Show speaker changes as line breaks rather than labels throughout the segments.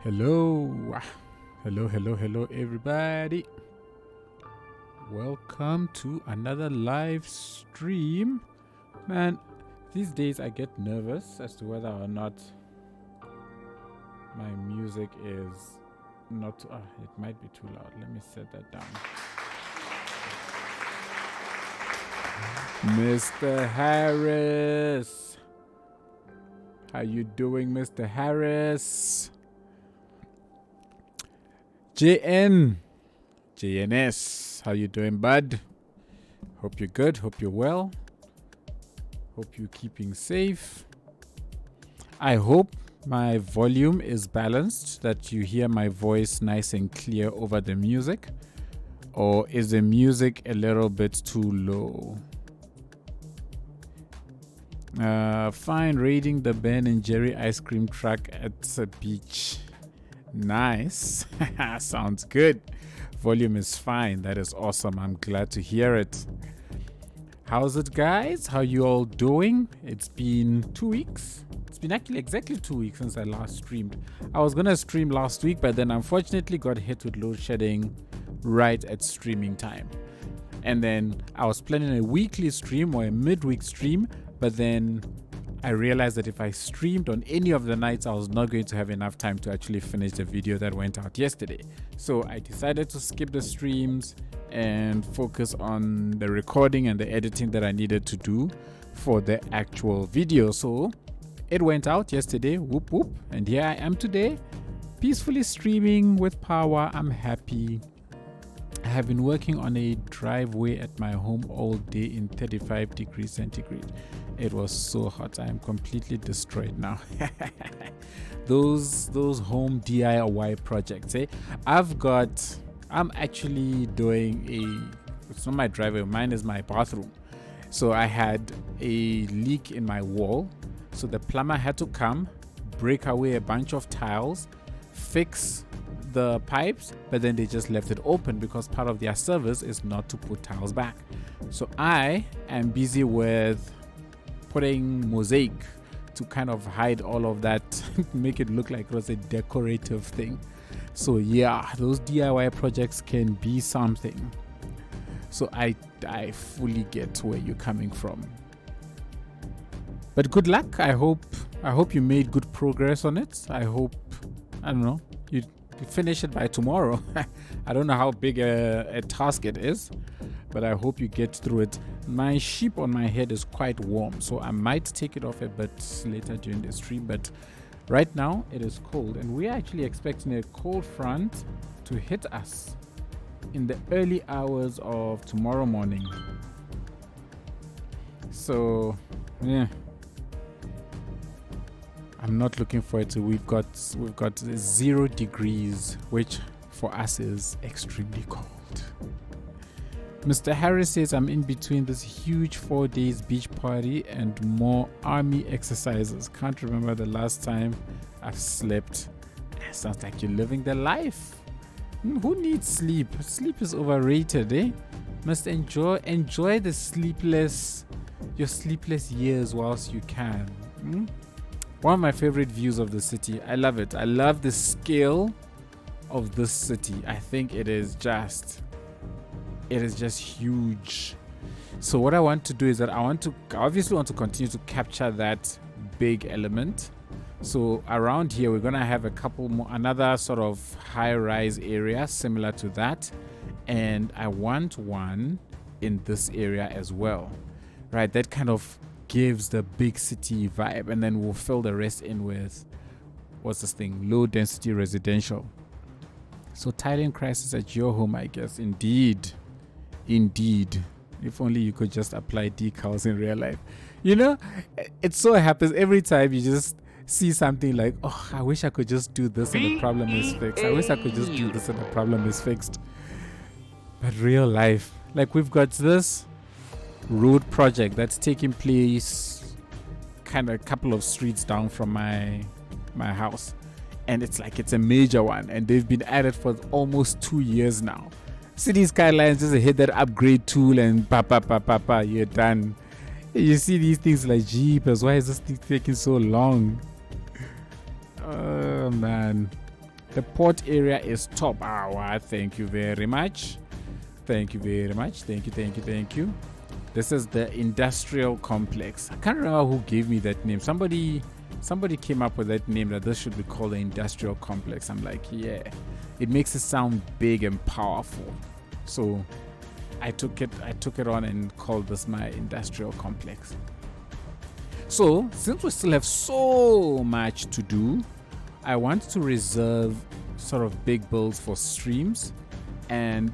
Hello, hello, everybody. Welcome to another live stream. Man, these days I get nervous as to whether or not my music is not. It might be too loud. Let me set that down. Mr. Harris. How you doing, Mr. Harris? JNS, how you doing, bud? Hope you're good, hope you're well. Hope you're keeping safe. I hope my volume is balanced, that you hear my voice nice and clear over the music. Or is the music a little bit too low? Fine, raiding the Ben and Jerry ice cream truck at the beach. Nice. Sounds good. Volume is fine. That is awesome. I'm glad to hear it. How's it, guys? How you all doing? It's been 2 weeks. It's been actually exactly 2 weeks since I last streamed. I was gonna stream last week, but then unfortunately got hit with load shedding right at streaming time. And then I was planning a weekly stream or a midweek stream, but then I realized that if I streamed on any of the nights, I was not going to have enough time to actually finish the video that went out yesterday. So I decided to skip the streams and focus on the recording and the editing that I needed to do for the actual video. So it went out yesterday, whoop whoop, and here I am today, peacefully streaming with power. I'm happy. I have been working on a driveway at my home all day in 35 degrees centigrade. It was so hot. I am completely destroyed now. Those home DIY projects, eh? I'm actually doing it's not my driveway, mine is my bathroom. So I had a leak in my wall. So the plumber had to come, break away a bunch of tiles, fix the pipes, but then they just left it open because part of their service is not to put tiles back. So I am busy with putting mosaic to kind of hide all of that, make it look like it was a decorative thing. So yeah, those DIY projects can be something. So I fully get where you're coming from. But good luck. I hope you made good progress on it. I don't know, you finish it by tomorrow. I don't know how big a task it is, but I hope you get through it. My sheep on my head is quite warm, so I might take it off a bit later during the stream, but right now it is cold, and we're actually expecting a cold front to hit us in the early hours of tomorrow morning. So yeah, I'm not looking forward to. We've got 0 degrees, which for us is extremely cold. Mr. Harris says I'm in between this huge 4 days beach party and more army exercises. Can't remember the last time I've slept. Sounds like you're living the life. Who needs sleep? Sleep is overrated, eh? Must enjoy the your sleepless years whilst you can. One of my favorite views of the city. I love it. I love the scale of this city. I think it is just huge. So what I want to do is that I obviously want to continue to capture that big element. So around here, we're going to have another sort of high-rise area similar to that. And I want one in this area as well, right? That kind of gives the big city vibe, and then we'll fill the rest in with low density residential. So tiling crisis at your home, I guess. Indeed. If only you could just apply decals in real life. You know, it so happens every time you just see something like, oh, I wish I could just do this and the problem is fixed. I wish I could just do this and the problem is fixed. But real life, like we've got this road project that's taking place kind of a couple of streets down from my house, and it's a major one, and they've been at it for almost 2 years now. City Skylines just hit that upgrade tool and you're done. You see these things like, jeepers, why is this thing taking so long? Oh man, The port area is top. Thank you very much. Thank you very much. Thank you, thank you, thank you. This is the industrial complex. I can't remember who gave me that name. Somebody came up with that name, that this should be called the industrial complex. I'm like, yeah, it makes it sound big and powerful. So I took it on and called this my industrial complex. So since we still have so much to do, I want to reserve sort of big builds for streams, and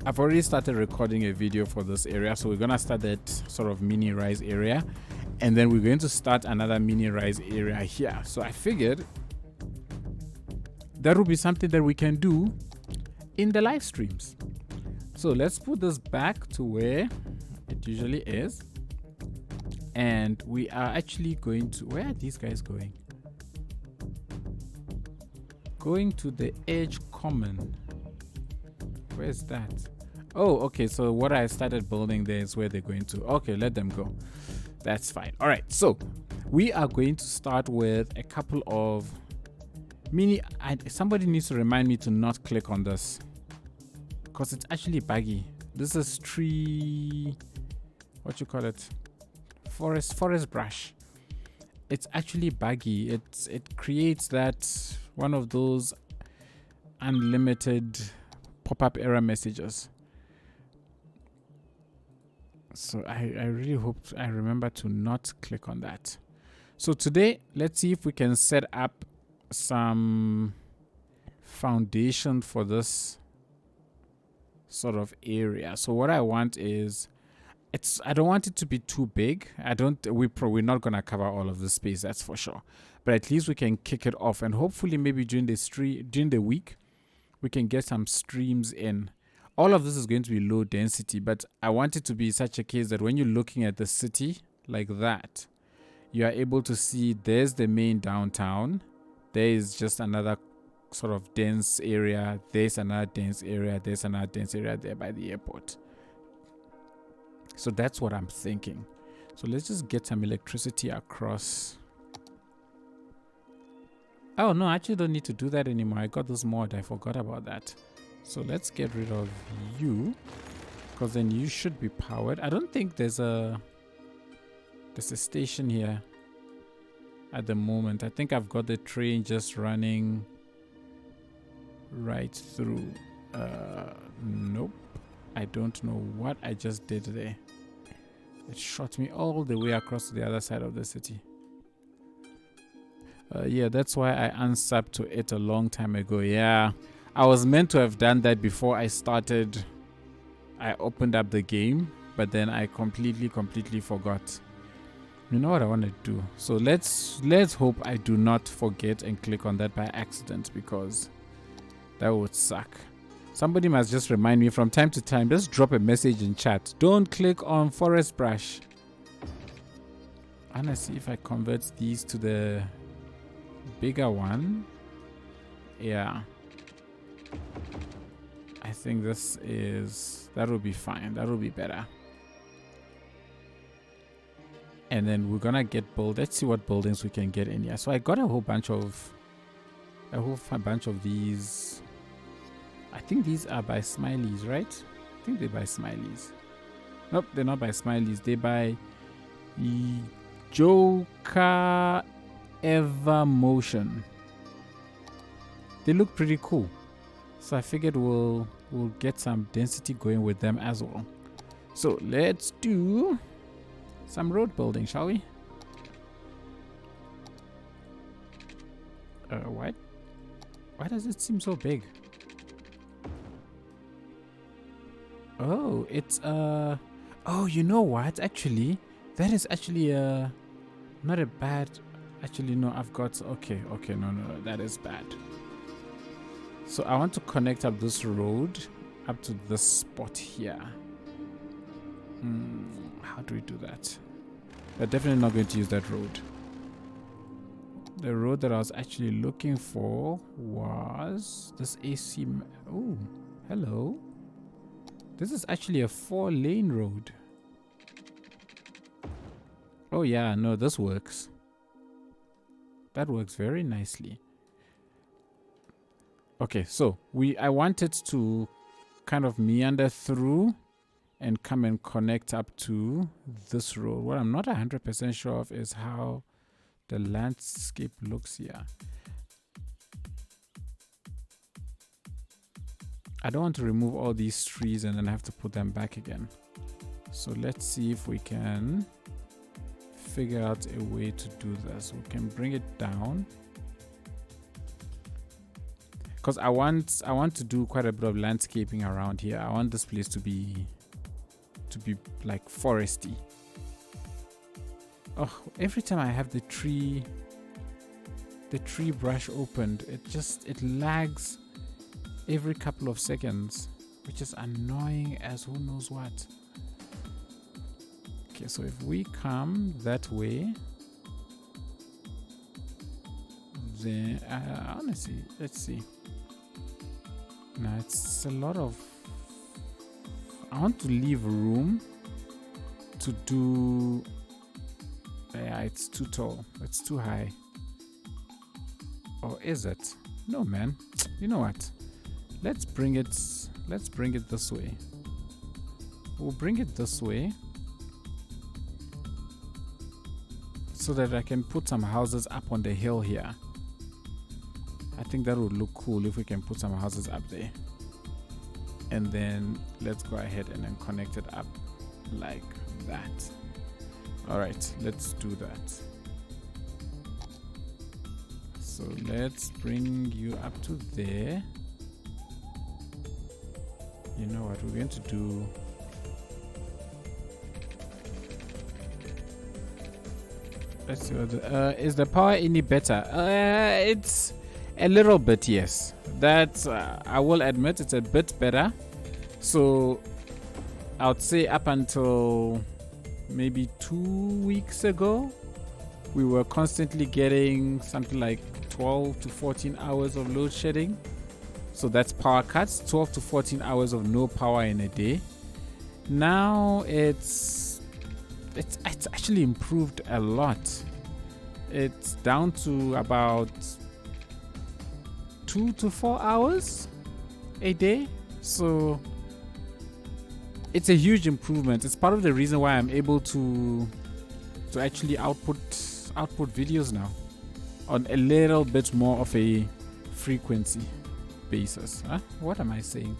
I've already started recording a video for this area. So we're gonna start that sort of mini rise area, and then we're going to start another mini rise area here. So I figured that would be something that we can do in the live streams. So let's put this back to where it usually is, and we are actually going to, where are these guys going? Going to the edge common. Where's that? Oh, okay, so what I started building there is where they're going to. Okay, let them go. That's fine. All right, so we are going to start with a couple of mini. Somebody needs to remind me to not click on this because it's actually buggy. This is tree, what you call it, forest brush. It's actually buggy. It creates that one of those unlimited pop-up error messages. So I really hope I remember to not click on that. So today, let's see if we can set up some foundation for this sort of area. So what I want is, I don't want it to be too big. We're not gonna cover all of the space, that's for sure. But at least we can kick it off, and hopefully maybe during the week we can get some streams in. All of this is going to be low density, but I want it to be such a case that when you're looking at the city like that, you are able to see there's the main downtown, there is just another sort of dense area, there's another dense area, there's another dense area there by the airport. So that's what I'm thinking. So let's just get some electricity across. Oh no, I actually don't need to do that anymore. I got this mod, I forgot about that. So let's get rid of you, because then you should be powered. I don't think there's a station here at the moment. I think I've got the train just running right through. Nope. I don't know what I just did there. It shot me all the way across to the other side of the city. Yeah, that's why I unsubbed to it a long time ago. Yeah, I was meant to have done that before I started. I opened up the game, but then I completely forgot. You know what I want to do? So let's hope I do not forget and click on that by accident, because that would suck. Somebody must just remind me from time to time. Just drop a message in chat. Don't click on forest brush. I'm gonna see if I convert these to the bigger one. Yeah, I think that will be fine. That will be better. And then we're gonna get let's see what buildings we can get in here. So I got a whole bunch of these. I think these are by Smileys, right? I think they're by Smileys. Nope, they're not by Smileys. They're by Joker Ever Motion. They look pretty cool, so I figured we'll get some density going with them as well. So let's do some road building, shall we? What? Why does it seem so big? Oh, it's oh, you know what? Actually, that is actually not a bad. Actually, no, I've got okay, no, that is bad. So I want to connect up this road up to this spot here. How do we do that? We're definitely not going to use that road. The road that I was actually looking for was this AC. Oh, hello. This is actually a 4-lane road. Oh yeah, no, this works. That works very nicely. Okay, so I want it to kind of meander through and come and connect up to this road. What I'm not 100% sure of is how the landscape looks here. I don't want to remove all these trees and then have to put them back again. So let's see if we can figure out a way to do this. We can bring it down, because I want to do quite a bit of landscaping around here. I want this place to be like foresty. Oh, every time I have the tree brush opened, it lags every couple of seconds, which is annoying as who knows what. Okay, so if we come that way, then honestly, let's see. Now it's a lot of. I want to leave room to do. Yeah, it's too tall. It's too high. Or is it? No, man. You know what? Let's bring it this way. We'll bring it this way so that I can put some houses up on the hill here. I think that would look cool if we can put some houses up there. And then let's go ahead and then connect it up like that. All right, let's do that. So let's bring you up to there. You know what we're going to do? Let's see what is the power any better? It's a little bit, yes. That I will admit it's a bit better. So I would say up until maybe 2 weeks ago, we were constantly getting something like 12 to 14 hours of load shedding. So that's power cuts, 12 to 14 hours of no power in a day. Now it's actually improved a lot. It's down to about 2 to 4 hours a day. So it's a huge improvement. It's part of the reason why I'm able to actually output videos now on a little bit more of a frequency basis. Huh? What am I saying?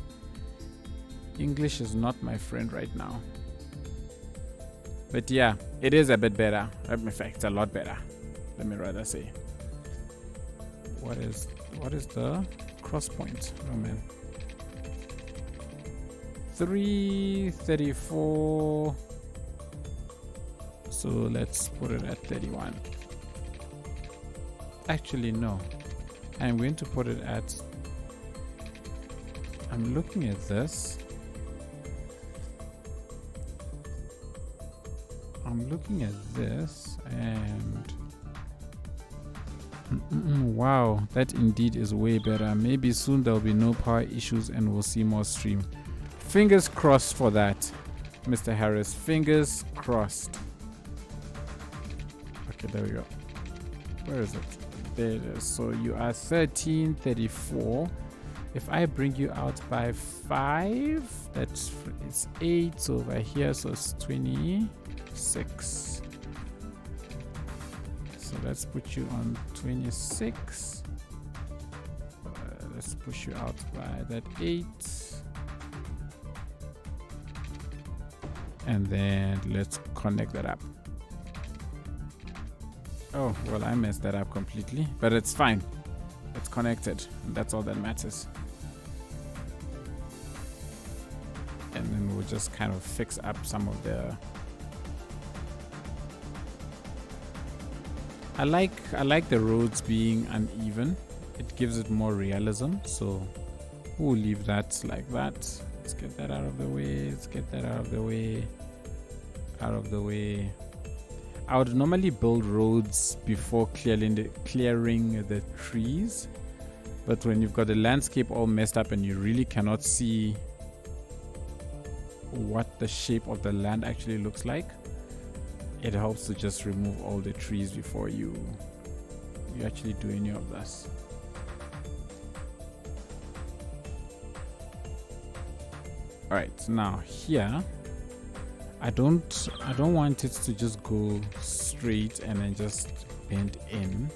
English is not my friend right now. But yeah, it is a bit better. In fact, it's a lot better. Let me rather say. What is the cross point? Oh man. 334. So let's put it at 31. Actually, no. I'm going to put it at. I'm looking at this. And wow, that indeed is way better. Maybe soon there'll be no power issues and we'll see more stream. Fingers crossed for that, Mr. Harris. Fingers crossed. Okay, there we go. Where is it? There it is. So you are 1334. If I bring you out by 5, it's 8. So over here, so it's 26. So let's put you on 26. Let's push you out by that 8. And then let's connect that up. Oh, well, I messed that up completely, but it's fine. It's connected, and that's all that matters. And then we'll just kind of fix up some of the. I like the roads being uneven. It gives it more realism. So we'll leave that like that. Let's get that out of the way. Let's get that out of the way. Out of the way. I would normally build roads before clearing the trees, but when you've got the landscape all messed up and you really cannot see what the shape of the land actually looks like, it helps to just remove all the trees before you actually do any of this. All right, now here, I don't want it to just go straight and then just bend in.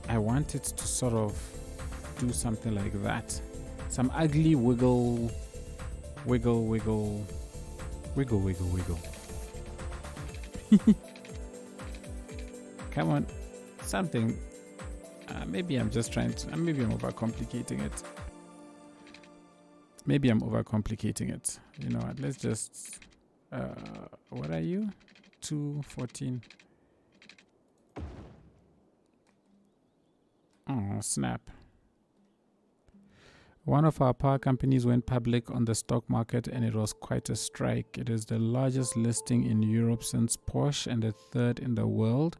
I want it to sort of do something like that. Some ugly wiggle. Come on, something. Maybe I'm just trying to. Maybe I'm overcomplicating it. You know what? Let's just. What are you? 214. Oh, snap. One of our power companies went public on the stock market and it was quite a strike. It is the largest listing in Europe since Porsche and the third in the world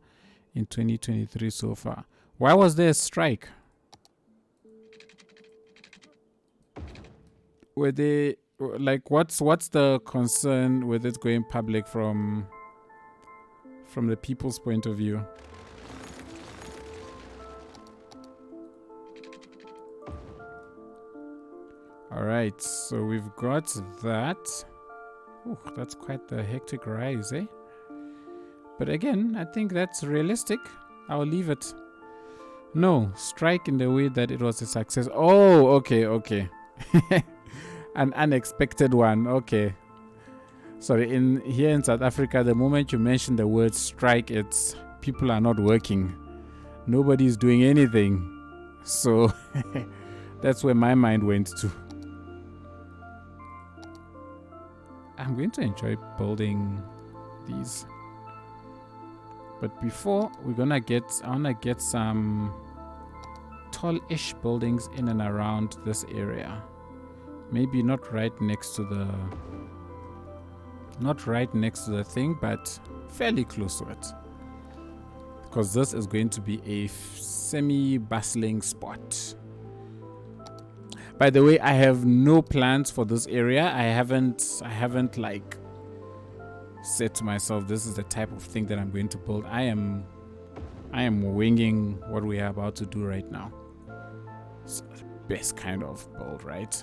in 2023 so far. Why was there a strike? Were they like what's the concern with it going public from the people's point of view? All right, so we've got that. Oh, that's quite the hectic rise, eh? But again, I think that's realistic. I'll leave it. No, strike in the way that it was a success. Oh, okay. An unexpected one. Okay. Sorry, here in South Africa, the moment you mention the word strike, it's people are not working. Nobody's doing anything. So that's where my mind went to. I'm going to enjoy building these. But before I wanna get some tall-ish buildings in and around this area. Maybe not right next to the thing, but fairly close to it. Because this is going to be a semi-bustling spot. By the way, I have no plans for this area. I haven't like said to myself, this is the type of thing that I'm going to build. I am winging what we are about to do right now. It's the best kind of build, right?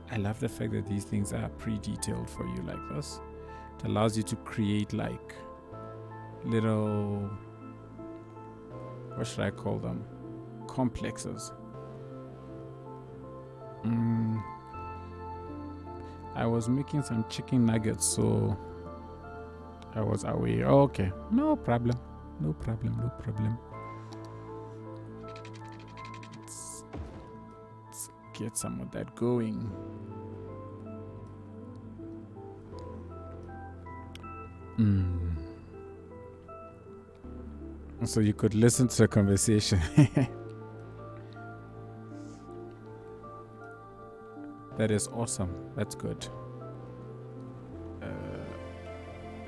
I love the fact that these things are pre-detailed for you like this. It allows you to create like little, what should I call them? Complexes. I was making some chicken nuggets, so I was away. Oh, okay, no problem. Let's get some of that going. So you could listen to the conversation. That is awesome. That's good.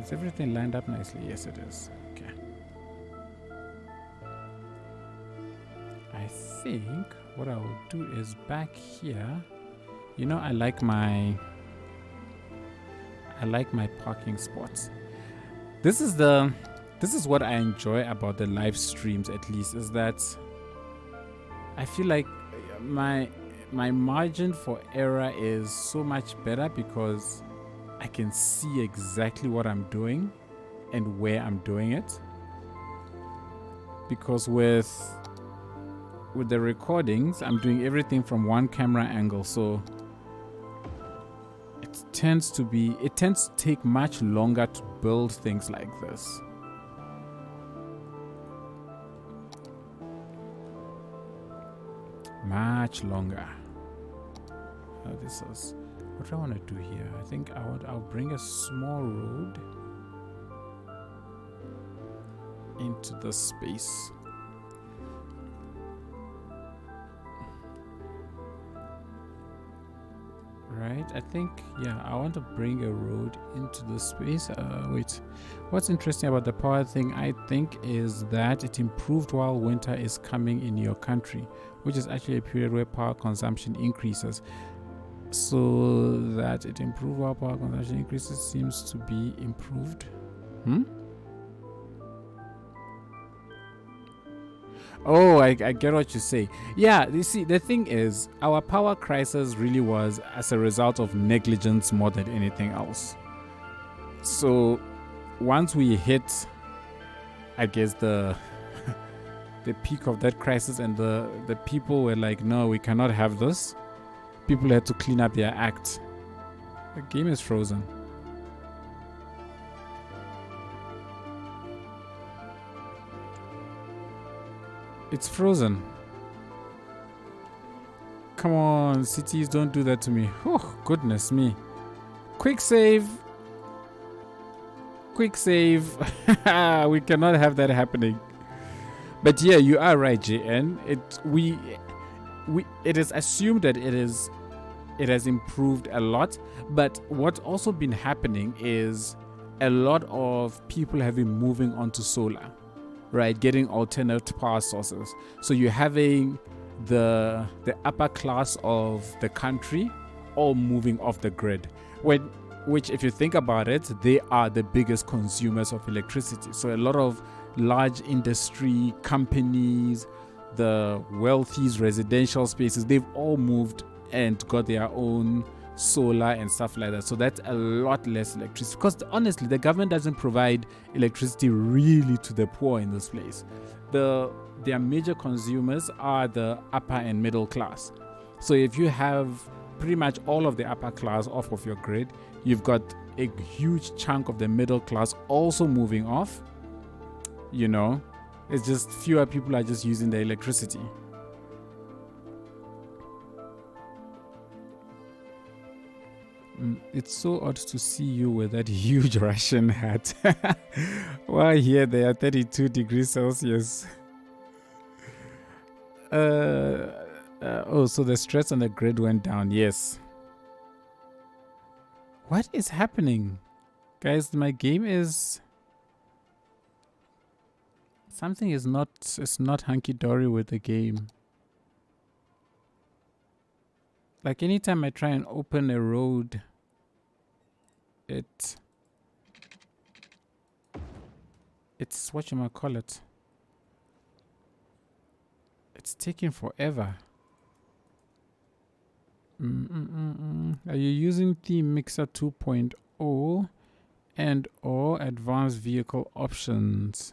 Is everything lined up nicely? Yes, it is. Okay. I think what I will do is back here. You know, I like my parking spots. This is what I enjoy about the live streams, at least, is that I feel like my margin for error is so much better because I can see exactly what I'm doing and where I'm doing it. Because with the recordings, I'm doing everything from one camera angle, so it tends to take much longer to build things like this. Much longer. This is what I want to do here. I think I'll bring a small road into the space. Right, I think, yeah, I want to bring a road into the space. Wait, what's interesting about the power thing, I think, is that it improved while winter is coming in your country, which is actually a period where power consumption increases. So that it improved while power consumption increases seems to be improved. Oh, I get what you say. Yeah, you see, the thing is, our power crisis really was as a result of negligence more than anything else. So once we hit, I guess, the the peak of that crisis, and the people were like, no, we cannot have this. People had to clean up their act. The game is frozen. It's frozen. Come on, cities, don't do that to me. Oh, goodness me. Quick save. Quick save. We cannot have that happening. But yeah, you are right, JN. It is assumed that it has improved a lot. But what's also been happening is a lot of people have been moving onto solar, right? Getting alternate power sources. So you're having the upper class of the country all moving off the grid. Which, if you think about it, they are the biggest consumers of electricity. So a lot of large industry companies, the wealthy's residential spaces, they've all moved and got their own solar and stuff like that. So that's a lot less electricity, because honestly, the government doesn't provide electricity really to the poor in this place. Their major consumers are the upper and middle class. So if you have pretty much all of the upper class off of your grid, you've got a huge chunk of the middle class also moving off. You know, it's just fewer people are just using the electricity. It's so odd to see you with that huge Russian hat. While here they are 32 degrees Celsius. Oh, so the stress on the grid went down. Yes. What is happening? Guys, my game is... Something is not hunky-dory with the game. Like anytime I try and open a road, it's whatchamacallit. It's taking forever. Are you using Theme Mixer 2.0 and or advanced vehicle options?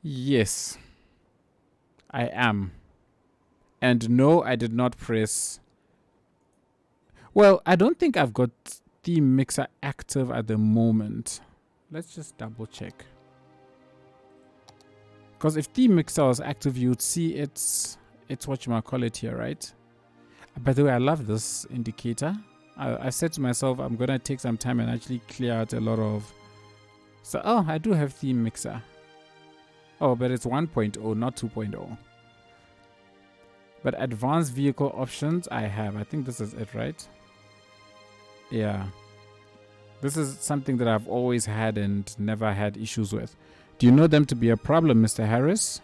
Yes, I am. And no, I did not press. Well, I don't think I've got Theme Mixer active at the moment. Let's just double check. Because if Theme Mixer was active, you'd see it's whatchamacallit here, right? By the way, I love this indicator. I said to myself, I'm going to take some time and actually clear out a lot of... So, oh, I do have Theme Mixer. Oh, but it's 1.0, not 2.0. But advanced vehicle options, I have. I think this is it, right? Yeah. This is something that I've always had and never had issues with. Do you know them to be a problem, Mr. Harris?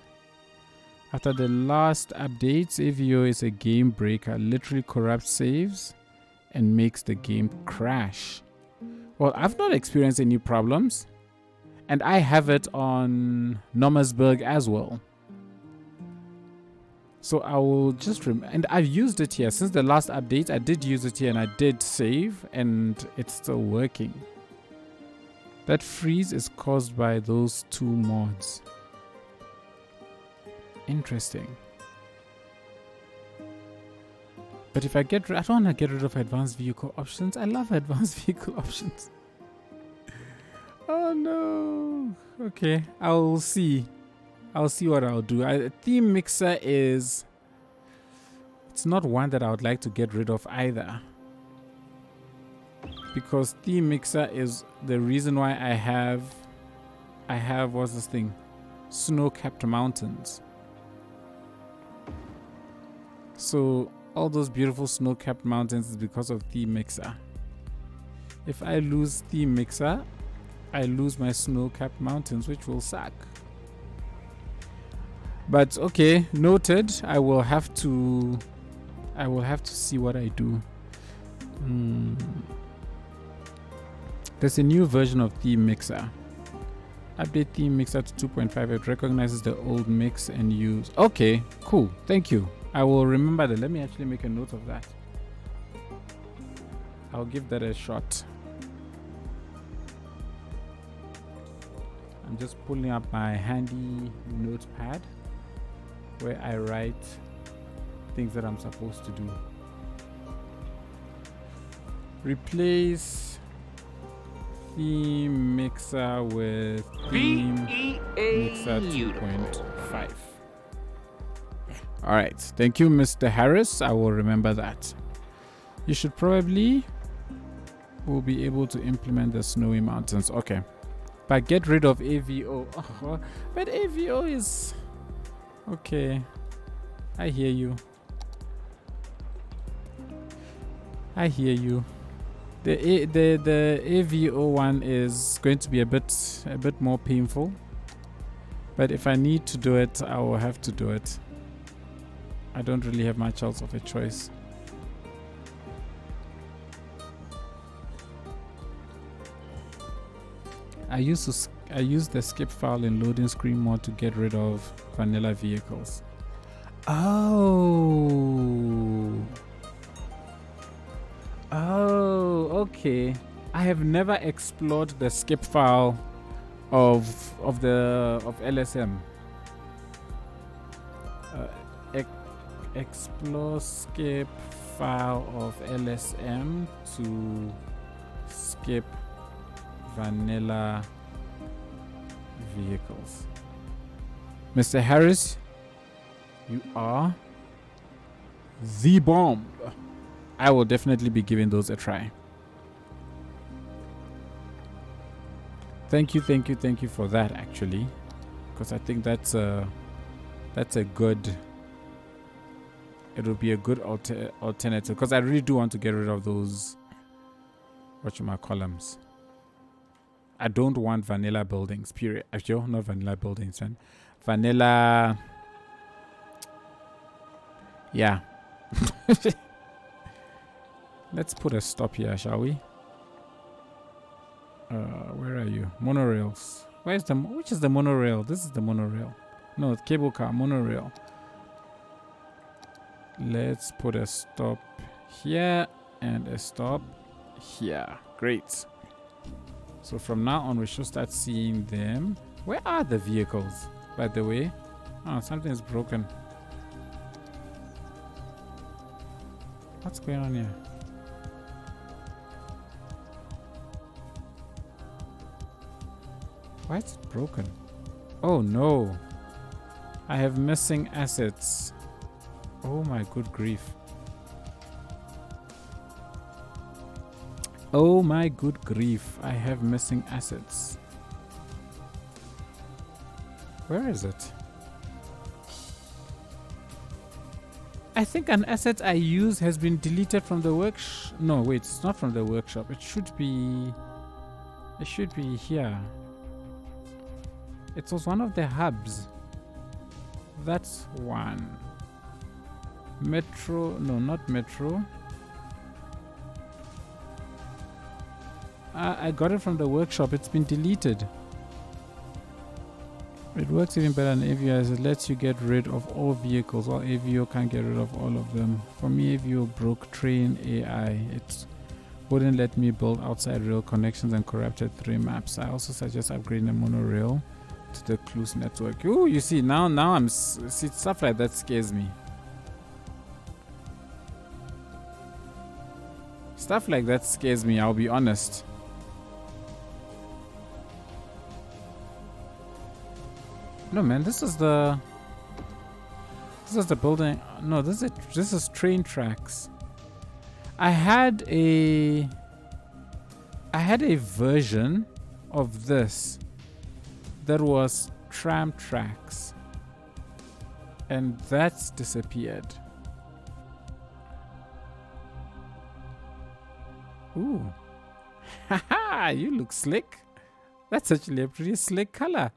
After the last updates, AVO is a game breaker, literally corrupts saves and makes the game crash. Well, I've not experienced any problems. And I have it on Nomersburg as well. So I will just and I've used it here since the last update. I did use it here and I did save and it's still working. That freeze is caused by those two mods. Interesting. But if I don't want to get rid of advanced vehicle options. I love advanced vehicle options. Oh no. Okay, I'll see. I'll see what I'll do. Theme Mixer is... It's not one that I would like to get rid of either. Because Theme Mixer is the reason why I have... what's this thing? Snow-capped mountains. So all those beautiful snow-capped mountains is because of Theme Mixer. If I lose Theme Mixer, I lose my snow-capped mountains, which will suck. But okay, noted. I will have to see what I do. There's a new version of Theme Mixer. Update theme mixer to 2.5. It recognizes the old mix and use. Okay, cool. Thank you. I will remember that. Let me actually make a note of that. I'll give that a shot. I'm just pulling up my handy notepad where I write things that I'm supposed to do. Replace theme mixer with theme mixer 2.5. All right. Thank you, Mr. Harris. I will remember that. You should probably will be able to implement the snowy mountains. Okay. But get rid of AVO. Oh, but AVO is okay. I hear you. I hear you. The AVO one is going to be a bit more painful. But if I need to do it, I will have to do it. I don't really have much else of a choice. I use the skip file in loading screen mode to get rid of vanilla vehicles. Oh, okay. I have never explored the skip file of LSM. Explore skip file of LSM to skip vanilla vehicles. Mr. Harris, you are the bomb. I will definitely be giving those a try. Thank you for that, actually, because I think that's a good. It would be a good alternative, because I really do want to get rid of those columns. I don't want vanilla buildings, period. Actually, not vanilla buildings, man. Vanilla. Yeah. Let's put a stop here, shall we? Where are you? Monorails. Which is the monorail? This is the monorail. No, cable car, monorail. Let's put a stop here and a stop here. Great. So from now on, we should start seeing them. Where are the vehicles, by the way? Oh, something is broken. What's going on here? Why is it broken? Oh no. I have missing assets. Oh my good grief. Oh my good grief. I have missing assets. Where is it? I think an asset I use has been deleted from the workshop. No, wait, it's not from the workshop. It should be here. It was one of the hubs. That's one. Metro, no, not Metro. I got it from the workshop. It's been deleted. It works even better than AVO as it lets you get rid of all vehicles, while AVO can't get rid of all of them. For me, AVO broke train AI. It wouldn't let me build outside rail connections and corrupted 3 maps. I also suggest upgrading the monorail to the Clues network. Oh, you see, now I'm see, stuff like that scares me. Stuff like that scares me, I'll be honest. No man, this is the building. No, this is train tracks. I had a version of this that was tram tracks, and that's disappeared. Ooh. Haha, you look slick. That's actually a pretty slick color.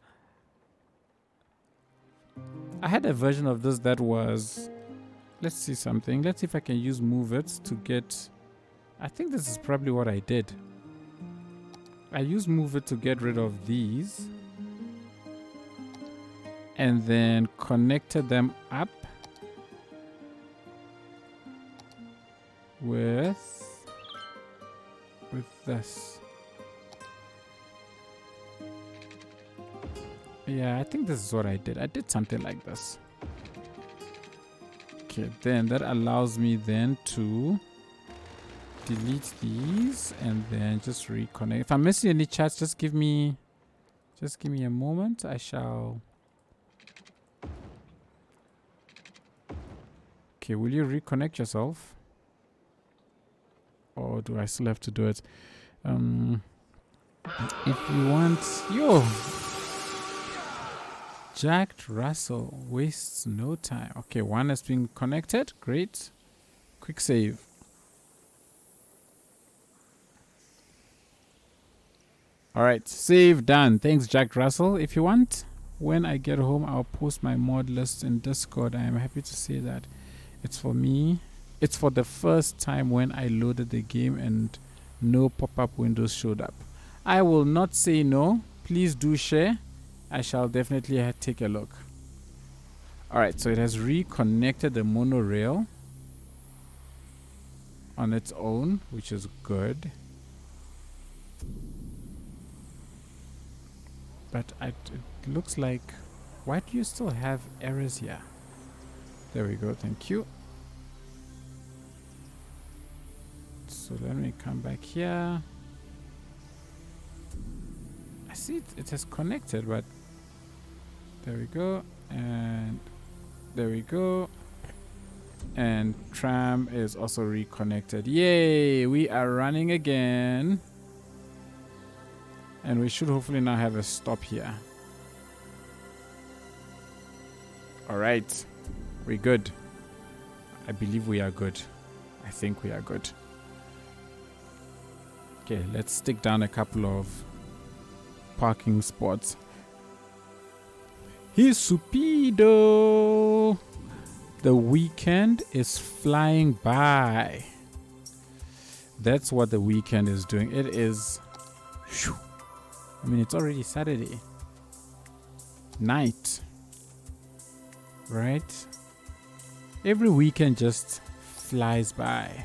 I had a version of this that was, let's see something. Let's see if I can use Move It to get, I think this is probably what I did. I used Move It to get rid of these. and then connected them up with this. Yeah, I think this is what I did. I did something like this. Okay, then that allows me then to delete these and then just reconnect. If I'm missing any chats, just give me a moment. I shall. Okay, will you reconnect yourself? Or do I still have to do it? If you want, Jack Russell wastes no time. Okay, one has been connected. Great. Quick save. All right, save done. Thanks, Jack Russell. If you want, when I get home, I'll post my mod list in Discord. I am happy to say that it's for me. It's for the first time when I loaded the game and no pop-up windows showed up. I will not say no. Please do share. I shall definitely take a look. All right, so it has reconnected the monorail on its own, which is good. But it looks like, why do you still have errors here? There we go, thank you. So let me come back here. I see it has connected, but there we go, and there we go. And tram is also reconnected. Yay, we are running again. And we should hopefully now have a stop here. All right, we're good. I believe we are good. I think we are good. Okay, let's stick down a couple of parking spots. Here's Supido. The weekend is flying by. That's what the weekend is doing. It is. Whew, I mean, it's already Saturday night, right? Every weekend just flies by.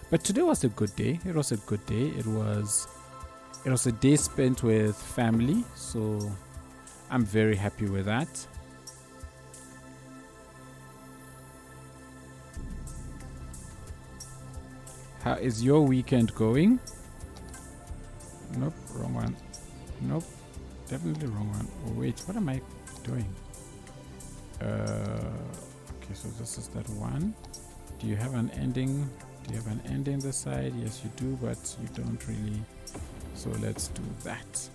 But today was a good day. It was a good day. It was a day spent with family, so I'm very happy with that. How is your weekend going? Nope, wrong one. Nope, definitely wrong one. Oh wait, what am I doing? Okay, so this is that one. Do you have an ending? Do you have an ending this side? Yes, you do, but you don't really. So let's do that.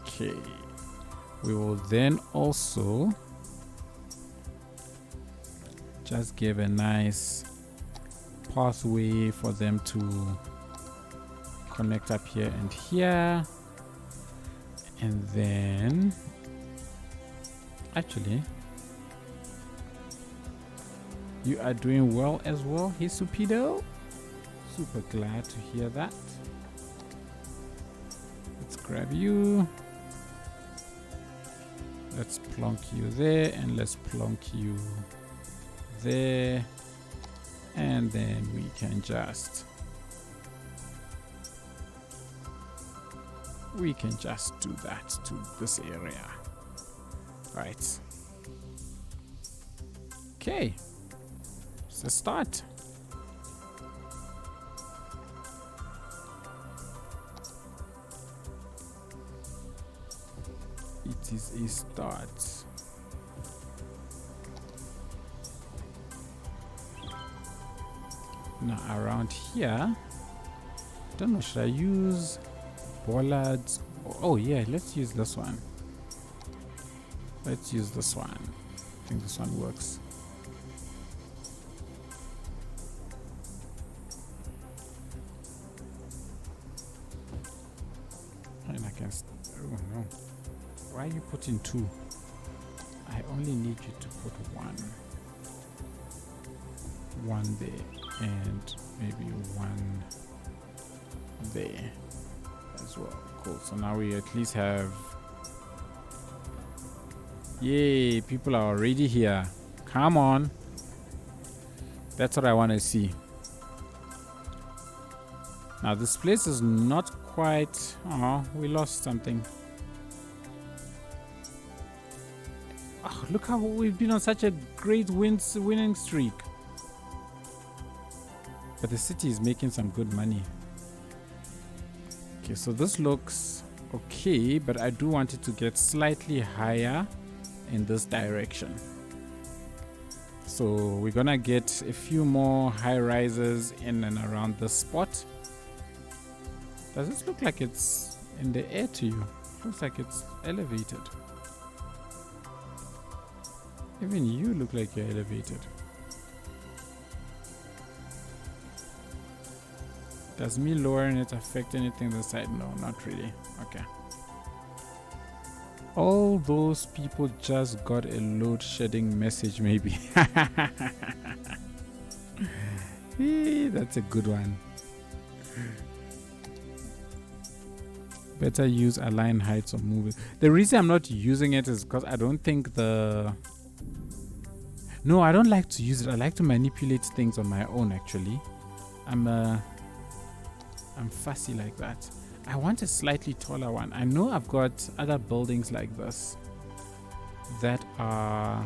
Okay. We will then also just give a nice pathway for them to connect up here and here. And then actually you are doing well as well, Hisupido. Super glad to hear that. Let's grab you. Let's plonk you there, and let's plonk you there. And then we can just do that to this area. Right. Okay. It's a start. It is a start. Now around here, don't know, should I use bollards? Oh yeah, let's use this one. Let's use this one. I think this one works. And I can. Oh no. Why are you putting two? I only need you to put one. One there, and maybe one there as well. Cool. So now we at least have Yay, people are already here. Come on. That's what I want to see. Now this place is not quite... Oh, we lost something. Oh, look how we've been on such a great winning streak. But the city is making some good money. Okay, so this looks okay, but I do want it to get slightly higher in this direction. So we're gonna get a few more high rises in and around this spot. Does this look like it's in the air to you? Looks like it's elevated. Even you look like you're elevated. Does me lowering it affect anything this side? No, not really. Okay. All those people just got a load shedding message maybe. That's a good one. Better use align heights or move it. The reason I'm not using it is because I don't think the... No, I don't like to use it. I like to manipulate things on my own actually. I'm fussy like that. I want a slightly taller one. I know I've got other buildings like this that are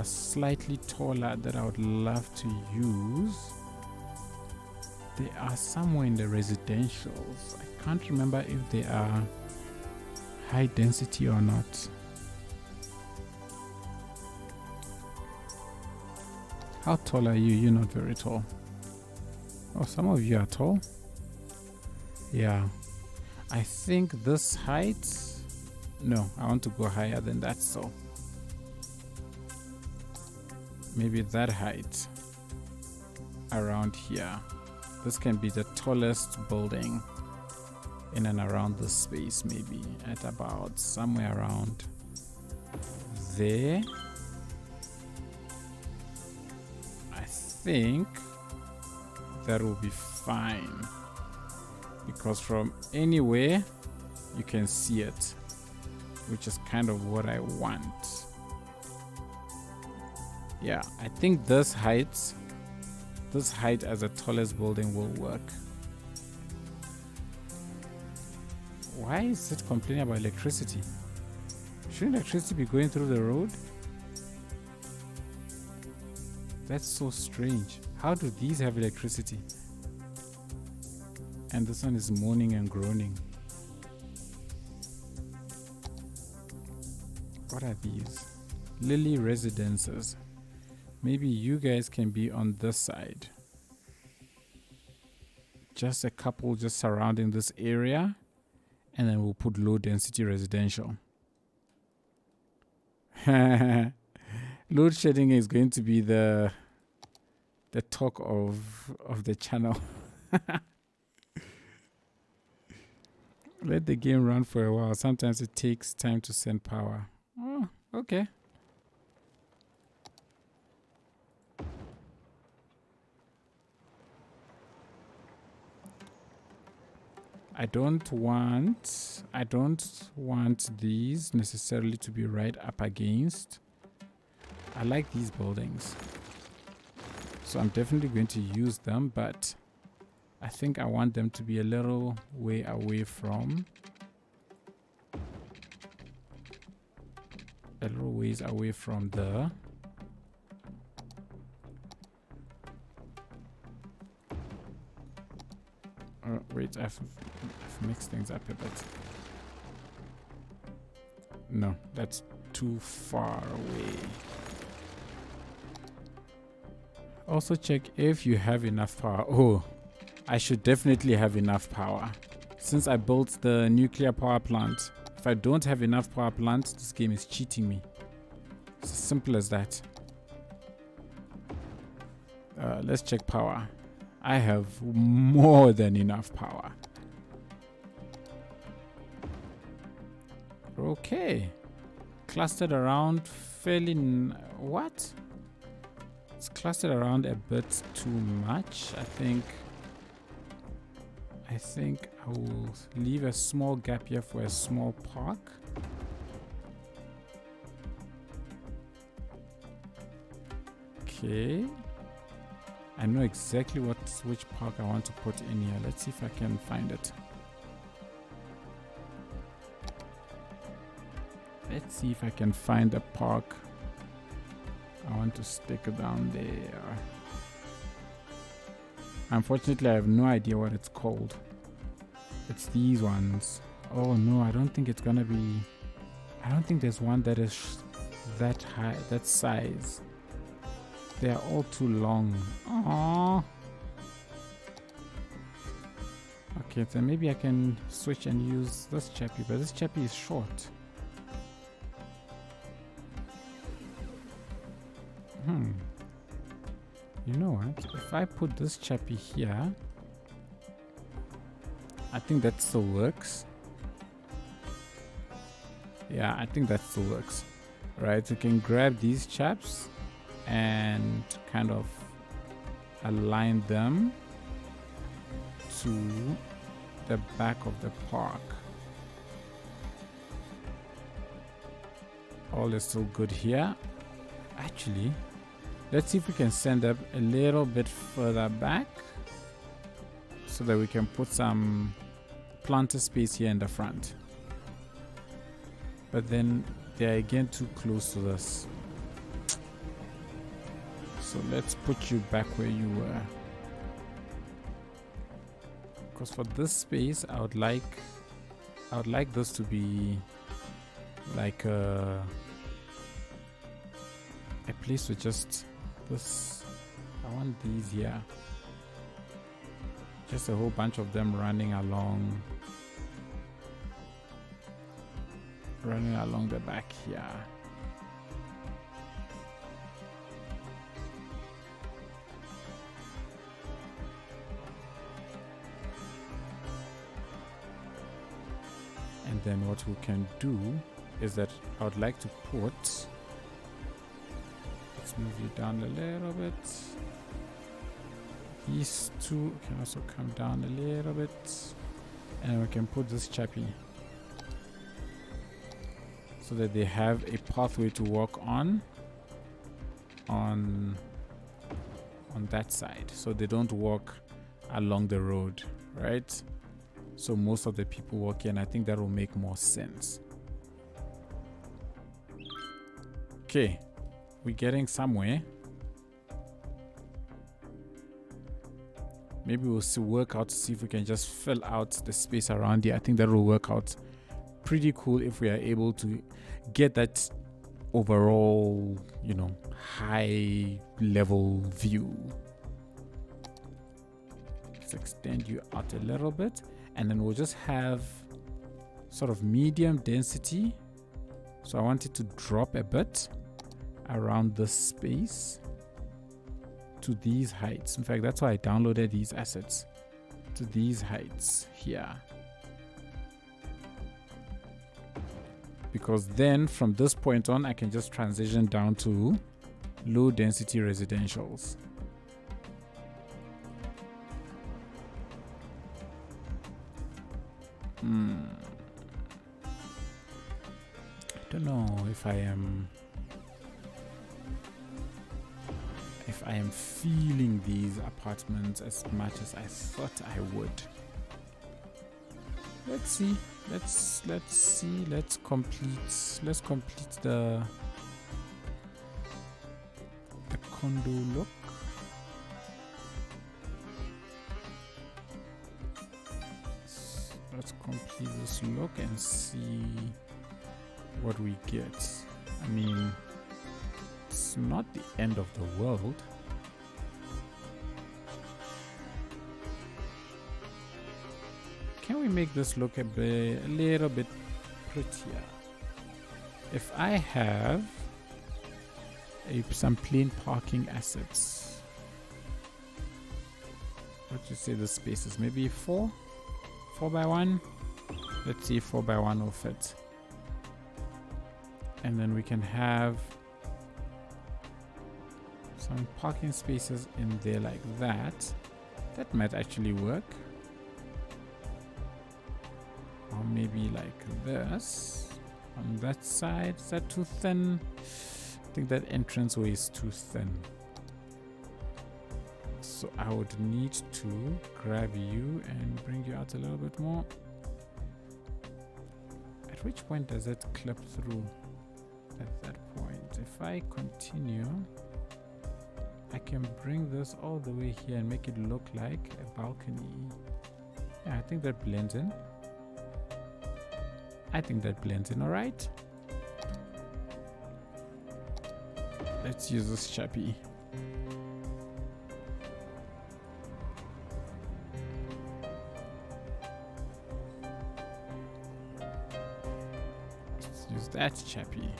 slightly taller that I would love to use. They are somewhere in the residentials. I can't remember if they are high density or not. How tall are you? You're not very tall. Oh, some of you are tall. Yeah. I think this height... No, I want to go higher than that, so... Maybe that height. Around here. This can be the tallest building in and around this space, maybe at about somewhere around there. I think that will be fine because from anywhere you can see it, which is kind of what I want. Yeah, I think this height as the tallest building will work. Why is it complaining about electricity? Shouldn't electricity be going through the road? That's so strange. How do these have electricity? And this one is moaning and groaning. What are these? Lily residences. Maybe you guys can be on this side. Just a couple just surrounding this area. And then we'll put low density residential. Load shedding is going to be the talk of the channel. Let the game run for a while. Sometimes it takes time to send power. Oh, okay. I don't want these necessarily to be right up against. I like these buildings. So I'm definitely going to use them, but I think I want them to be a little way away from. A little ways away from the... wait, I've mixed things up a bit. No, that's too far away. Also check if you have enough power. Oh, I should definitely have enough power. Since I built the nuclear power plant, if I don't have enough power plant, this game is cheating me. It's as simple as that. Let's check power. I have more than enough power. Okay. Clustered around fairly... what? It's clustered around a bit too much. I I think I will leave a small gap here for a small park. Okay. I know exactly which park I want to put in here. Let's see if I can find it. Let's see if I can find a park I want to stick down there. Unfortunately, I have no idea what it's called. It's these ones. Oh no, I don't think it's gonna be... I don't think there's one that is that high, that size. They are all too long. Aww. Okay, so maybe I can switch and use this chappie, but this chappie is short. You know what? If I put this chappie here, I think that still works. Yeah, I think that still works. Right, we can grab these chaps and kind of align them to the back of the park. All is still good here. Actually, let's see if we can send up a little bit further back so that we can put some planter space here in the front. But then they're again too close to this. So let's put you back where you were. Because for this space, I would like this to be like a place with just this. I want these here. Just a whole bunch of them running along the back here. And then what we can do is that I would like to put, let's move you down a little bit. These two can also come down a little bit, and we can put this chappie so that they have a pathway to walk on that side, so they don't walk along the road, right? So most of the people walk in. I think that will make more sense. Okay, we're getting somewhere. Maybe we'll work out to see if we can just fill out the space around here. I think that will work out pretty cool if we are able to get that overall, you know, high level view. Let's extend you out a little bit, and then we'll just have sort of medium density. So I want it to drop a bit around this space to these heights. In fact, that's why I downloaded these assets, to these heights here. Because then from this point on, I can just transition down to low density residentials. I don't know if I am feeling these apartments as much as I thought I would. Let's see. Let's complete the condo look. Let's complete this look and see what we get. I mean, it's not the end of the world. Can we make this look a little bit prettier? If I have some plain parking assets, what do you say the space is? Maybe 4 by 1. Let's see if 4 by 1 will fit. And then we can have some parking spaces in there like that. That might actually work. maybe like this on that side. Is that too thin? I think that entranceway is too thin. So I would need to grab you and bring you out a little bit more. At which point does it clip through? At that point, if I continue, I can bring this all the way here and make it look like a balcony. Yeah, I think that blends in. I think that blends in all right. Let's use this chappy. Let's use that chappy.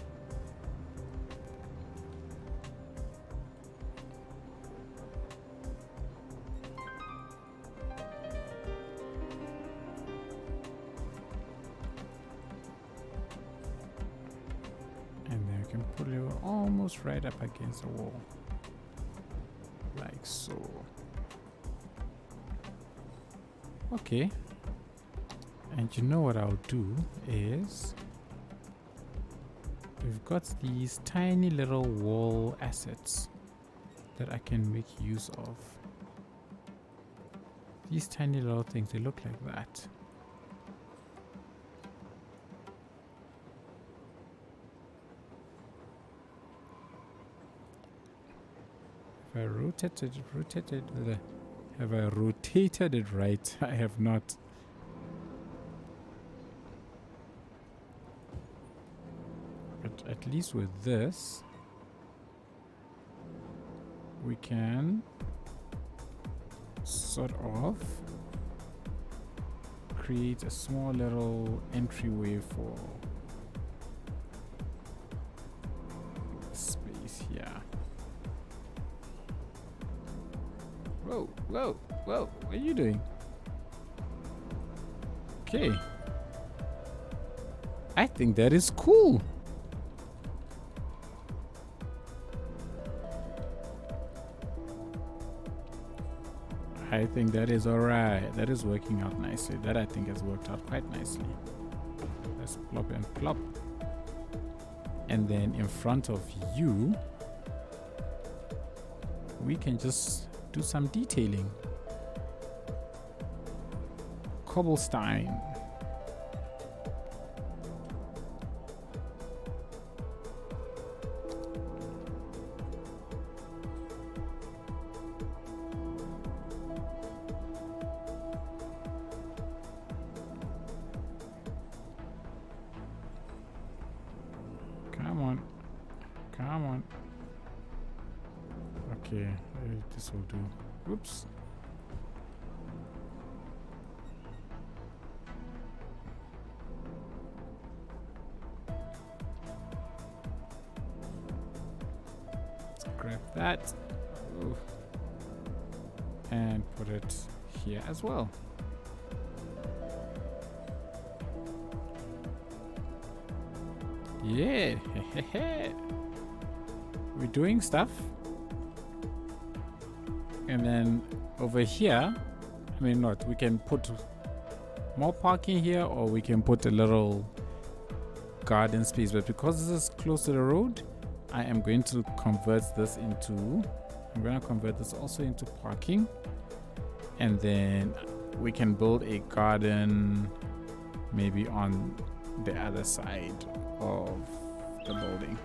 Pull you almost right up against the wall, like so. Okay, and you know what I'll do is, we've got these tiny little wall assets that I can make use of. These tiny little things, they look like that. Have I rotated it right? I have not. But at least with this, we can sort of create a small little entryway for space here. Whoa, whoa, whoa, what are you doing? Okay. I think that is cool. I think that is alright. That is working out nicely. That I think has worked out quite nicely. Let's plop and plop. And then in front of you, we can just do some detailing. Cobblestone. Come on. Come on. Okay, this will do. Oops. Let's grab that. Ooh. And put it here as well. Yeah, we're doing stuff. And then over here, I mean, not, we can put more parking here, or we can put a little garden space. But because this is close to the road, I am going to convert this into, I'm going to convert this also into parking. And then we can build a garden maybe on the other side of the building.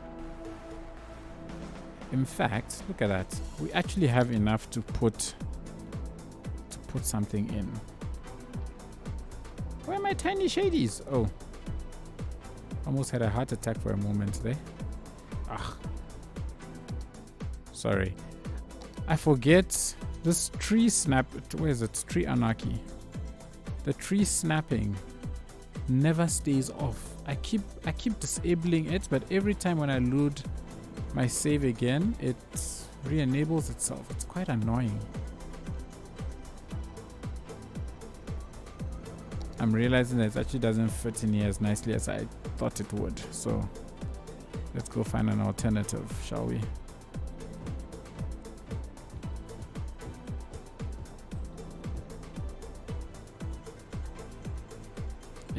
In fact, look at that. We actually have enough to put something in. Where are my tiny shadies? Oh, almost had a heart attack for a moment there. Ah, sorry. I forget this tree snap. Where is it? Tree anarchy. The tree snapping never stays off. I keep disabling it, but every time when I load my save again, it re-enables itself. It's quite annoying. I'm realizing that it actually doesn't fit in here as nicely as I thought it would. So let's go find an alternative, shall we?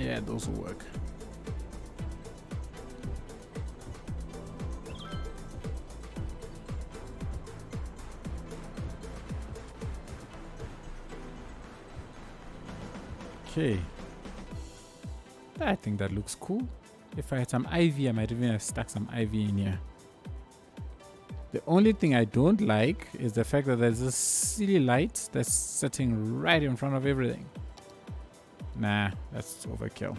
Yeah, those will work. Okay. I think that looks cool. If I had some ivy, I might even have stuck some ivy in here. The only thing I don't like is the fact that there's this silly light that's sitting right in front of everything. Nah, that's overkill.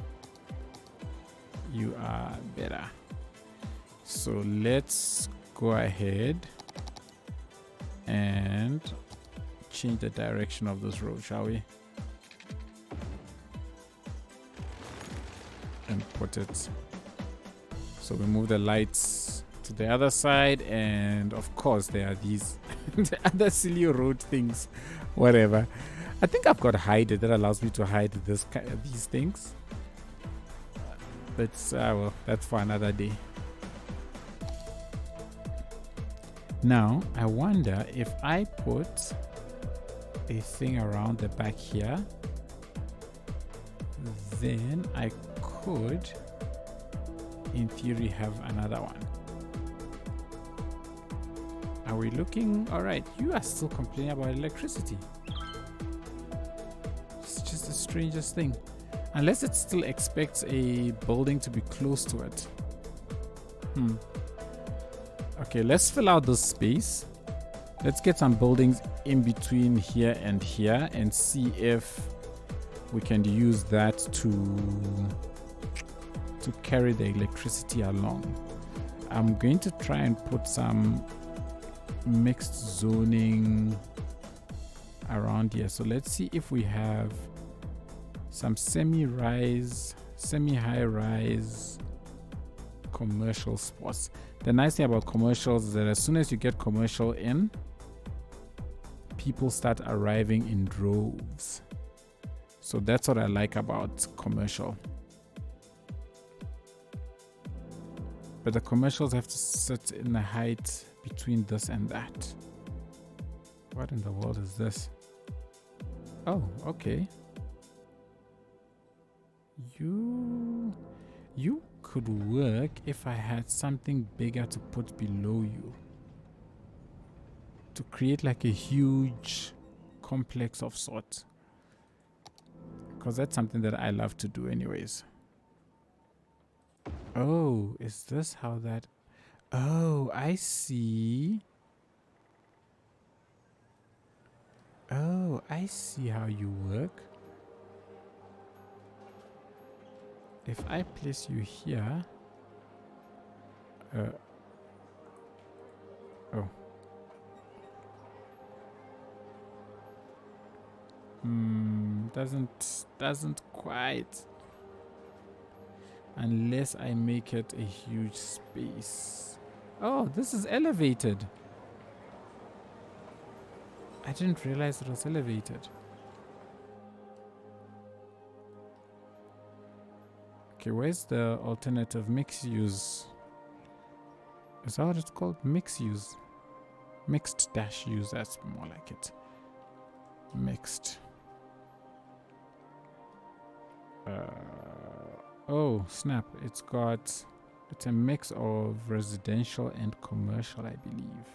You are better. So let's go ahead and change the direction of this road, shall we? And put it. So we move the lights to the other side, and of course there are these the other silly road things, whatever. I think I've got hide that allows me to hide these things, but well, that's for another day. Now I wonder if I put a thing around the back here, then I could in theory have another one. Are we looking all right? You are still complaining about electricity. It's just the strangest thing, unless it still expects a building to be close to it. Okay, let's fill out this space. Let's get some buildings in between here and here and see if we can use that to carry the electricity along. I'm going to try and put some mixed zoning around here. So let's see if we have some semi-rise, semi-high rise commercial spots. The nice thing about commercials is that as soon as you get commercial in, people start arriving in droves. So that's what I like about commercial. But the commercials have to sit in a height between this and that. What in the world is this? Oh, okay. You could work if I had something bigger to put below you, to create like a huge complex of sorts, because that's something that I love to do anyways. Oh, is this how that... Oh, I see. Oh, I see how you work. If I place you here... oh. Doesn't quite. Unless I make it a huge space. Oh, this is elevated. I didn't realize it was elevated. Okay, where's the alternative mixed use? Is that what it's called? Mixed use. Mixed dash use, that's more like it. Mixed. Oh, snap. It's a mix of residential and commercial, I believe.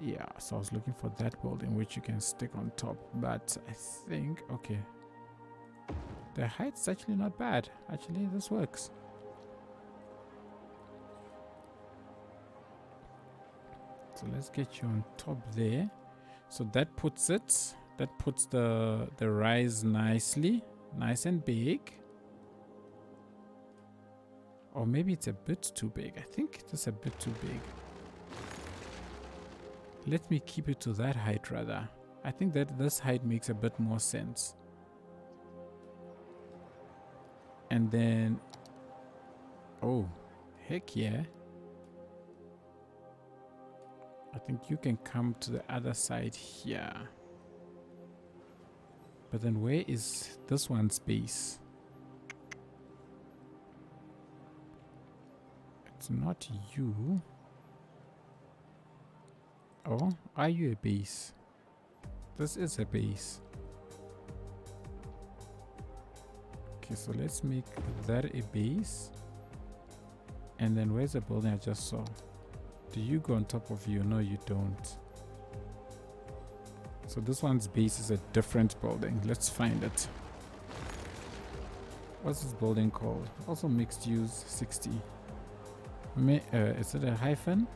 Yeah, so I was looking for that building which you can stick on top, but I think, okay. The height's actually not bad. Actually, this works. So let's get you on top there. So that puts the rise nicely, nice and big. Or maybe it's a bit too big. I think it's a bit too big. Let me keep it to that height rather. I think that this height makes a bit more sense. And then, oh, heck yeah. I think you can come to the other side here. But then where is this one's base? It's not you. Oh, are you a base? This is a base. Okay, so let's make that a base. And then where's the building I just saw? Do you go on top of you? No, you don't. So this one's base is a different building. Let's find it. What's this building called? Also mixed use 60. Is it a hyphen?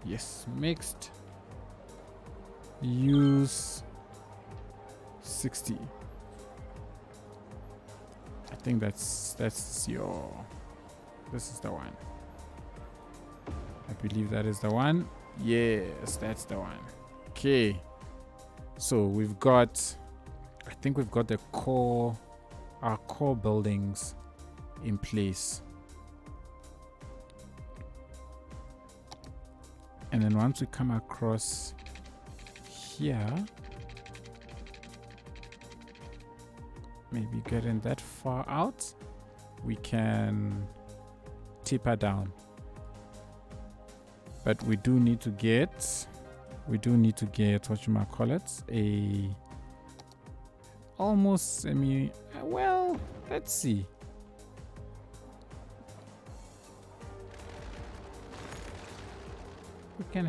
Yes, mixed use 60. I think that's your. This is the one. I believe that is the one. Yes, that's the one. Okay. So we've got, I think we've got the core, our core buildings in place. And then once we come across here, maybe getting that far out, we can taper down. But we do need to get what you might call it, a almost semi, well, let's see. We can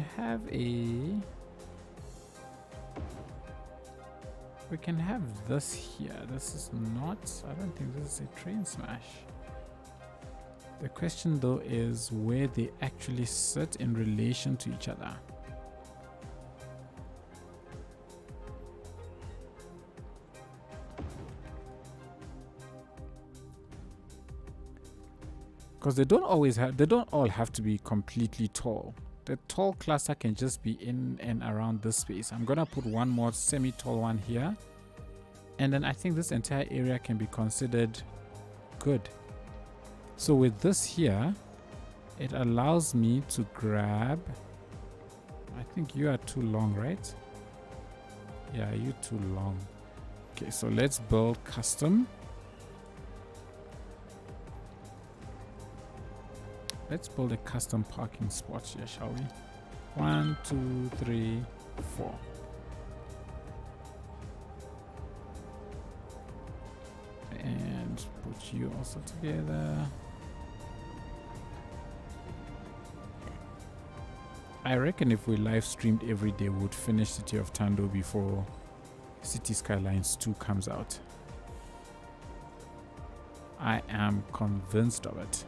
have this here. This is not, I don't think this is a train smash. The question though is where they actually sit in relation to each other. Because they don't all have to be completely tall. The tall cluster can just be in and around this space. I'm gonna put one more semi-tall one here. And then I think this entire area can be considered good. So with this here, it allows me to grab, I think you are too long, right? Yeah, you're too long. Okay, so let's build custom. Let's build a custom parking spot here, shall we? 1, 2, 3, 4. And put you also together. I reckon if we live streamed every day, we would finish City of Thando before City Skylines 2 comes out. I am convinced of it.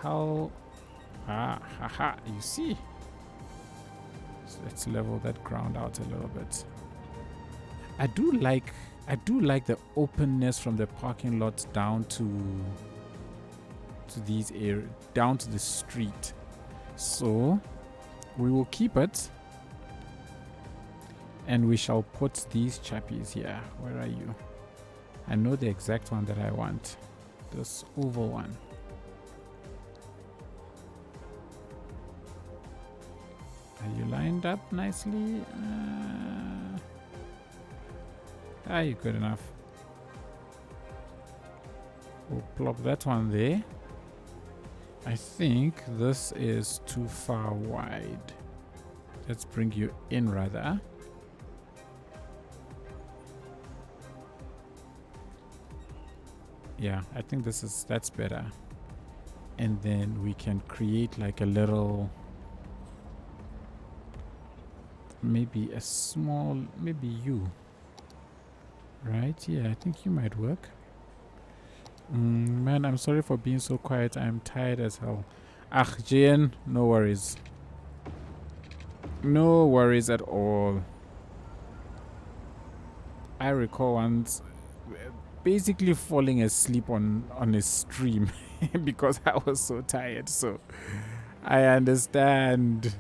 How? You see? So let's level that ground out a little bit. I do like the openness from the parking lot down to these areas, down to the street. So we will keep it, and we shall put these chappies here. Where are you? I know the exact one that I want. This oval one. Are you lined up nicely? You're good enough. We'll plop that one there. I think this is too far wide. Let's bring you in rather. Yeah, I think that's better. And then we can create like a little, maybe a small, maybe you. Right? Yeah, I think you might work. Man, I'm sorry for being so quiet. I'm tired as hell. Jane, no worries. No worries at all. I recall once basically falling asleep on a stream because I was so tired. So I understand.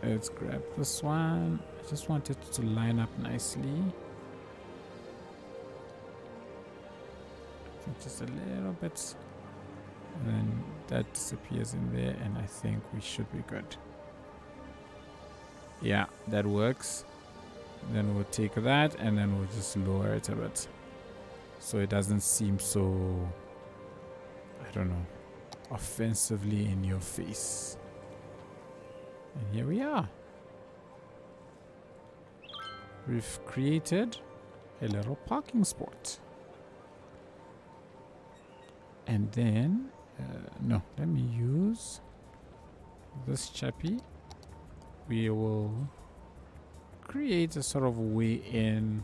Let's grab this one. I just want it to line up nicely. I think just a little bit. And then that disappears in there, and I think we should be good. Yeah, that works. Then we'll take that and then we'll just lower it a bit, so it doesn't seem so, I don't know, offensively in your face. And here we are. We've created a little parking spot. And then, no, let me use this chappy. We will create a sort of way in,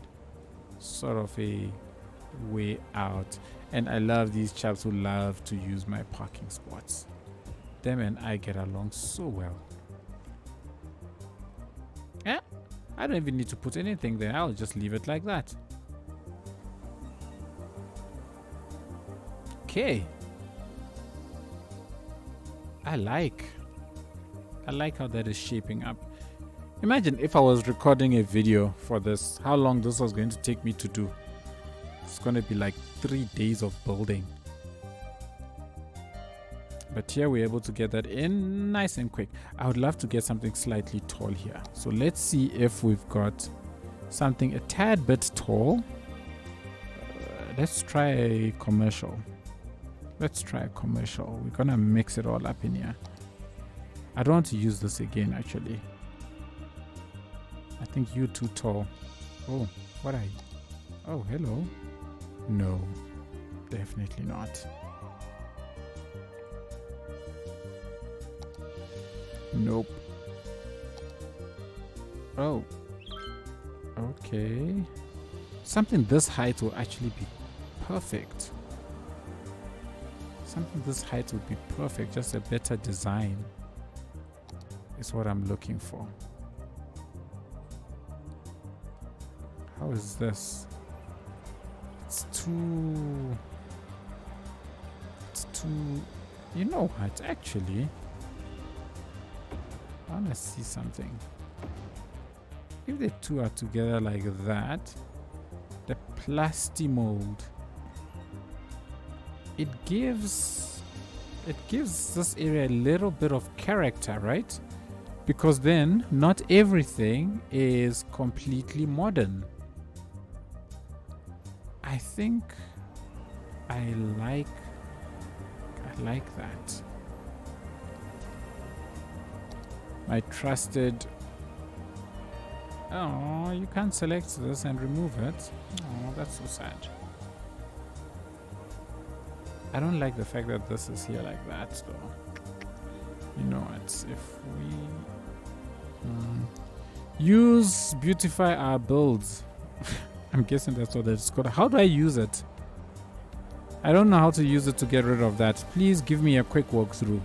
sort of a way out. And I love these chaps who love to use my parking spots. Them and I get along so well. Yeah, I don't even need to put anything there. I'll just leave it like that. Okay. I like how that is shaping up. Imagine if I was recording a video for this, how long this was going to take me to do. It's going to be like 3 days of building. But here we're able to get that in nice and quick. I would love to get something slightly tall here. So let's see if we've got something a tad bit tall. Let's try a commercial. Let's try a commercial. We're gonna mix it all up in here. I don't want to use this again, actually. I think you're too tall. Oh, what are you? Oh, hello. No, definitely not. Nope. Oh. Okay. Something this height will actually be perfect. Something this height would be perfect. Just a better design is what I'm looking for. How is this? It's too... You know what, actually... I want to see something. If the two are together like that, the plastimold, it gives this area a little bit of character, right? Because then not everything is completely modern. I think I like that. My trusted... Oh, you can't select this and remove it. Oh, that's so sad. I don't like the fact that this is here like that, though. You know what? If we use beautify our builds, I'm guessing that's what it's called. How do I use it? I don't know how to use it to get rid of that. Please give me a quick walkthrough.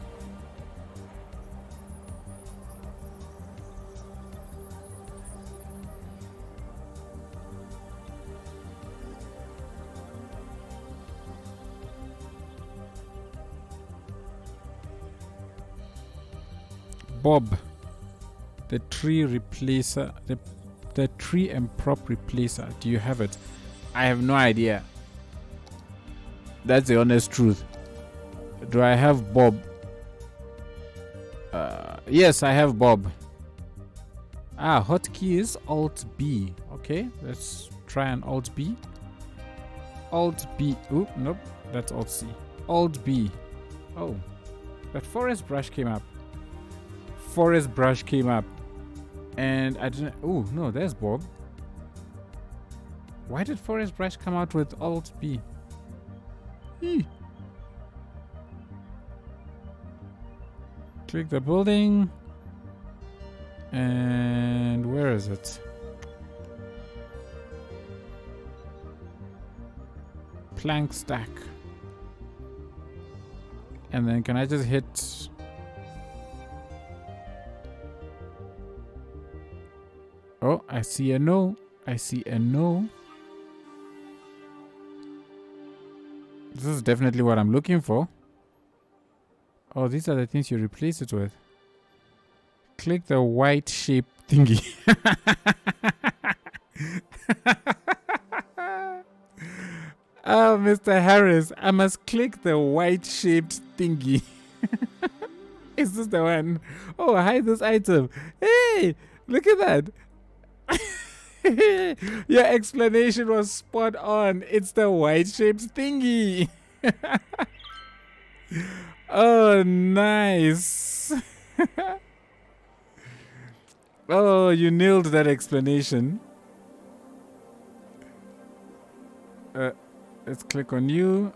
Bob, the tree replacer, the tree and prop replacer. Do you have it? I have no idea. That's the honest truth. Do I have Bob? Yes, I have Bob. Hotkey is Alt B. Okay, let's try an Alt B. Alt B. Oop, nope, that's Alt C. Alt B. Oh, that forest brush came up. Forest brush came up, and I didn't. Oh no, there's Bob. Why did forest brush come out with Alt B? Click the building, and where is it? Plank stack, and then can I just hit? Oh, I see a no. I see a no. This is definitely what I'm looking for. Oh, these are the things you replace it with. Click the white shape thingy. Oh, Mr. Harris, I must click the white shaped thingy. Is this the one? Oh, hide this item. Hey, look at that. Your explanation was spot on. It's the white shaped thingy. Oh, nice. Oh, you nailed that explanation. Let's click on you.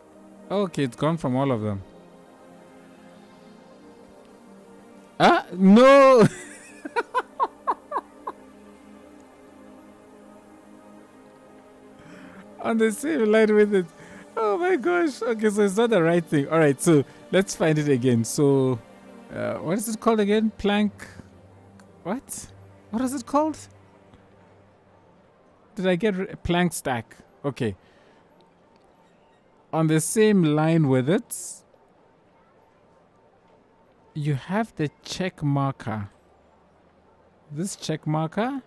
Okay, it's gone from all of them. Ah, no! On the same line with it. Oh my gosh. Okay, so it's not the right thing. All right, so let's find it again. So, what is it called again? Plank. What? What is it called? Did I get plank stack? Okay. On the same line with it, you have the check marker. This check marker.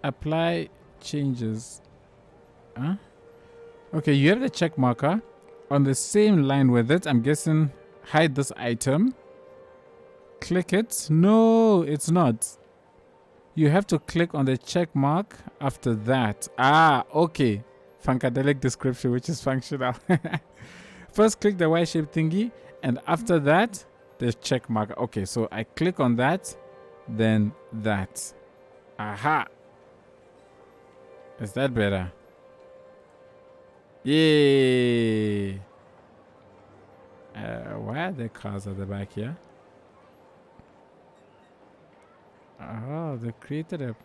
Apply changes. Huh? Okay, you have the check marker. On the same line with it, I'm guessing hide this item. Click it. No, it's not. You have to click on the check mark after that. Ah, okay. Funkadelic description, which is functional. First, click the Y-shaped thingy, and after that, the check mark. Okay, so I click on that, then that. Aha. Is that better? Yay. Why are there cars at the back here? Oh, they created a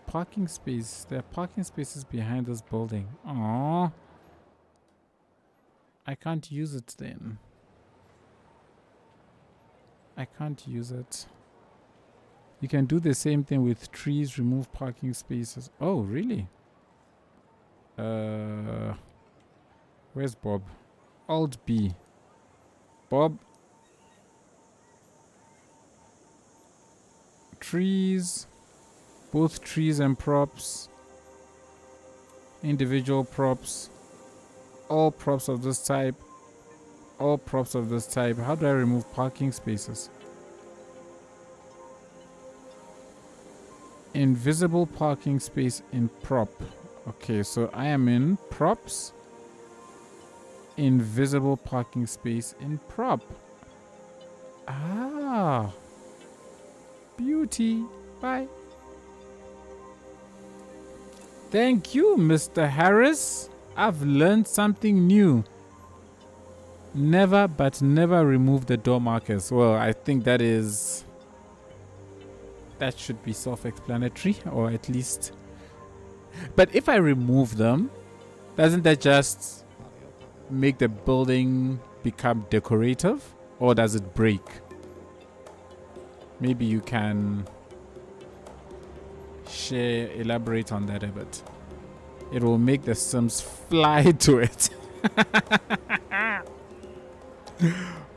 parking space. There are parking spaces behind this building. Oh, I can't use it then. I can't use it. You can do the same thing with trees, remove parking spaces. Oh, really? Where's Bob? Alt B. Bob. Trees. Both trees and props. Individual props. All props of this type. All props of this type. How do I remove parking spaces? Invisible parking space in prop. Okay, so I am in props. Invisible parking space in prop. Ah. Beauty. Bye. Thank you, Mr. Harris. I've learned something new. Never but never remove the door markers. Well, I think that should be self-explanatory, or at least. But if I remove them, doesn't that just make the building become decorative, or does it break? Maybe you can elaborate on that a bit. It will make the Sims fly to it.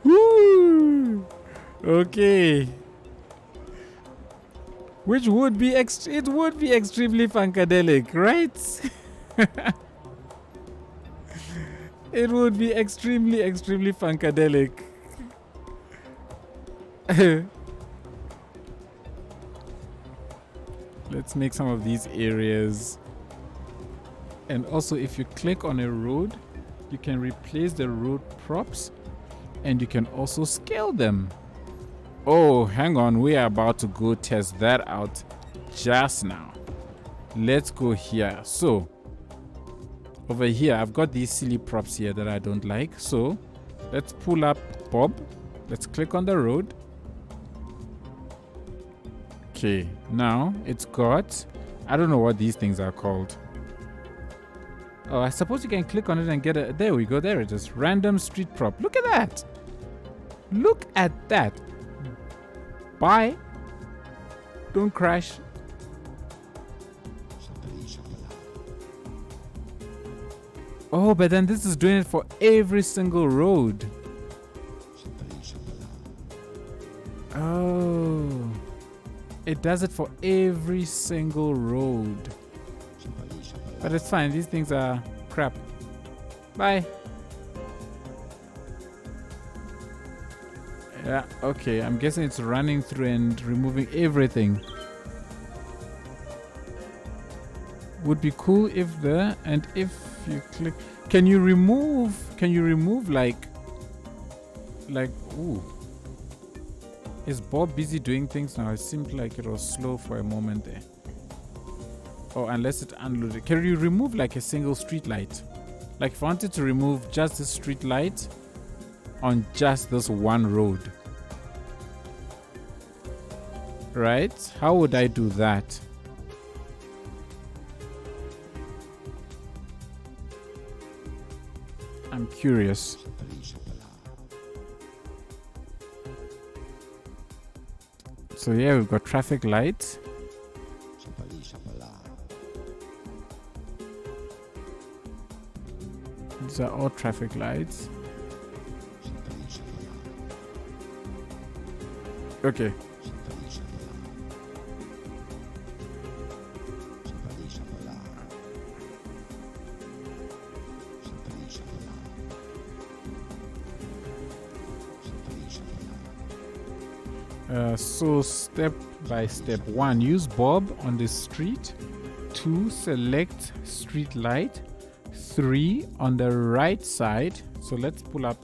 Woo! Okay. Which would be it would be extremely funkadelic, right? It would be extremely funkadelic. Let's make some of these areas. And also, if you click on a road, you can replace the road props, and you can also scale them. Oh, hang on. We are about to go test that out just now. Let's go here. So, over here, I've got these silly props here that I don't like. So, let's pull up Bob. Let's click on the road. Okay, now it's got, I don't know what these things are called. Oh, I suppose you can click on it and get a, there we go, there it is. Random street prop. Look at that. Look at that. Bye. Don't crash. Oh, but then this is doing it for every single road. Oh. It does it for every single road. But it's fine. These things are crap. Bye. Yeah, okay. I'm guessing it's running through and removing everything. Would be cool if if you click, can you remove like ooh. Is Bob busy doing things now? It seemed like it was slow for a moment there. Oh, unless it unloaded. Can you remove like a single street light? Like if I wanted to remove just this street light on just this one road. Right? How would I do that? I'm curious. So yeah, we've got traffic lights. These are all traffic lights. Okay. So step by step. 1, use Bob on the street. 2, select street light. 3, on the right side. So let's pull up.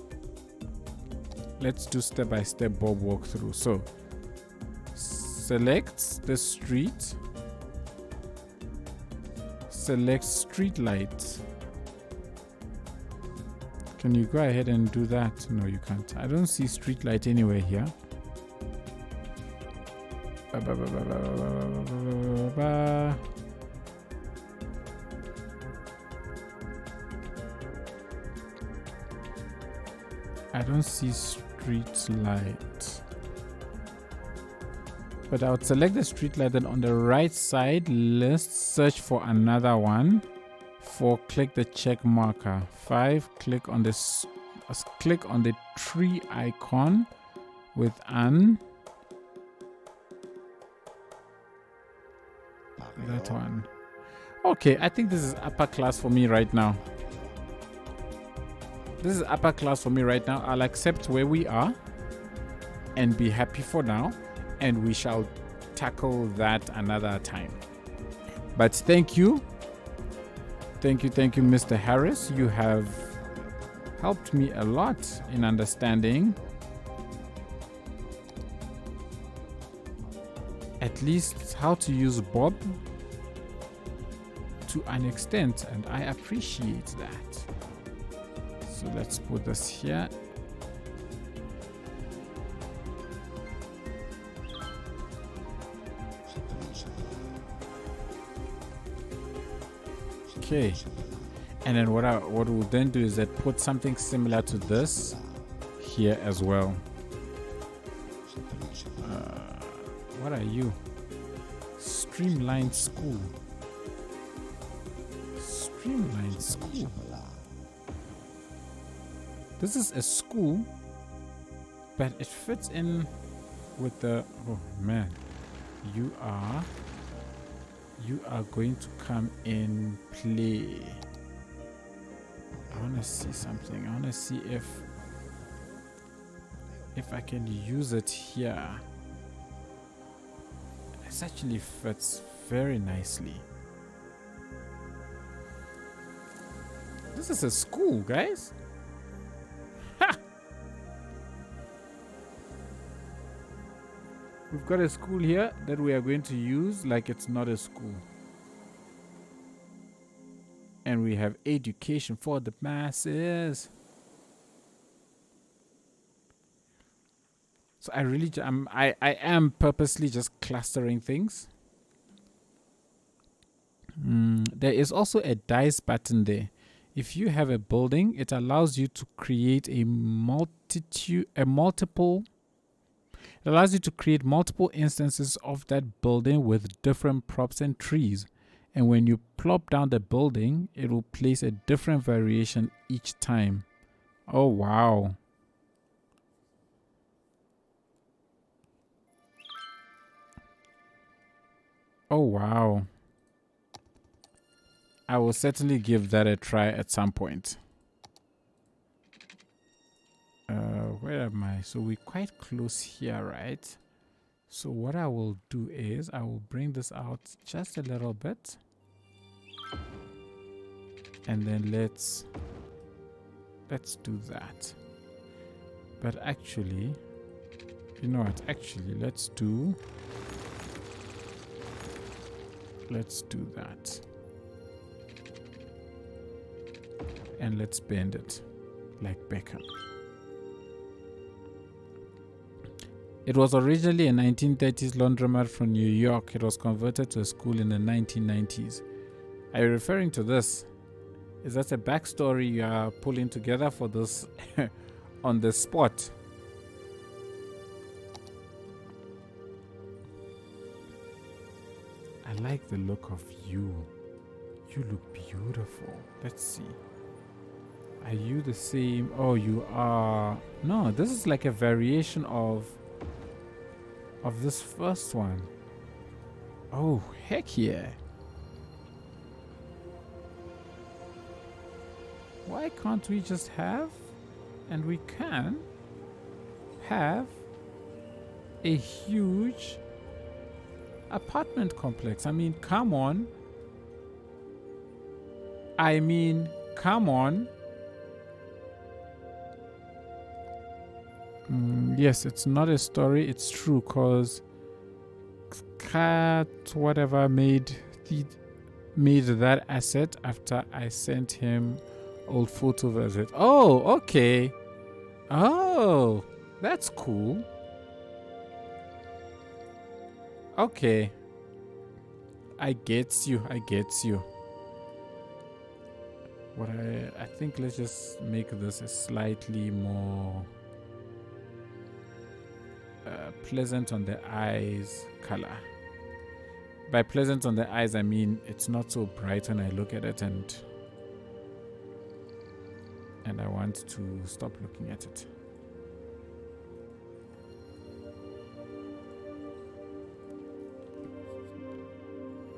Let's do step by step Bob walkthrough. So select the street. Select street light. Can you go ahead and do that? No, you can't. I don't see street light anywhere here. I don't see street light. But I would select the street light, then on the right side, let's search for another one. 4, click the check marker. 5, click on this. Click on the tree icon with an. That one. Okay, I think this is upper class for me right now. This is upper class for me right now. I'll accept where we are and be happy for now, and we shall tackle that another time. But thank you, Mr. Harris. You have helped me a lot in understanding at least how to use Bob to an extent, and I appreciate that. So let's put this here. Okay, and then what we'll then do is that put something similar to this here as well. What are you? Streamlined school. Streamlined school. This is a school, but it fits in with the. Oh man, you are going to come in play. I want to see something. I want to see if I can use it here. This actually fits very nicely. This is a school, guys. Ha! We've got a school here that we are going to use like it's not a school. And we have education for the masses. So I am purposely just clustering things. There is also a dice button there. If you have a building, it allows you to create it allows you to create multiple instances of that building with different props and trees. And when you plop down the building, it will place a different variation each time. Oh, wow. Oh, wow. I will certainly give that a try at some point. Where am I? So we're quite close here, right? So what I will do is I will bring this out just a little bit. And then let's do that. But actually, You know what? Actually, let's do that. And let's bend it like Beckham. It was originally a 1930s laundromat from New York. It was converted to a school in the 1990s. Are you referring to this? Is that a backstory you are pulling together for this on the spot? I like the look of you. You look beautiful. Let's see. Are you the same? Oh, you are. No, this is like a variation of this first one. Oh, heck yeah. Why can't we just have, and we can have a huge apartment complex? I mean, come on. Come on. Yes, it's not a story. It's true, cause Cat whatever made that asset after I sent him old photos of it. Oh, okay. Oh, that's cool. Okay. I gets you. What I think let's just make this a slightly more pleasant on the eyes color. By pleasant on the eyes, I mean it's not so bright when I look at it, and I want to stop looking at it.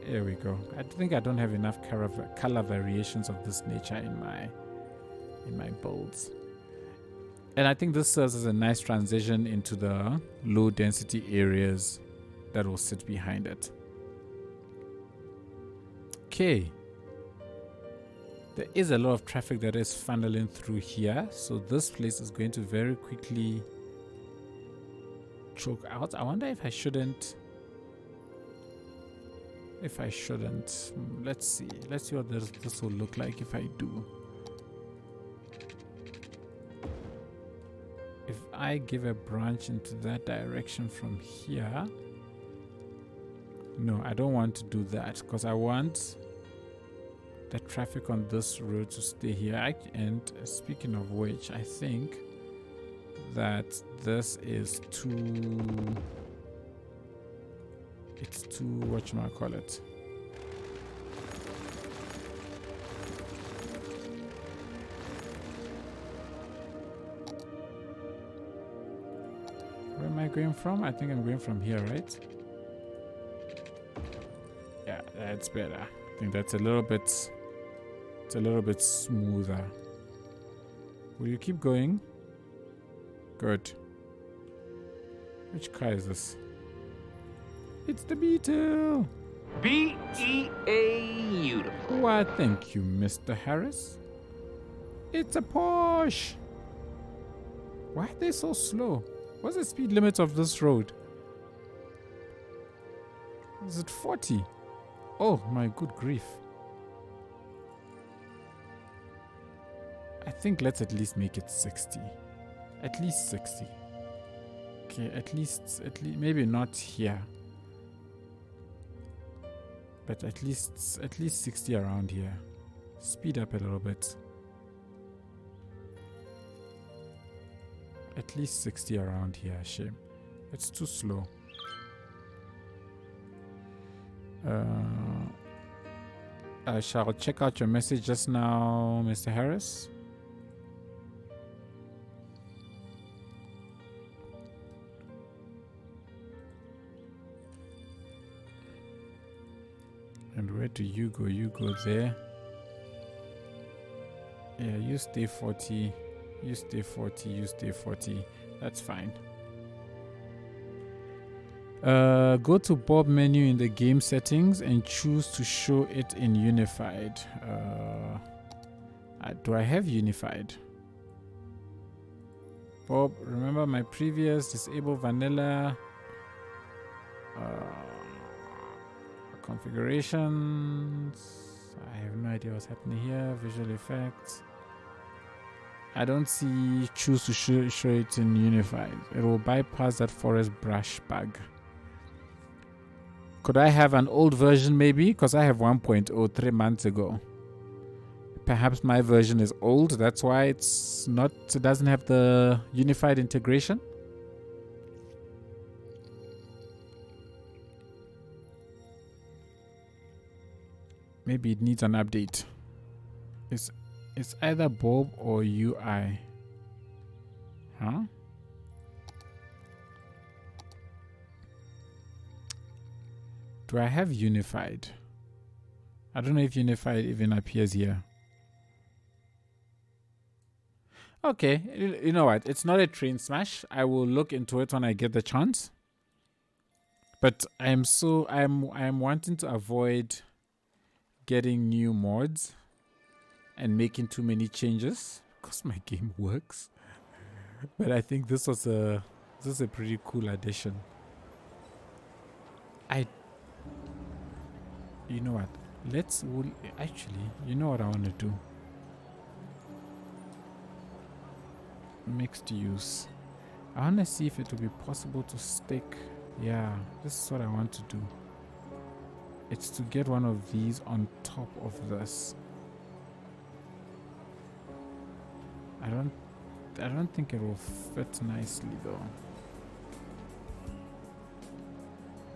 There we go. I think I don't have enough color variations of this nature in my builds. And I think this serves as a nice transition into the low density areas that will sit behind it. Okay. There is a lot of traffic that is funneling through here, so this place is going to very quickly choke out. I wonder if I shouldn't. Let's see what this will look like if I do. If I give a branch into that direction from here. No, I don't want to do that because I want the traffic on this road to stay here. And speaking of which, I think that this is too... It's too, whatchamacallit. Where am I going from? I think I'm going from here, right? Yeah, that's better. I think that's a little bit smoother. Will you keep going? Good. Which car is this? It's the Beetle.
B-E-A-beautiful.
Why, thank you, Mr. Harris. It's a Porsche. Why are they so slow? What's the speed limit of this road? Is it 40? Oh, my good grief. I think let's at least make it 60. At least 60. Okay, at least maybe not here. But at least 60 around here. Speed up a little bit. At least 60 around here, shame. It's too slow. I shall check out your message just now, Mr. Harris. And where do you go? You go there. Yeah, you stay 40. You stay 40. You stay 40. That's fine. Go to Bob menu in the game settings and choose to show it in unified. Do I have unified? Bob, remember my previous disable vanilla configurations. I have no idea what's happening here. Visual effects. I don't see choose to show it in unified. It will bypass that forest brush bug. Could I have an old version maybe? Because I have 1.0 3 months ago. Perhaps my version is old. That's why it doesn't have the unified integration. Maybe it needs an update. It's either Bob or UI. Huh? Do I have unified? I don't know if unified even appears here. Okay, you know what? It's not a train smash. I will look into it when I get the chance. But I'm wanting to avoid getting new mods and making too many changes because my game works. But I think this is a pretty cool addition. You know what? Actually, you know what I want to do? Mixed use. I want to see if it will be possible to stick. Yeah, this is what I want to do. It's to get one of these on top of this. I don't think it will fit nicely though.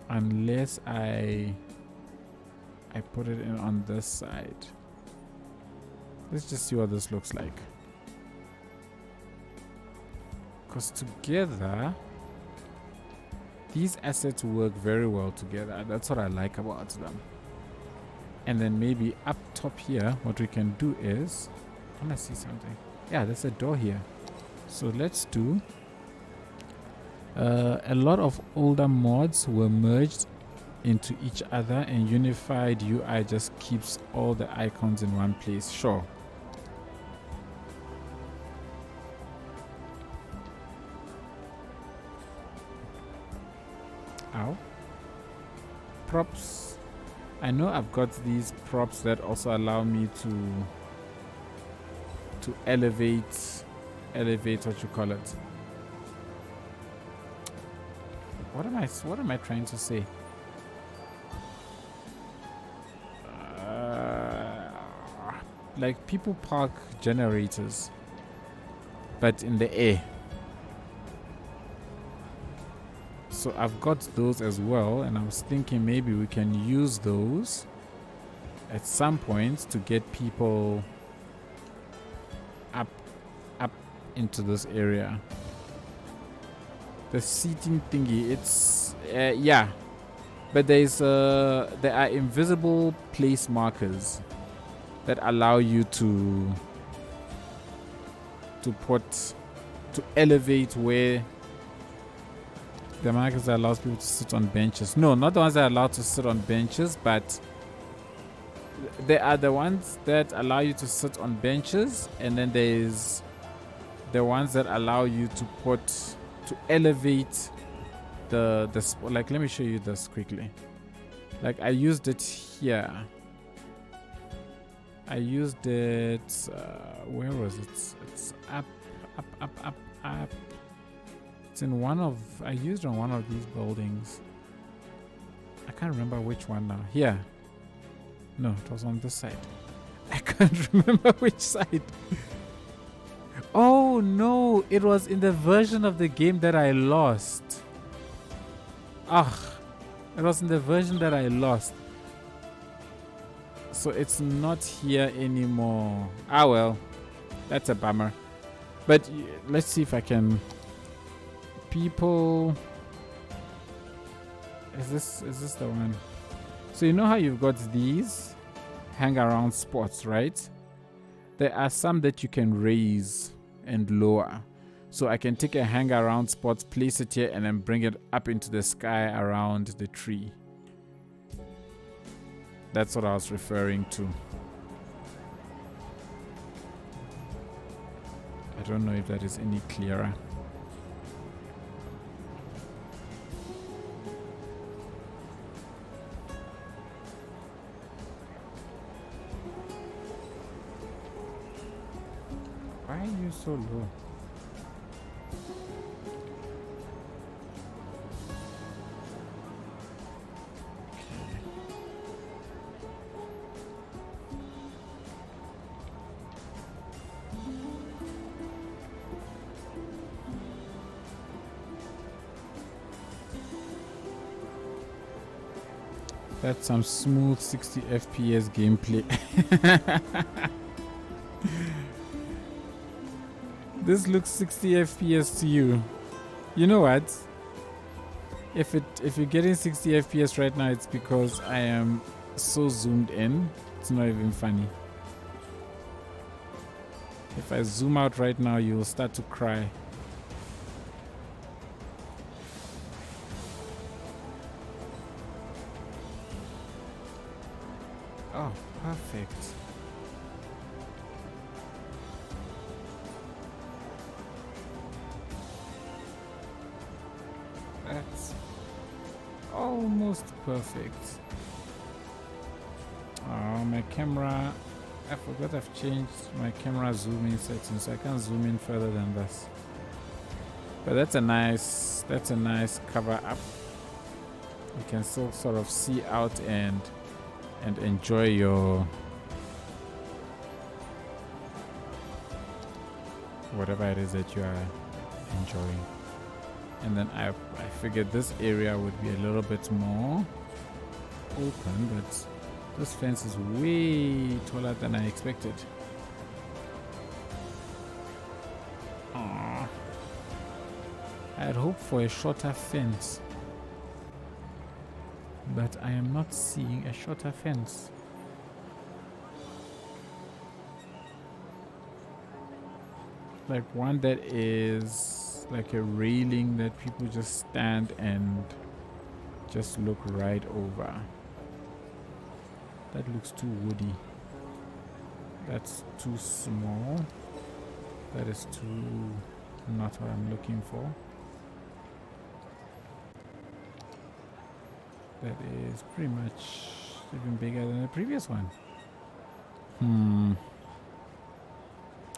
Unless I put it in on this side. Let's just see what this looks like. Because together, these assets work very well together. That's what I like about them. And then maybe up top here, what we can do is, I want to see something. Yeah, there's a door here. So let's do, a lot of older mods were merged into each other, and unified UI just keeps all the icons in one place. Sure. Ow. Props. I know I've got these props that also allow me to elevate what you call it. What am I trying to say? Like people park generators, but in the air. So I've got those as well, and I was thinking maybe we can use those at some point to get people up into this area. The seating thingy, it's yeah, but there are invisible place markers that allow you to elevate where the markers that allows people to sit on benches. No, not the ones that are allowed to sit on benches, but there are the ones that allow you to sit on benches, and then there's the ones that allow you to elevate the like, let me show you this quickly. Like I used it here. I used it, where was it? It's up. It's in I used it on one of these buildings. I can't remember which one now. Here. No, it was on this side. I can't remember which side. Oh no, it was in the version of the game that I lost. It was in the version that I lost. So it's not here anymore. Well, that's a bummer. But let's see if I can. People, is this the one? So you know how you've got these hang around spots, right? There are some that you can raise and lower. So I can take a hang around spot, place it here, and then bring it up into the sky around the tree. That's what I was referring to. I don't know if that is any clearer. Why are you so low? That's some smooth 60 FPS gameplay. This looks 60 FPS to you. You know what? If you're getting 60 FPS right now, it's because I am so zoomed in. It's not even funny. If I zoom out right now, you'll start to cry. Oh, perfect. That's almost perfect. Oh, my camera. I forgot I've changed my camera zooming settings, so I can't zoom in further than this. But that's a nice cover up. You can still sort of see out and enjoy your whatever it is that you are enjoying. And then I figured this area would be a little bit more open, but this fence is way taller than I expected. Aww. I had hoped for a shorter fence, but I am not seeing a shorter fence. Like one that is like a railing that people just stand and just look right over. That looks too woody. That's too small. That is too not what I'm looking for. That is pretty much even bigger than the previous one.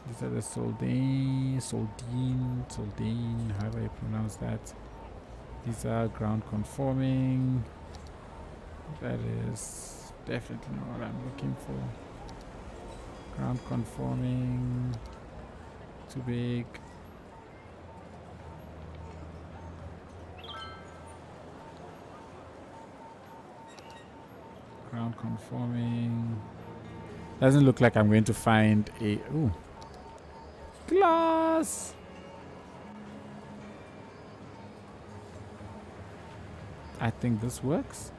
These are the Soldane, however you pronounce that. These are ground conforming. That is definitely not what I'm looking for. Ground conforming. Too big. Ground conforming. Doesn't look like I'm going to find a glass. I think this works.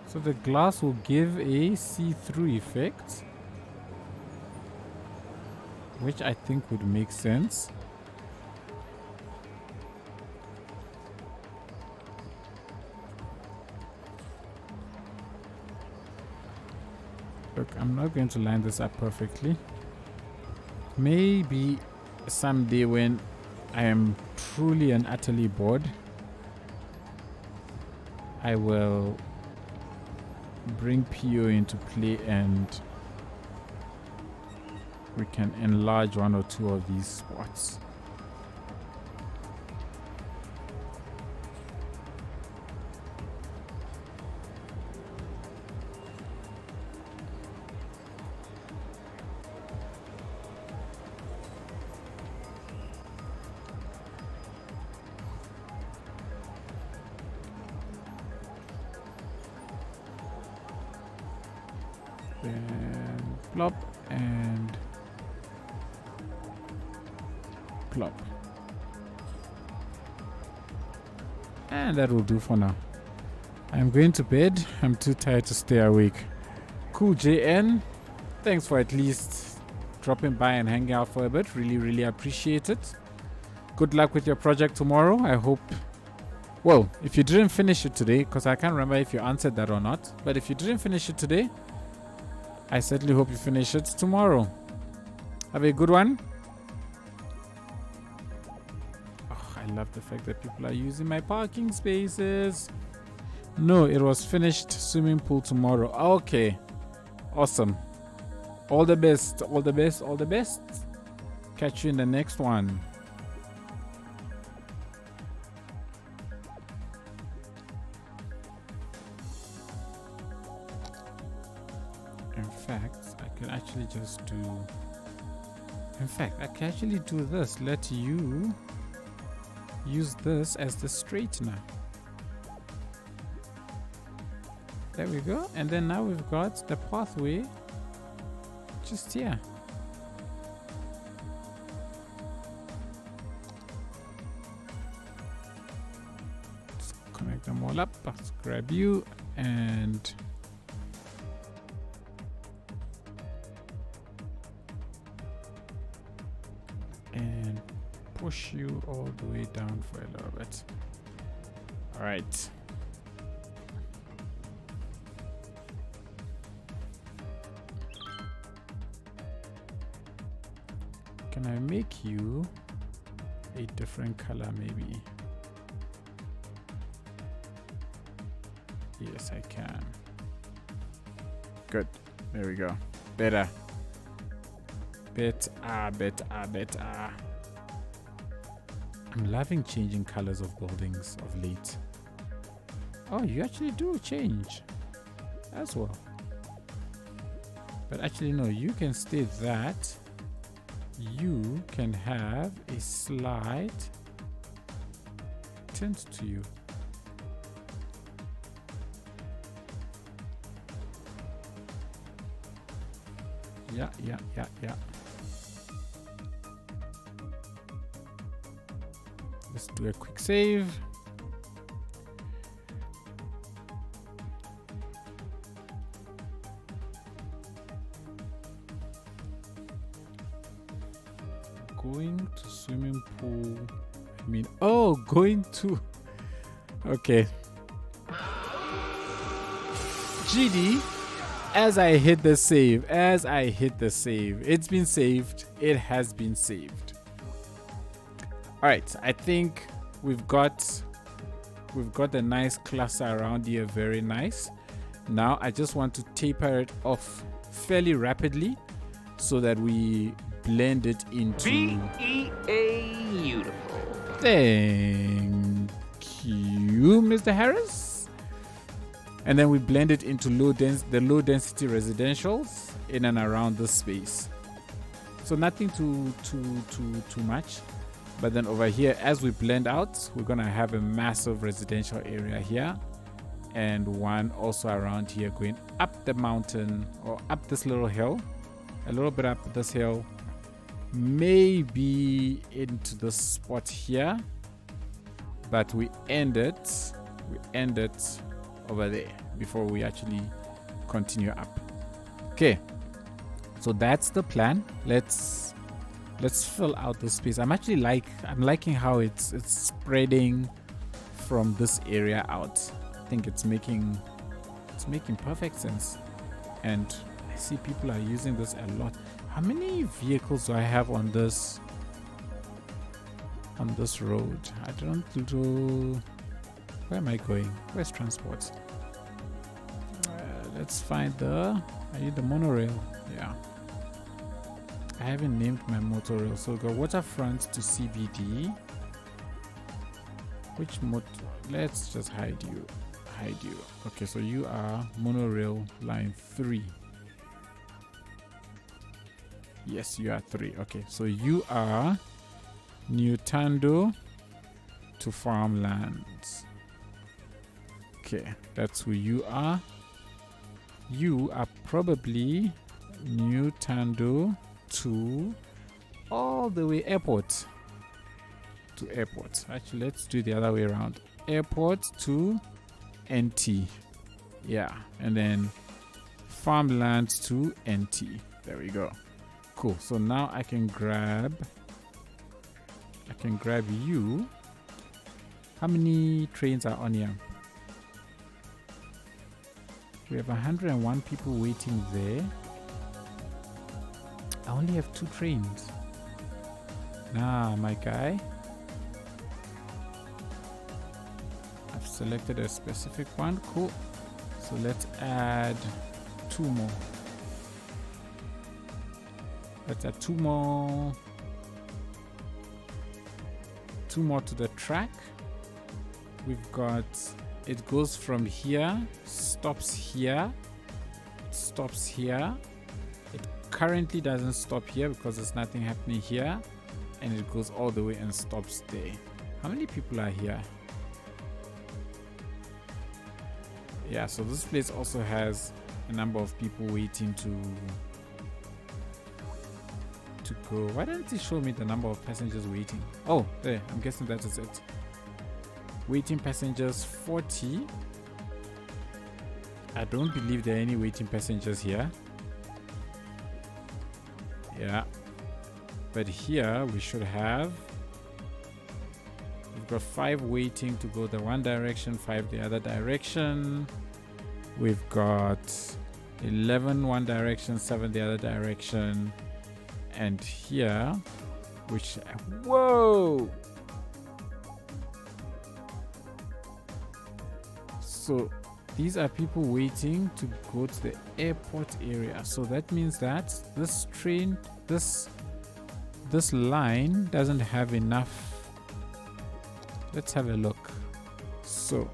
So the glass will give a see-through effect, which I think would make sense. Look, I'm not going to line this up perfectly. Maybe someday when I am truly and utterly bored, I will bring PO into play and we can enlarge one or two of these spots. Then plop and plop. And that will do for now. I'm going to bed. I'm too tired to stay awake. Cool, JN. Thanks for at least dropping by and hanging out for a bit. Really, really appreciate it. Good luck with your project tomorrow. I hope... Well, if you didn't finish it today, because I can't remember if you answered that or not, but if you didn't finish it today, I certainly hope you finish it tomorrow. Have a good one. Oh, I love the fact that people are using my parking spaces. No, it was finished swimming pool tomorrow. Okay. Awesome. All the best. All the best. All the best. Catch you in the next one. In fact, I can actually just do... In fact, I can actually do this. Let you use this as the straightener. There we go. And then now we've got the pathway just here. Let's connect them all up. Let's grab you and push you all the way down for a little bit. All right. Can I make you a different color maybe? Yes, I can. Good. There we go. Better. Better. I'm loving changing colors of buildings of late. Oh, you actually do change as well. But actually, no, you can stay that. You can have a slight tint to you. Yeah. Let's do a quick save. Going to swimming pool. I mean, oh, going to. Okay. GD. As I hit the save, it's been saved. It has been saved. All right, I think we've got a nice cluster around here, very nice. Now I just want to taper it off fairly rapidly so that we blend it into
beautiful.
Thank you, Mr. Harris. And then we blend it into the low density residentials in and around this space. So nothing too much. But then over here, as we blend out, we're gonna have a massive residential area here and one also around here going up the mountain or up this little hill, a little bit up this hill, maybe into the spot here, but we end it over there before we actually continue up. Okay, so that's the plan. Let's fill out the space. I'm liking how it's spreading from this area out. I think it's making perfect sense, and I see people are using this a lot. How many vehicles do I have on this road? I don't know. Where am I going? Where's transport? Let's find I need the monorail. Yeah. I haven't named my monorail. So go waterfront to CBD. Which let's just hide you. Okay, so you are monorail line 3. Yes, you are 3. Okay, so you are New Thando to farmlands. Okay, that's who you are. You are probably New Thando to all the way airport. To airport. Actually, let's do the other way around. Airport to NT. Yeah, and then farmlands to NT. There we go. Cool. So now I can grab you. How many trains are on here? We have 101 people waiting there. I only have 2 trains. Nah, my guy. I've selected a specific one. Cool. So let's add 2 more. Let's add two more. Two more to the track. We've got, it goes from here, stops here, stops here. It currently doesn't stop here because there's nothing happening here, and it goes all the way and stops there. How many people are here? Yeah, so this place also has a number of people waiting to go. Why didn't it show me the number of passengers waiting? Oh, there, I'm guessing that is it. Waiting passengers 40. I don't believe there are any waiting passengers here. Yeah, but here we should have, we've got 5 waiting to go the one direction, 5 the other direction. We've got 11 one direction, 7 the other direction. And here, which, whoa! So these are people waiting to go to the airport area. So that means that this train, this line doesn't have enough. Let's have a look. So,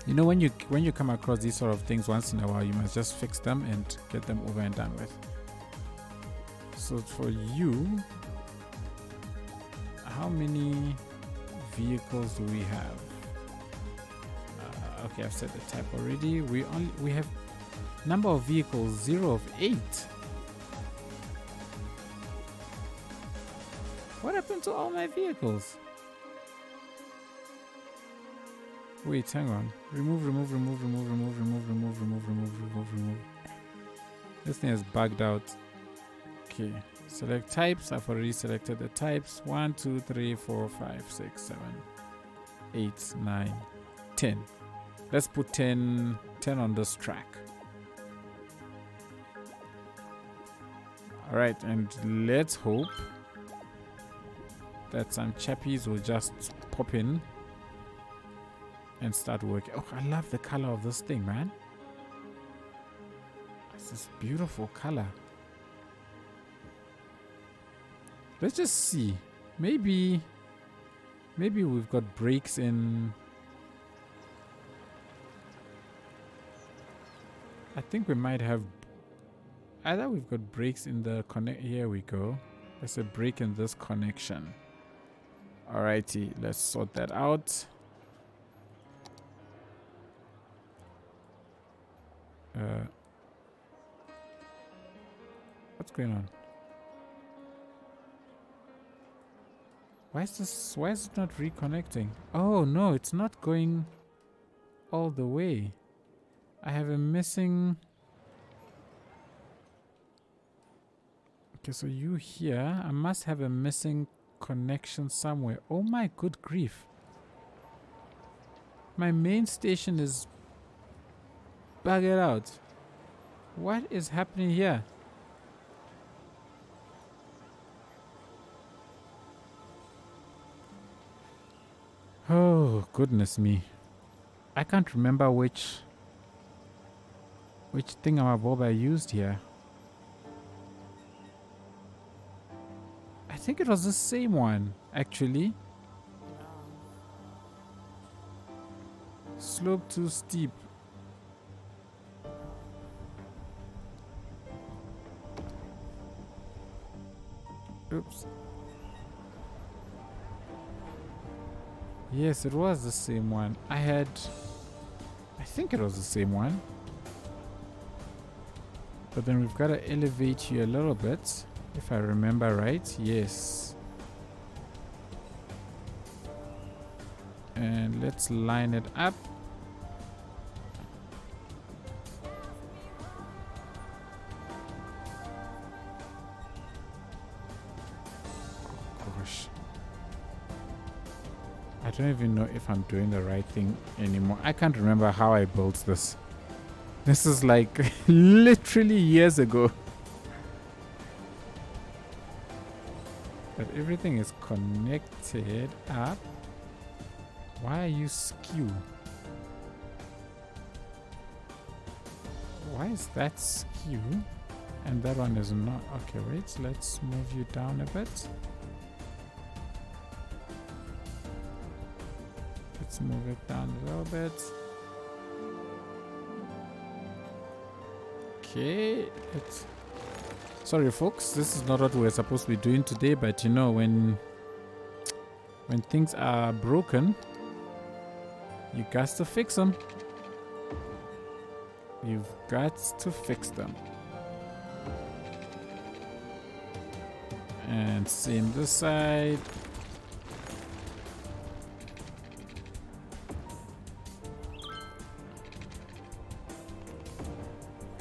you know, when you come across these sort of things once in a while, you must just fix them and get them over and done with. So for you, how many vehicles do we have? Okay, I've set the type already. We have number of vehicles 0 of 8. What happened to all my vehicles? Wait, hang on. Remove. This thing is bugged out. Okay. Select types. I've already selected the types. 1, 2, 3, 4, 5, 6, 7, 8, 9, 10. Let's put 10 on this track. Alright, and let's hope that some chappies will just pop in and start working. Oh, I love the color of this thing, man. It's this beautiful color. Let's just see. Maybe we've got brakes in. I think we might have. Either we've got brakes in the connect. Here we go. There's a break in this connection. Alrighty, let's sort that out. What's going on? Why is it not reconnecting? Oh no, it's not going all the way. I have a missing. Okay, so you here, I must have a missing connection somewhere. Oh my good grief. My main station is buggered out. What is happening here? Oh, goodness me. I can't remember which thingamabob I used here. I think it was the same one, actually. Slope too steep. Oops. Yes, it was the same one. I think it was the same one. But then we've got to elevate you a little bit, if I remember right. Yes. And let's line it up. Gosh. I don't even know if I'm doing the right thing anymore. I can't remember how I built this. This is like literally years ago. But everything is connected up. Why are you skew? Why is that skew? And that one is not. Okay, wait. Let's move you down a bit. Let's move it down a little bit. Okay. Sorry, folks. This is not what we're supposed to be doing today, but you know, when things are broken, you got to fix them. You've got to fix them. And same this side.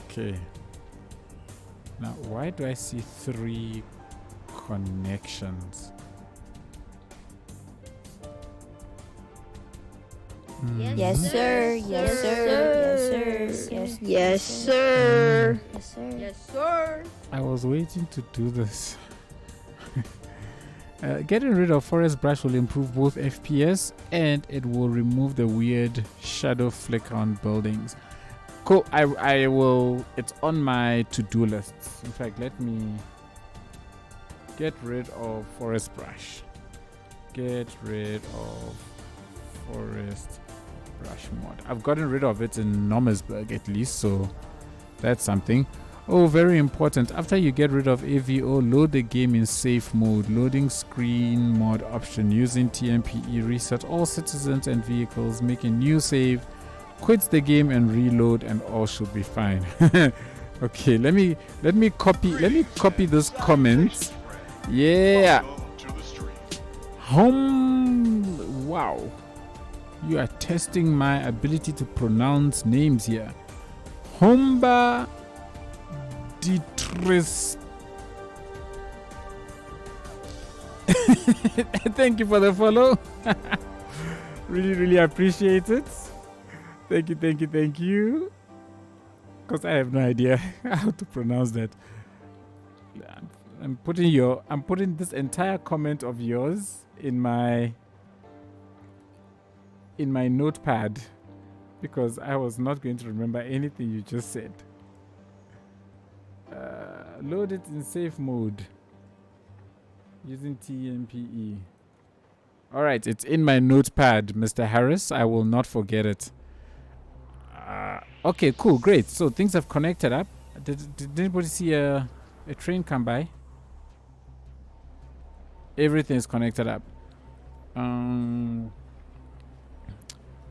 Okay. Now, why do I see 3 connections?
Yes, sir. Yes, sir. Yes, sir. Yes, sir.
I was waiting to do this. Getting rid of forest brush will improve both FPS and it will remove the weird shadow flicker on buildings. Cool. I will. It's on my to-do list. In fact, let me get rid of forest brush. Get rid of forest brush mod. I've gotten rid of it in Nomersburg at least, so that's something. Oh, very important. After you get rid of AVO, load the game in safe mode. Loading screen mod option using TMPE. Reset all citizens and vehicles. Make a new save. Quit the game and reload, and all should be fine. Okay, let me copy this comment. Yeah. Wow. You are testing my ability to pronounce names here. Homba Ditris. Thank you for the follow. Really appreciate it. Thank you. Because I have no idea how to pronounce that. I'm putting this entire comment of yours in my notepad because I was not going to remember anything you just said. Load it in safe mode using TMPE. Alright, it's in my notepad, Mr. Harris. I will not forget it. Okay, cool, great. So things have connected up. Did anybody see a train come by? Everything is connected up.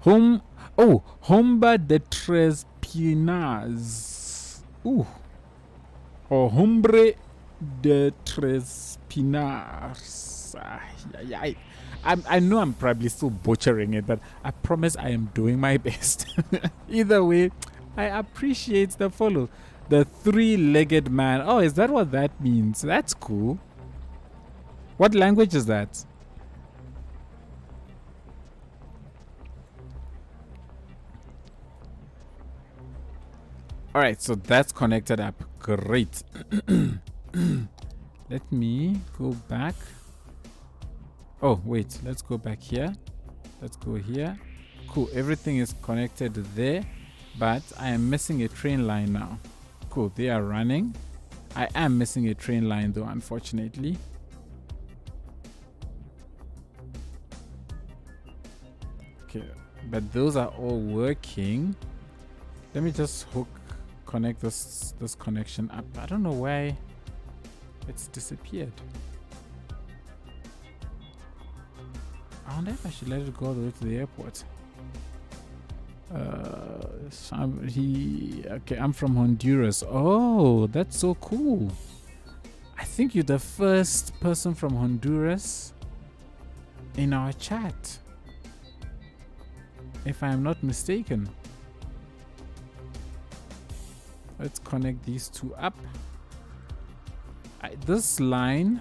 Homba de Tres Pinas. Ooh. Or Hombre de Tres Pinas. I know I'm probably still butchering it, but I promise I am doing my best. Either way, I appreciate the follow. The 3-legged man. Oh, is that what that means? That's cool. What language is that? Alright, so that's connected up. Great. Let me go back. Oh, wait. Let's go back here. Let's go here. Cool. Everything is connected there. But I am missing a train line now. Cool. They are running. I am missing a train line though, unfortunately. Okay. But those are all working. Let me just connect this connection up. I don't know why it's disappeared. I wonder if I should let it go all the way to the airport. Okay, I'm from Honduras. Oh, that's so cool. I think you're the first person from Honduras in our chat, if I'm not mistaken. Let's connect these two up. This line,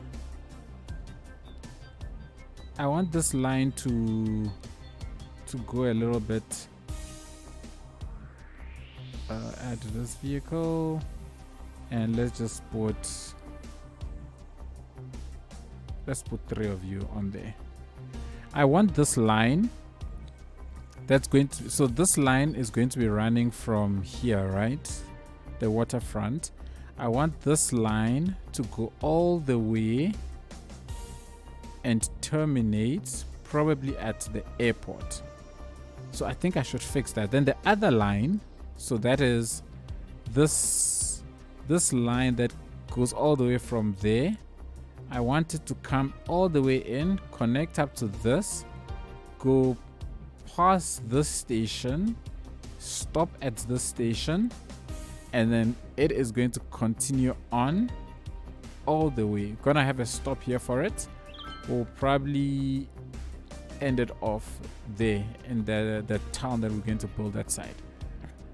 I want this line to go a little bit. Add this vehicle, and let's put 3 of you on there. I want this line that's going to, so this line is going to be running from here, right? The waterfront. I want this line to go all the way and terminate probably at the airport. So I think I should fix that. Then the other line, so that is this line that goes all the way from there. I want it to come all the way in, connect up to this, go past this station, stop at this station, and then it is going to continue on all the way. Gonna have a stop here for it. We'll probably end it off there in the town that we're going to build that side.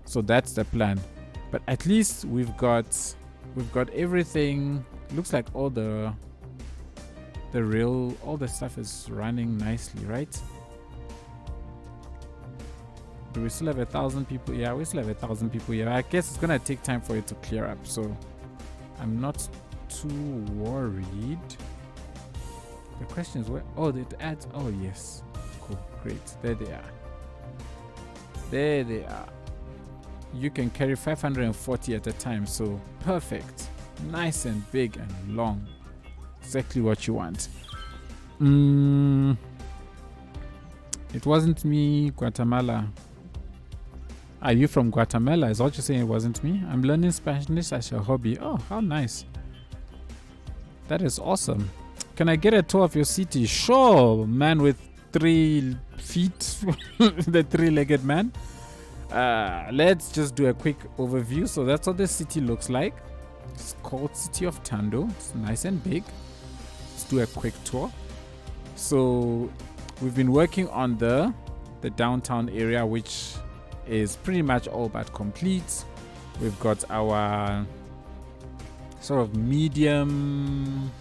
So that's the plan. But at least we've got everything. Looks like all the stuff is running nicely, right? Do we still have 1,000 people? Yeah, we still have 1,000 people here. I guess it's gonna take time for it to clear up, so I'm not too worried. The question is where? Oh, it adds. Oh yes, cool, great. There they are. There they are. You can carry 540 at a time, so perfect, nice and big and long. Exactly what you want. It wasn't me, Guatemala. Are you from Guatemala? Is what you're saying? It wasn't me. I'm learning Spanish as a hobby. Oh, how nice. That is awesome. Can I get a tour of your city? Sure, man with 3 feet. The 3-legged man. Let's just do a quick overview. So that's what the city looks like. It's called City of Thando. It's nice and big. Let's do a quick tour. So we've been working on the downtown area, which is pretty much all but complete. We've got our sort of medium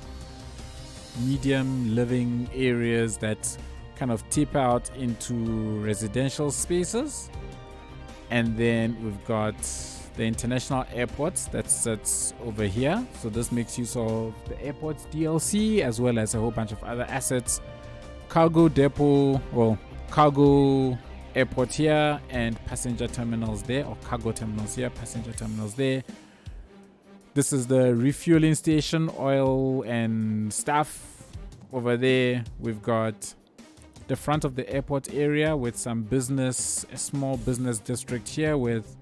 living areas that kind of tip out into residential spaces, and then we've got the international airport that sits over here. So this makes use of the airport's DLC as well as a whole bunch of other assets. Cargo depot, well, cargo airport here and passenger terminals there, or cargo terminals here, passenger terminals there. This is the refueling station, oil and stuff over there. We've got the front of the airport area with some business, a small business district here with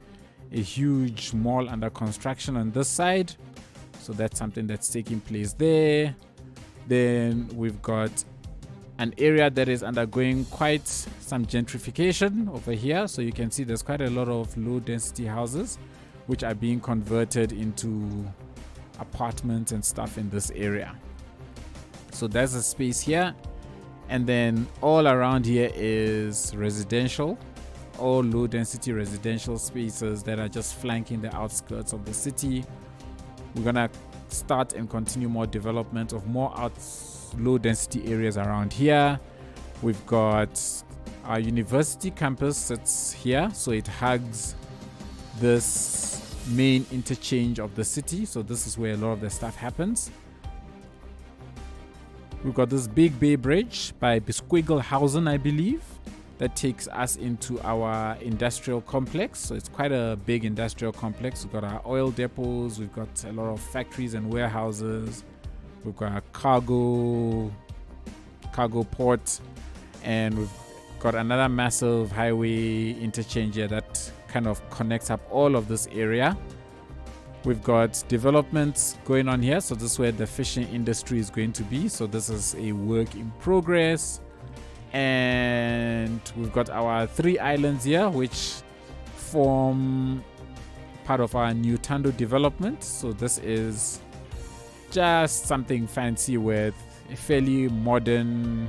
a huge mall under construction on this side. So that's something that's taking place there. Then we've got an area that is undergoing quite some gentrification over here. So you can see there's quite a lot of low density houses which are being converted into apartments and stuff in this area. So there's a space here, and then all around here is residential, all low density residential spaces that are just flanking the outskirts of the city. We're gonna start and continue more development of more low density areas around here. We've got our university campus sits here, so it hugs this main interchange of the city. So this is where a lot of the stuff happens. We've got this big Bay Bridge by Bisquigglehausen, I believe, that takes us into our industrial complex. So it's quite a big industrial complex. We've got our oil depots, we've got a lot of factories and warehouses, we've got a cargo port, and we've got another massive highway interchange here that kind of connects up all of this area. We've got developments going on here, so this is where the fishing industry is going to be. So this is a work in progress, and we've got our 3 islands here which form part of our new Thando development. So this is just something fancy with a fairly modern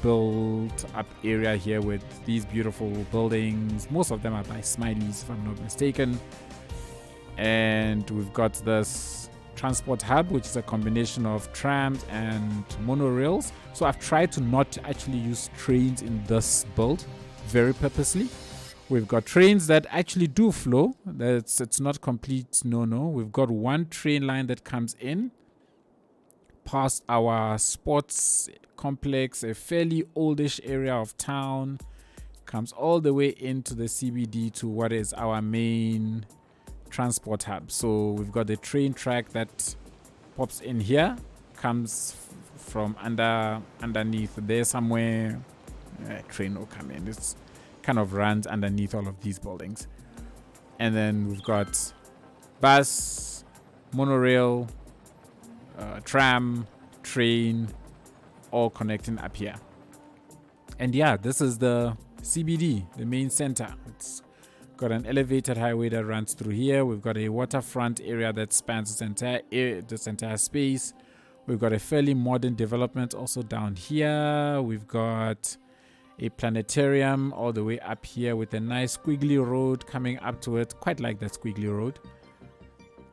built up area here with these beautiful buildings. Most of them are by Smileys, if I'm not mistaken. And we've got this transport hub, which is a combination of trams and monorails. So I've tried to not actually use trains in this build very purposely. We've got trains that actually do flow. It's not complete no. We've got one train line that comes in past our sports complex, a fairly oldish area of town, comes all the way into the CBD to what is our main transport hub. So we've got the train track that pops in here, comes from underneath there somewhere. Train will come in. It's kind of runs underneath all of these buildings. And then we've got bus, monorail, tram, train, all connecting up here. And yeah, this is the CBD, the main center. It's got an elevated highway that runs through here. We've got a waterfront area that spans this entire space. We've got a fairly modern development also down here. We've got a planetarium all the way up here with a nice squiggly road coming up to it. Quite like that squiggly road.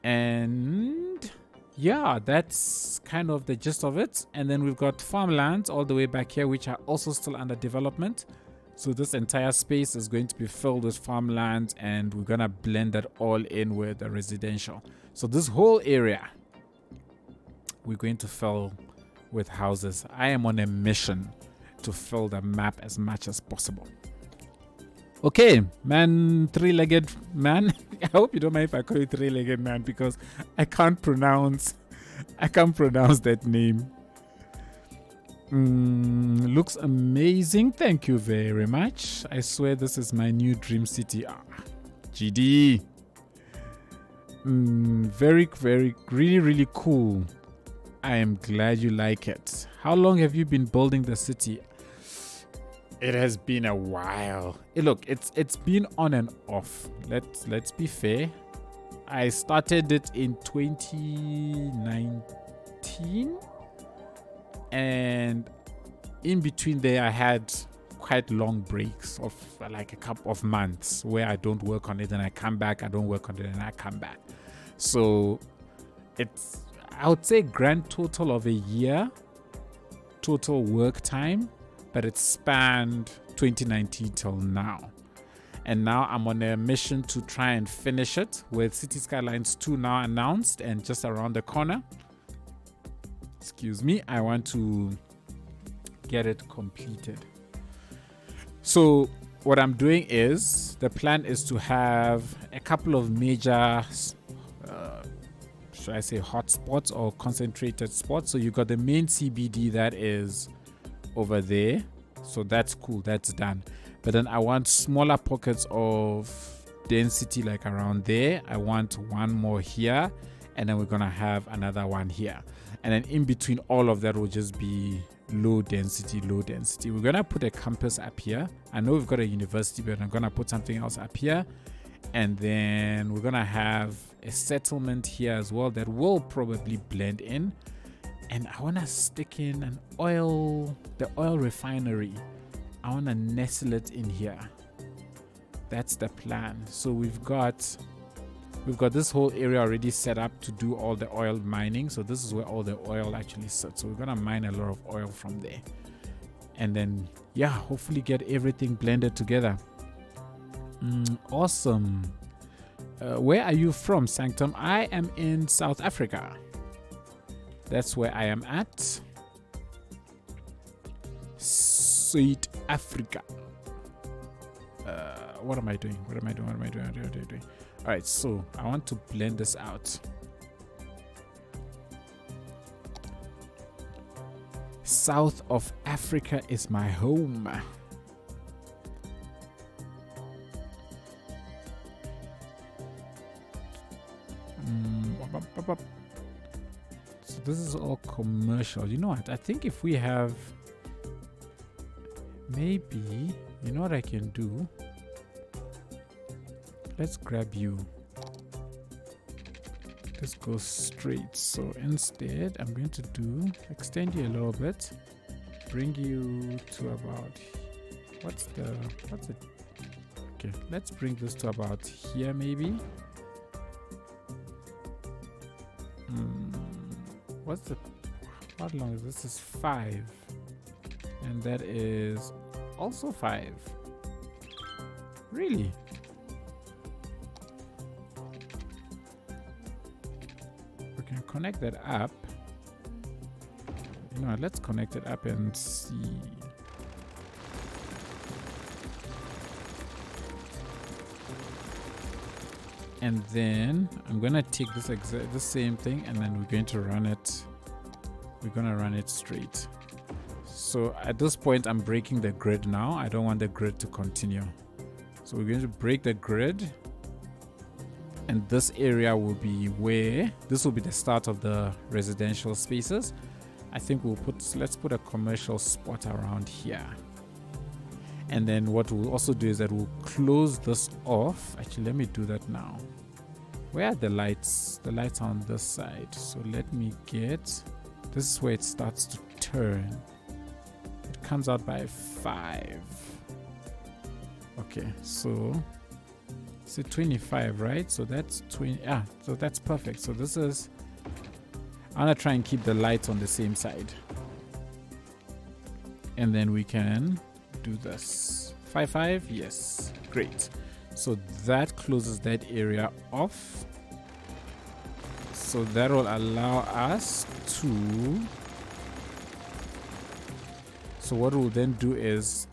And yeah, that's kind of the gist of it. And then we've got farmlands all the way back here, which are also still under development. So this entire space is going to be filled with farmland, and we're gonna blend that all in with the residential. So this whole area we're going to fill with houses. I am on a mission to fill the map as much as possible. Okay, man, three-legged man. I hope you don't mind if I call you three-legged man, because I can't pronounce that name. Looks amazing. Thank you very much. I swear this is my new dream city. GD. Very, very, really, really cool. I am glad you like it. How long have you been building the city? It has been a while. Look, it's been on and off. Let's be fair. I started it in 2019, and in between there I had quite long breaks of like a couple of months where I don't work on it and I come back. I don't work on it and I come back. So it's, I would say, grand total of a year total work time, but it spanned 2019 till now. And now I'm on a mission to try and finish it with City Skylines 2 now announced and just around the corner. Excuse me, I want to get it completed. So what I'm doing is, the plan is to have a couple of major should I say hotspots or concentrated spots. So you got the main CBD that is over there, so that's cool, that's done. But then I want smaller pockets of density like around there. I want one more here, and then we're gonna have another one here, and then in between all of that will just be low density. We're gonna put a campus up here. I know we've got a university, but I'm gonna put something else up here, and then we're gonna have a settlement here as well that will probably blend in. And I want to stick in the oil refinery. I want to nestle it in here. That's the plan. So we've got this whole area already set up to do all the oil mining. So this is where all the oil actually sits. So we're going to mine a lot of oil from there. And then, yeah, hopefully get everything blended together. Awesome. Where are you from, Sanctum? I am in South Africa. That's where I am at. South Africa. What am I doing? All right, so I want to blend this out. South of Africa is my home. So this is all commercial. You know what? I think if we have, maybe, you know what I can do? Let's grab you. This goes straight. So instead, I'm going to extend you a little bit, bring you to about, what's it? Okay, let's bring this to about here maybe. How long is this? This is 5, and that is also 5. Really? We can connect that up. You know, let's connect it up and see. And then I'm gonna take the same thing, and then we're going to run it. We're gonna run it straight. So at this point, I'm breaking the grid now. I don't want the grid to continue. So we're going to break the grid. And this area will be where, this will be the start of the residential spaces. I think let's put a commercial spot around here. And then what we'll also do is that we'll close this off. Actually, let me do that now. Where are the lights? The lights are on this side. So let me get, this is where it starts to turn. It comes out by 5. Okay, so it's a 25, right? So that's 20. So that's perfect. So this is, I'm gonna try and keep the lights on the same side. And then we can do this. 5, yes, great. So that closes that area off. So that will allow us to, so what we'll then do is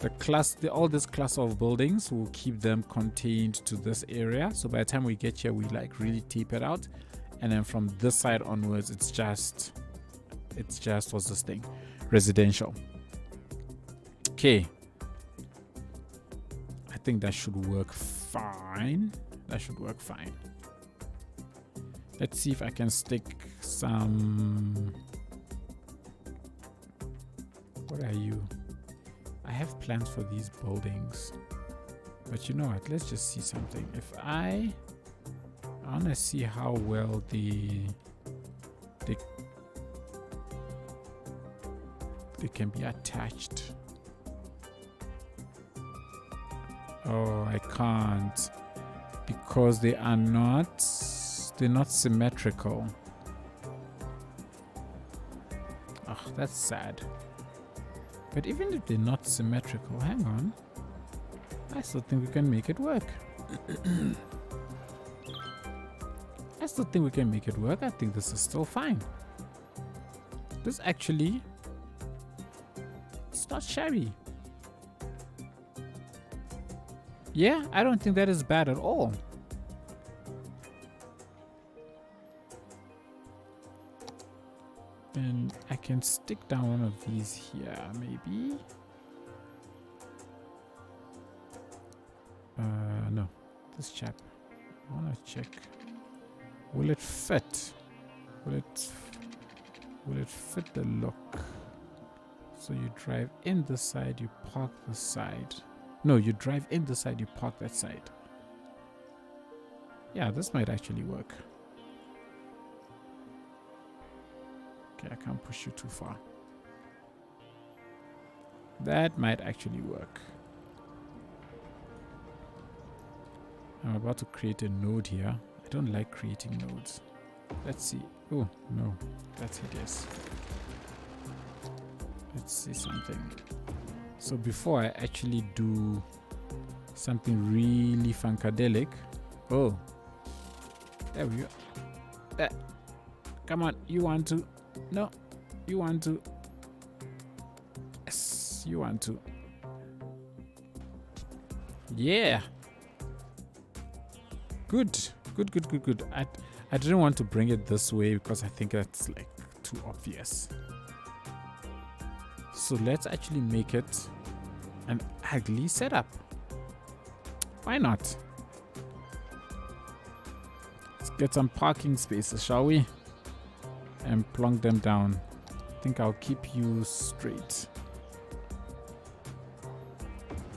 all this class of buildings, we'll keep them contained to this area. So by the time we get here, we like really tape it out. And then from this side onwards, it's just, what's this thing? Residential. Okay. I think that should work fine. That should work fine. Let's see if I can stick some, what are you? I have plans for these buildings. But you know what? Let's just see something. If I want to see how well they can be attached. Oh, I can't, because they're not symmetrical. Oh, that's sad. But even if they're not symmetrical, hang on, I still think we can make it work. I still think we can make it work. I think this is still fine. This actually, it's not shabby. Yeah, I don't think that is bad at all. And I can stick down one of these here, maybe. No, this chap. I want to check. Will it fit? Will it fit the look? So you drive in this side, you park this side. No, you drive in the side, you park that side. Yeah, this might actually work. Okay, I can't push you too far. That might actually work. I'm about to create a node here. I don't like creating nodes. Let's see. Oh, no. That's hideous. Let's see something. So before I actually do something really funkadelic. Oh. There we go. There. Come on. You want to. No. You want to. Yes. You want to. Yeah. Good. Good. I didn't want to bring it this way because I think that's like too obvious. So let's actually make it an ugly setup. Why not? Let's get some parking spaces, shall we? And plonk them down. I think I'll keep you straight.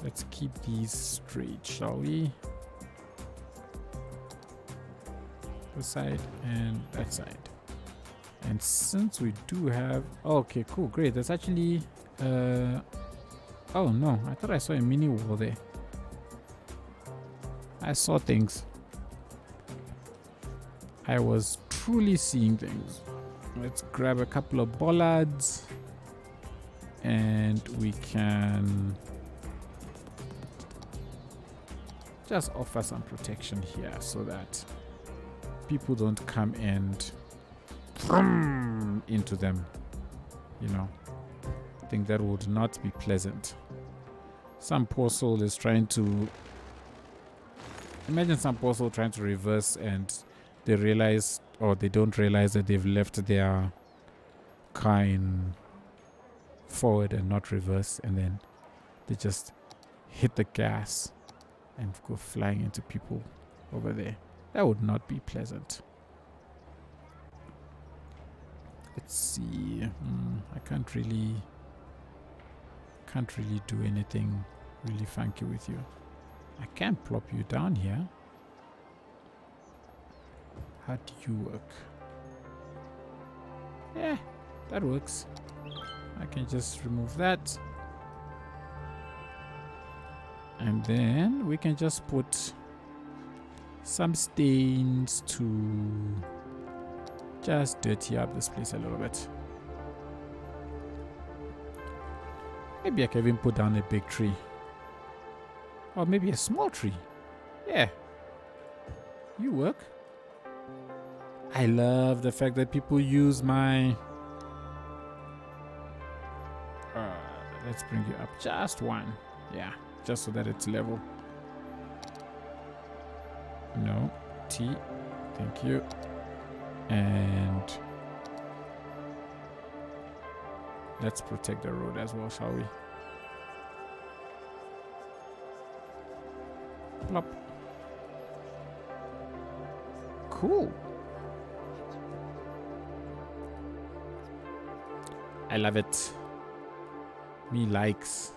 Let's keep these straight, shall we? This side and that side. And since we do have, okay, cool, great. That's actually oh no, I thought I saw a mini wall there. I saw things. I was truly seeing things. Let's grab a couple of bollards and we can just offer some protection here so that people don't come and into them, you know. I think that would not be pleasant. Some poor soul is trying to Imagine some person trying to reverse and they realize, or they don't realize that they've left their car in forward and not reverse, and then they just hit the gas and go flying into people over there. That would not be pleasant. Let's see. I can't really do anything really funky with you. I can plop you down here. How do you work? Yeah, that works. I can just remove that. And then we can just put some stains to just dirty up this place a little bit. Maybe I can even put down a big tree. Or maybe a small tree. Yeah. You work. I love the fact that people use my... let's bring you up just one. Yeah, just so that it's level. No. T. Thank you. And let's protect the road as well, shall we? Plop. Cool. I love it. Me likes.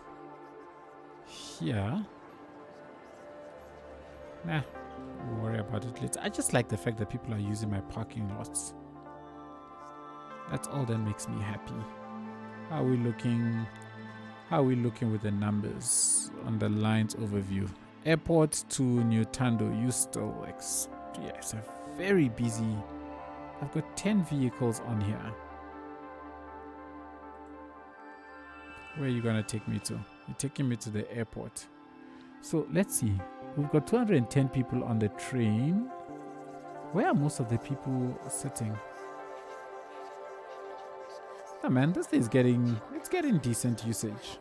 Here. Nah. We'll worry about it later. I just like the fact that people are using my parking lots. That's all that makes me happy. How are we looking? How are we looking with the numbers on the lines overview? Airport to New Thando. You still yeah, it's a very busy. I've got 10 vehicles on here. Where are you gonna take me to? You're taking me to the airport. So let's see. We've got 210 people on the train. Where are most of the people sitting? Oh man, this thing is getting decent usage.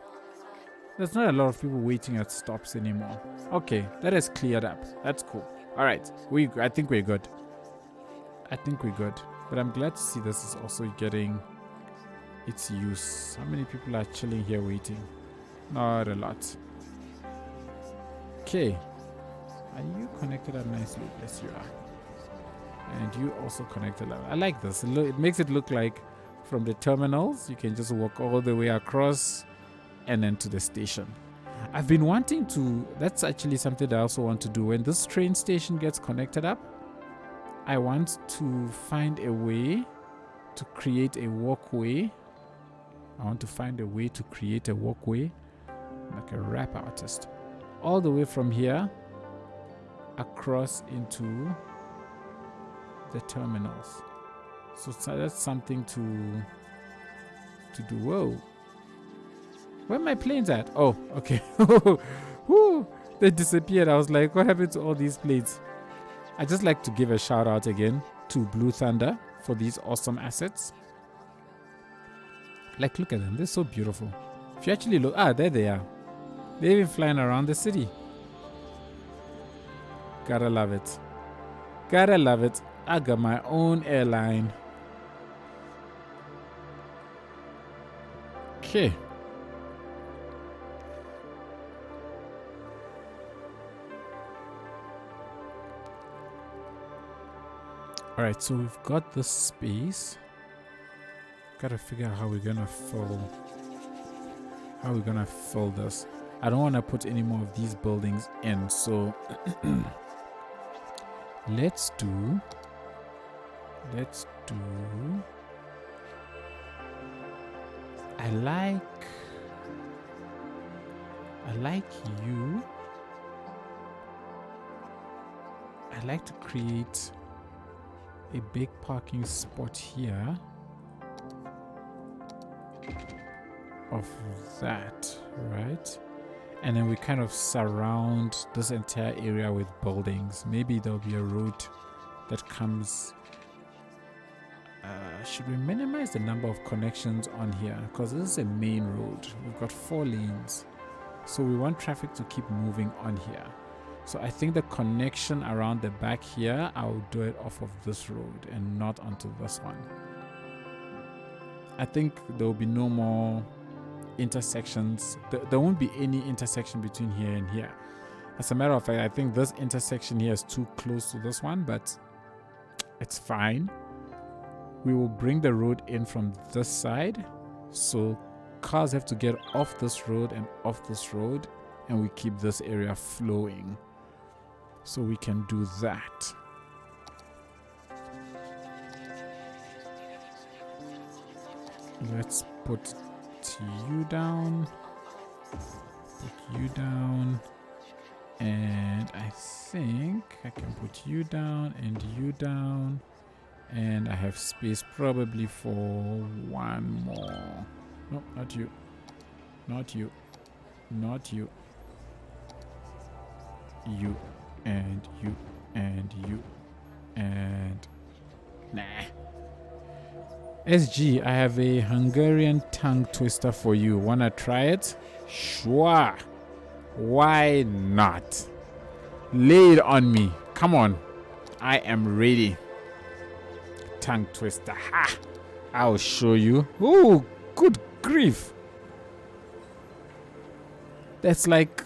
There's not a lot of people waiting at stops anymore. Okay, that has cleared up. That's cool. All right, I think we're good. But I'm glad to see this is also getting its use. How many people are chilling here waiting? Not a lot. Okay. Are you connected up nicely? Yes, you are. And you also connected up. I like this. It makes it look like from the terminals, you can just walk all the way across and then to the station. I've been wanting to, that's actually something that I also want to do. When this train station gets connected up, I want to find a way to create a walkway. Like a rap artist. All the way from here across into the terminals. So that's something to do. Whoa. Where are my planes at? Oh, okay. Woo, they disappeared. I was like, what happened to all these planes? I just like to give a shout out again to Blue Thunder for these awesome assets. Like, look at them. They're so beautiful. If you actually look, there they are. They're even flying around the city. Gotta love it. I got my own airline. Okay. Alright, so we've got this space. Gotta figure out how we're gonna fill this. I don't want to put any more of these buildings in, so let's do I like you. I like to create a big parking spot here of that, right? And then we kind of surround this entire area with buildings. Maybe there'll be a road that comes. Should we minimize the number of connections on here? Because this is a main road. We've got 4 lanes. So we want traffic to keep moving on here. So I think the connection around the back here, I'll do it off of this road and not onto this one. I think there will be no more intersections. There won't be any intersection between here and here. As a matter of fact, I think this intersection here is too close to this one, but it's fine. We will bring the road in from this side. So cars have to get off this road and off this road, and we keep this area flowing. So we can do that. Let's put you down. Put you down. And I think I can put you down and you down. And I have space probably for one more. No, not you. Not you. Not you. You. And you. And you. And... Nah. SG, I have a Hungarian tongue twister for you. Wanna try it? Sure. Why not? Lay it on me. Come on. I am ready. Tongue twister. Ha! I'll show you. Oh, good grief. That's like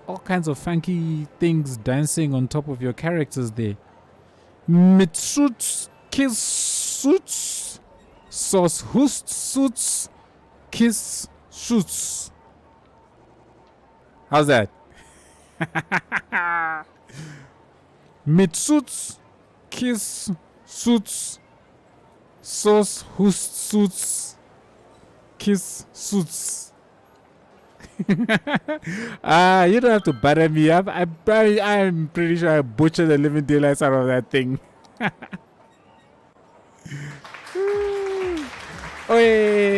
all kinds of funky things dancing on top of your characters there. Mitsuts, kiss suits, sauce hust suits, kiss suits. How's that? Mitsuts, kiss suits, sauce hust suits, kiss suits. You don't have to butter me up. I'm pretty sure I butchered the living daylights out of that thing.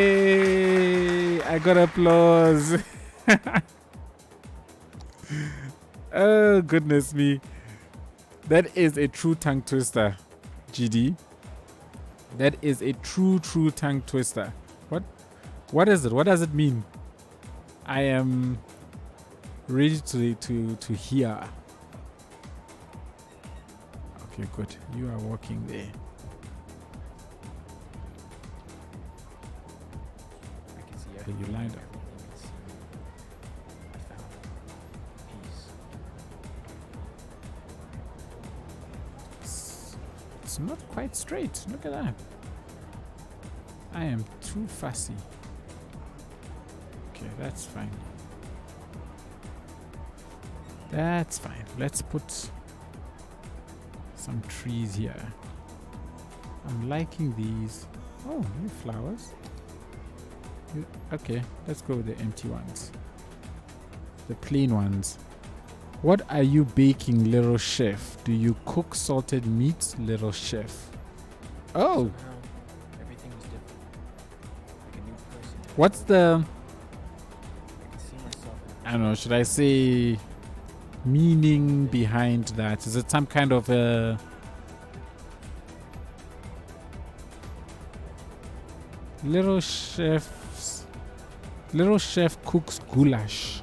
Oi! I got applause. Oh, goodness me. That is a true tongue twister, GD. That is a true tongue twister. What is it? What does it mean? I am ready to hear. Okay, good. You are walking there.
I can see
Okay, you lined up.
I found peace.
It's not quite straight. Look at that. I am too fussy. Okay, that's fine. That's fine. Let's put some trees here. I'm liking these. Oh, new flowers. Okay, let's go with the empty ones. The plain ones. What are you baking, little chef? Do you cook salted meat, little chef? Oh!
Somehow, everything was different. Like a new person.
What's the...
I could see myself in
I don't know, should I say meaning behind that? Is it some kind of a... Little chef cooks goulash.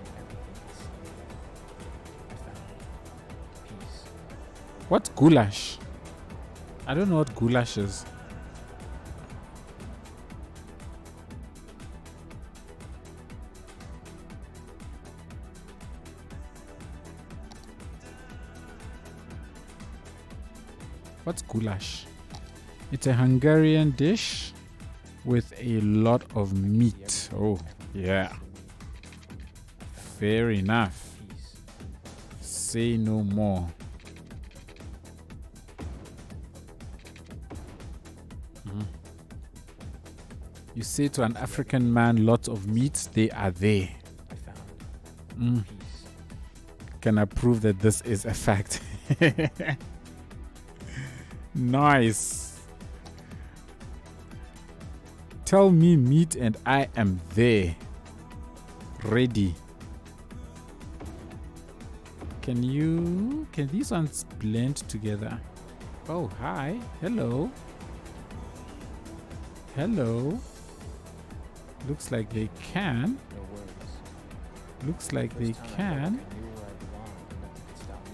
peace.
What's goulash? I don't know what goulash is. What's goulash? It's a Hungarian dish with a lot of meat. Oh, yeah. Fair enough.
Peace.
Say no more. You say to an African man, lots of meat, they are there.
I found
Mm.
peace.
Can I prove that this is a fact? Nice. Tell me meat and I am there. Ready. Can these ones blend together? Oh, hi. Hello. Hello. Looks like they can.
No words.
Looks like they
First time I felt
can.
like I knew where I belonged and nothing could stop me.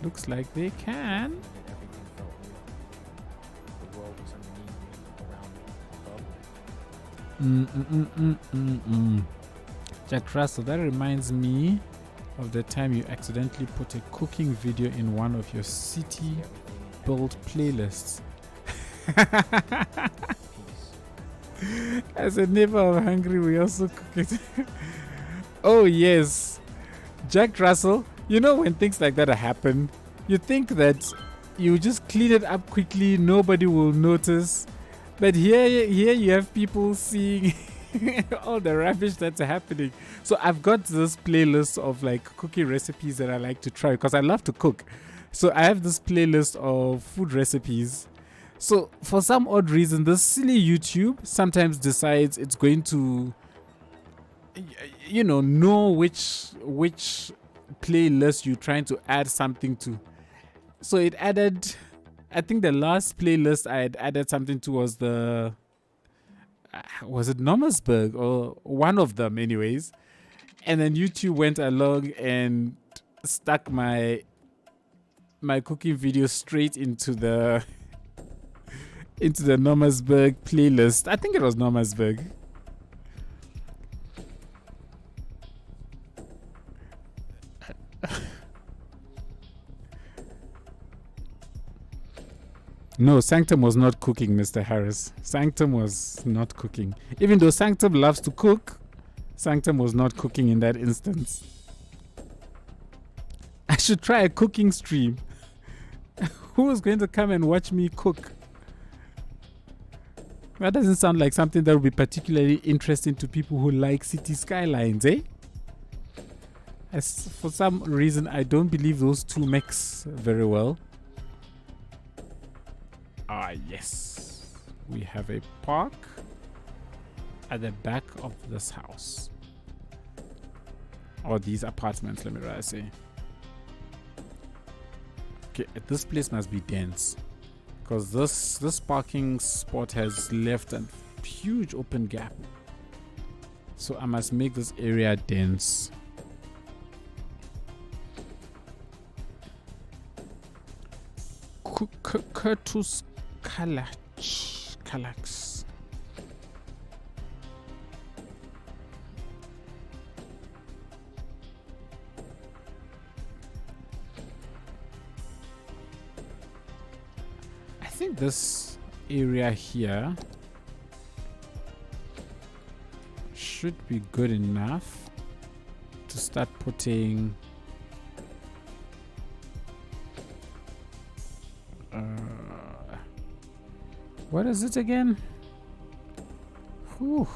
Looks like they can.
And everything felt real. The world was underneath me, around me, above me.
Jack Russell, that reminds me of the time you accidentally put a cooking video in one of your city build playlists. As a neighbor of Hungary, we also cook it. Oh yes, Jack Russell, you know when things like that happen, you think that you just clean it up quickly, nobody will notice. But here you have people seeing all the rubbish that's happening. So I've got this playlist of like cooking recipes that I like to try because I love to cook. So I have this playlist of food recipes. So for some odd reason, this silly YouTube sometimes decides it's going to, know which playlist you're trying to add something to. So it added, I think the last playlist I had added something to was was it Nomersburg or one of them anyways. And then YouTube went along and stuck my cooking video straight into the Nomersburg playlist. I think it was Nomersburg. No, Sanctum was not cooking, Mr. Harris. Sanctum was not cooking. Even though Sanctum loves to cook, Sanctum was not cooking in that instance. I should try a cooking stream. Who is going to come and watch me cook? That doesn't sound like something that would be particularly interesting to people who like city skylines, eh? For some reason, I don't believe those two mix very well. Ah, yes. We have a park at the back of this house. Or these apartments, let me rather say. Okay, this place must be dense. Because this parking spot has left a huge open gap. So I must make this area dense. Kurtus Kalax. I think this area here should be good enough to start putting what is it again? Whew.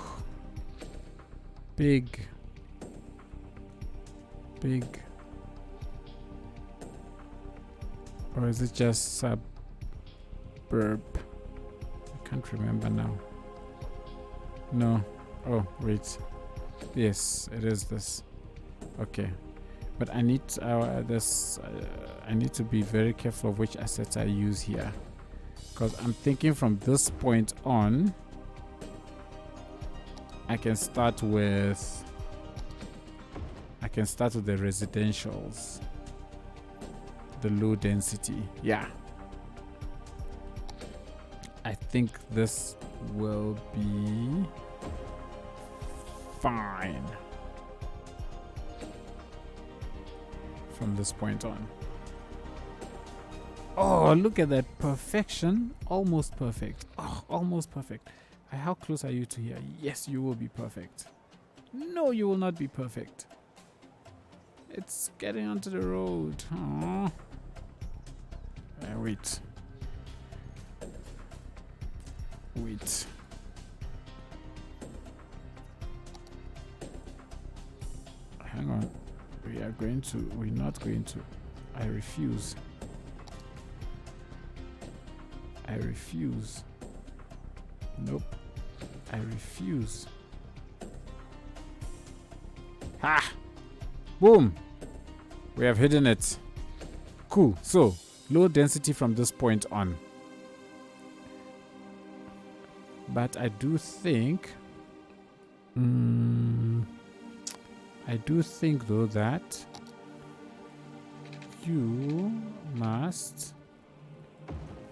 Big. Or is it just suburb? I can't remember now. No. Oh, wait. Yes, it is this. Okay. But I need I need to be very careful of which assets I use here. Because I'm thinking from this point on, I can start with the residentials, the low density. Yeah, I think this will be fine from this point on. Oh, look at that perfection. Almost perfect. Oh, almost perfect. How close are you to here? Yes, you will be perfect. No, you will not be perfect. It's getting onto the road. Aww. Wait. Hang on. We're not going to. I refuse. Nope. I refuse. Ha! Boom! We have hidden it. Cool. So, low density from this point on. But I do think though that you must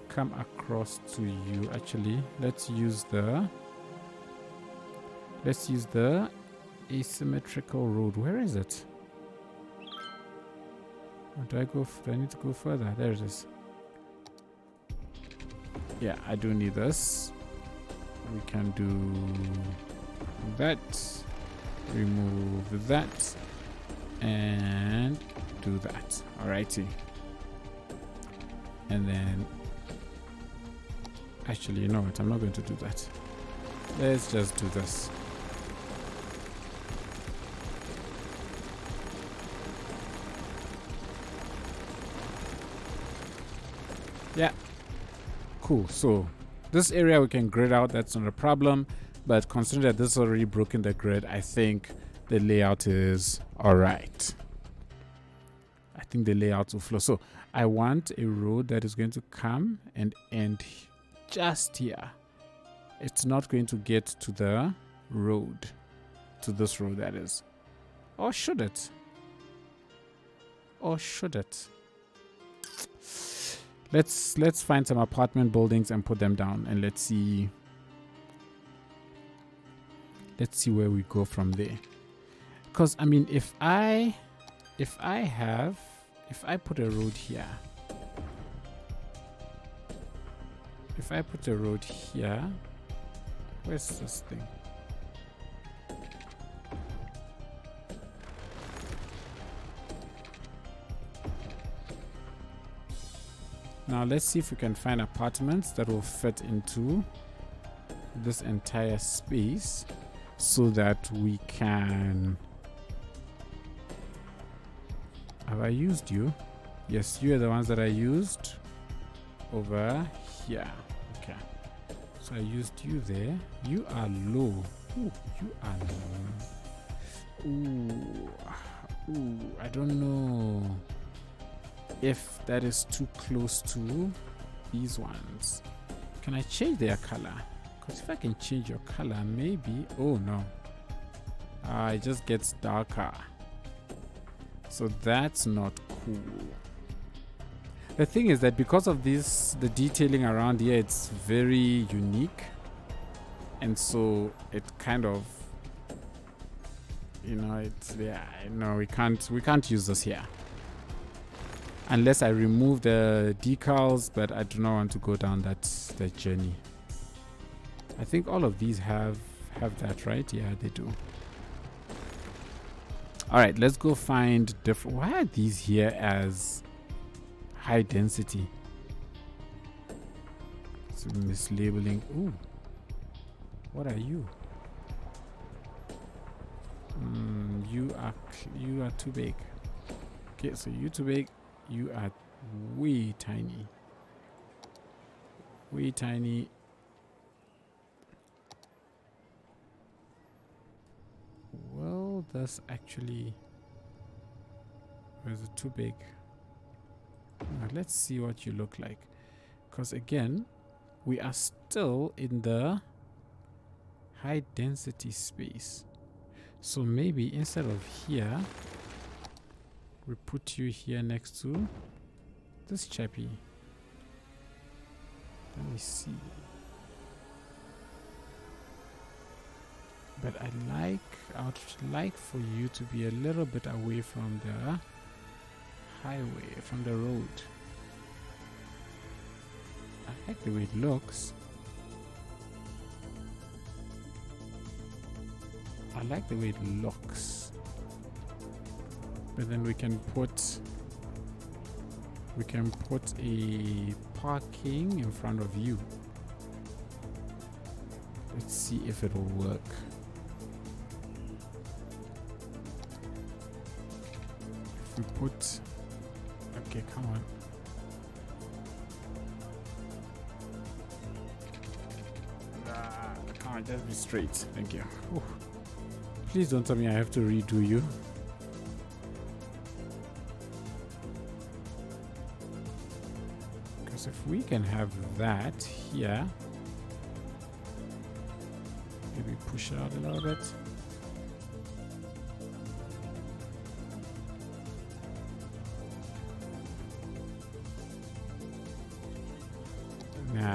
come across to you. Actually, let's use the asymmetrical road. Where is it? Or do I need to go further? There it is. Yeah, I do need this. We can do that. Remove that. And do that. Alrighty. And then actually, you know what? I'm not going to do that. Let's just do this. Yeah. Cool. So this area we can grid out. That's not a problem. But considering that this is already broken the grid, I think the layout is alright. I think the layout will flow. So I want a road that is going to come and end just here. It's not going to get to the road, to this road that is. Or should it? Or should it? Let's find some apartment buildings and put them down, and let's see where we go from there. Because I mean, if I put a road here, where's this thing? Now let's see if we can find apartments that will fit into this entire space so that we can... Have I used you? Yes, you are the ones that I used over here. Okay. So I used you there. You are low. Ooh, you are low. Ooh, I don't know if that is too close to these ones. Can I change their color? Because if I can change your color, maybe... Oh, no. It just gets darker. So that's not cool. The thing is that because of this, the detailing around here, it's very unique. And so it kind of... You know, it's... Yeah, no, we can't use this here. Unless I remove the decals, but I do not want to go down that journey. I think all of these have that, right? Yeah, they do. All right, let's go find different... Why are these here as high density? So mislabeling. Ooh, what are you? You are too big. Okay, so you too big. You are way tiny. Way tiny. Well, that's actually... Or is it too big? Now, let's see what you look like. Because again, we are still in the high density space. So maybe instead of here, we put you here next to this chappy. Let me see. But I would like for you to be a little bit away from the highway, from the road. I like the way it looks. I like the way it looks. But then we can put a parking in front of you. Let's see if it will work. If we put... Okay, come on. Come on, just be straight. Thank you. Ooh. Please don't tell me I have to redo you. Because if we can have that here, maybe push it out a little bit.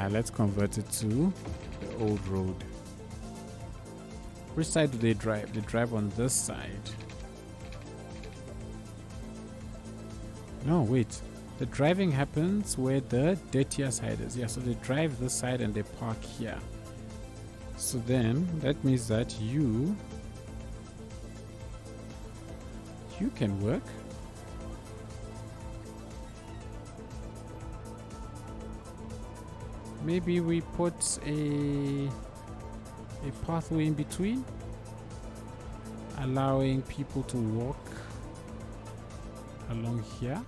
let's convert it to the old road. Which side do they drive? They drive on this side. No, wait. The driving happens where the dirtier side is. Yeah, so they drive this side and they park here. So then that means that you can work. Maybe we put a pathway in between, allowing people to walk along here.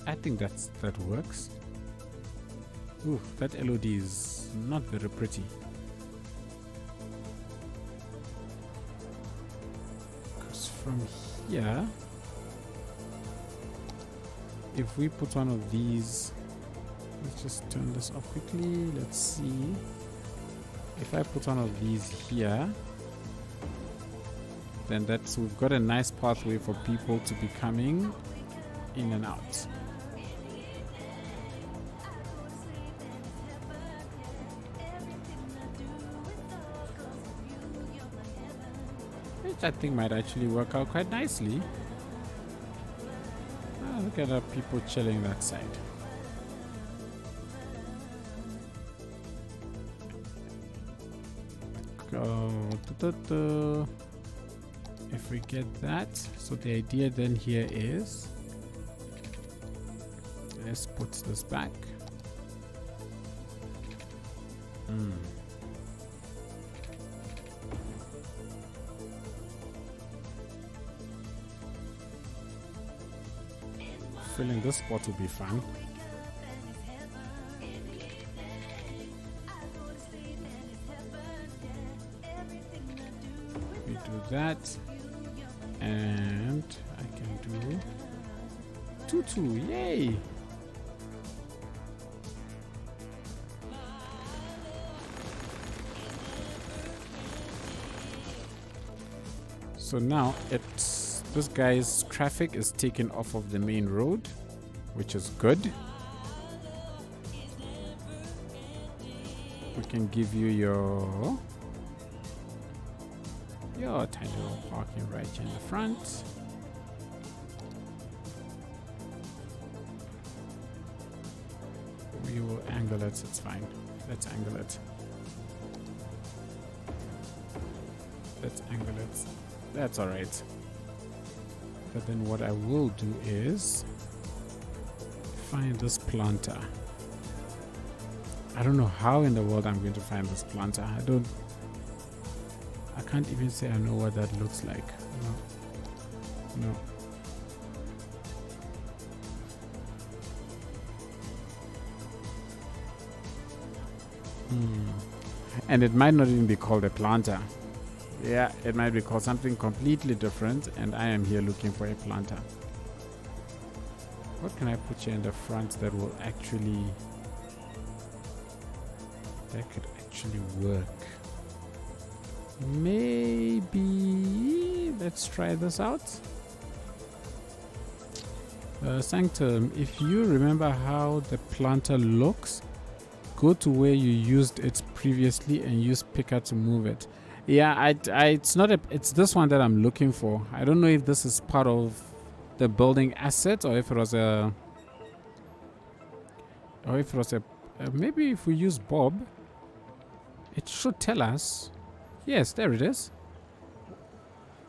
I think that works. Ooh, that LOD is not very pretty. Because from here, if we put one of these, let's just turn this off quickly. Let's see. If I put one of these here, then we've got a nice pathway for people to be coming in and out. Which I think might actually work out quite nicely. Look at the people chilling that side. Go. If we get that, so the idea then here is, let's put this back. Filling this spot will be fun. We do that, and I can do tutu. Yay! So now this guy's traffic is taken off of the main road, which is good. We can give you your tiny little parking right here in the front. We will angle it, it's fine. Let's angle it. Let's angle it. That's alright. But then what I will do is find this planter. I don't know how in the world I'm going to find this planter. I can't even say I know what that looks like. No. And it might not even be called a planter. Yeah, it might be called something completely different, and I am here looking for a planter. What can I put here in the front that could actually work? Maybe let's try this out. Sanctum, if you remember how the planter looks, go to where you used it previously and use picker to move it. Yeah, it's this one that I'm looking for. I don't know if this is part of the building asset or if it was maybe if we use Bob, it should tell us. Yes, there it is.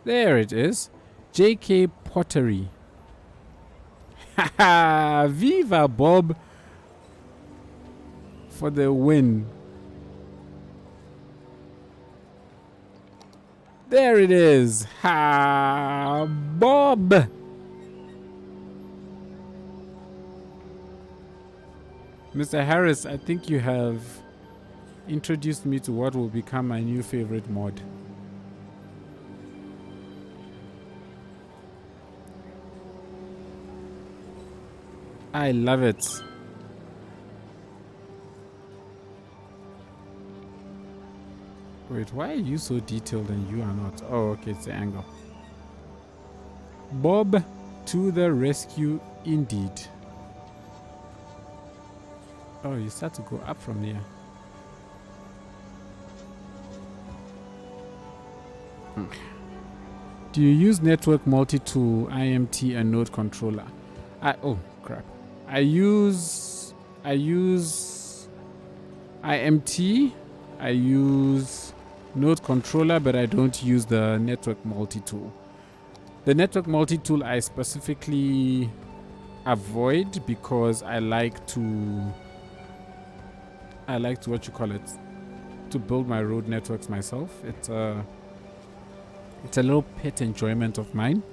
There it is. JK Pottery. Haha, viva Bob for the win. There it is. Ha, Bob. Mr. Harris, I think you have introduced me to what will become my new favorite mod. I love it. Wait, why are you so detailed and you are not? Oh, okay, it's the angle. Bob to the rescue indeed. Oh, you start to go up from here. Do you use network multi-tool, IMT, and node controller? Oh crap. I use IMT. I use node controller, but I don't use the network multi-tool. The network multi-tool I specifically avoid because I like to what you call it, to build my road networks myself. It's a little pet enjoyment of mine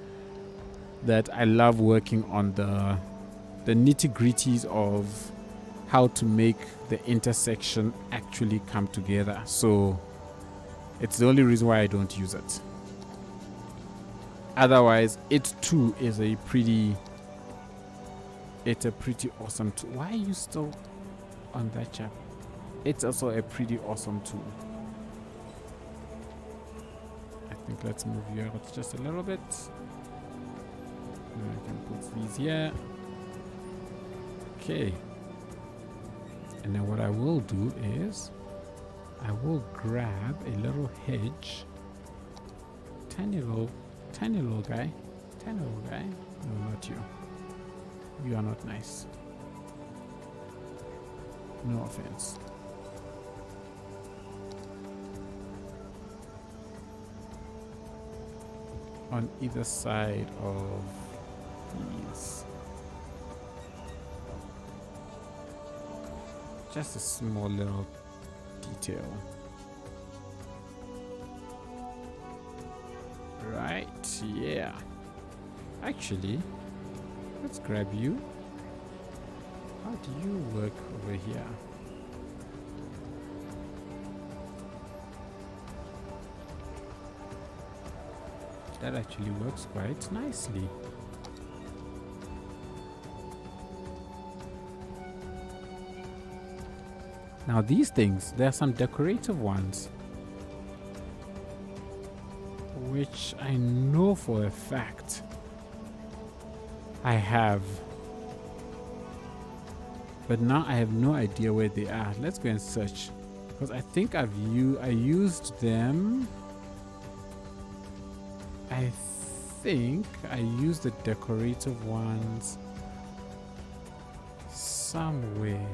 that I love working on the nitty-gritties of how to make the intersection actually come together. So it's the only reason why I don't use it. Otherwise, it too is a pretty awesome tool. Why are you still on that chap? It's also a pretty awesome tool. I think let's move you out just a little bit. And I can put these here. Okay. And then what I will do is I will grab a little hedge. Tiny little guy. No, not you. You are not nice. No offense. On either side of these. Just a small little detail. Right, yeah. Actually, let's grab you. How do you work over here? That actually works quite nicely. Now these things, there are some decorative ones, which I know for a fact I have. But now I have no idea where they are. Let's go and search. Because I think I used them. I think I used the decorative ones somewhere.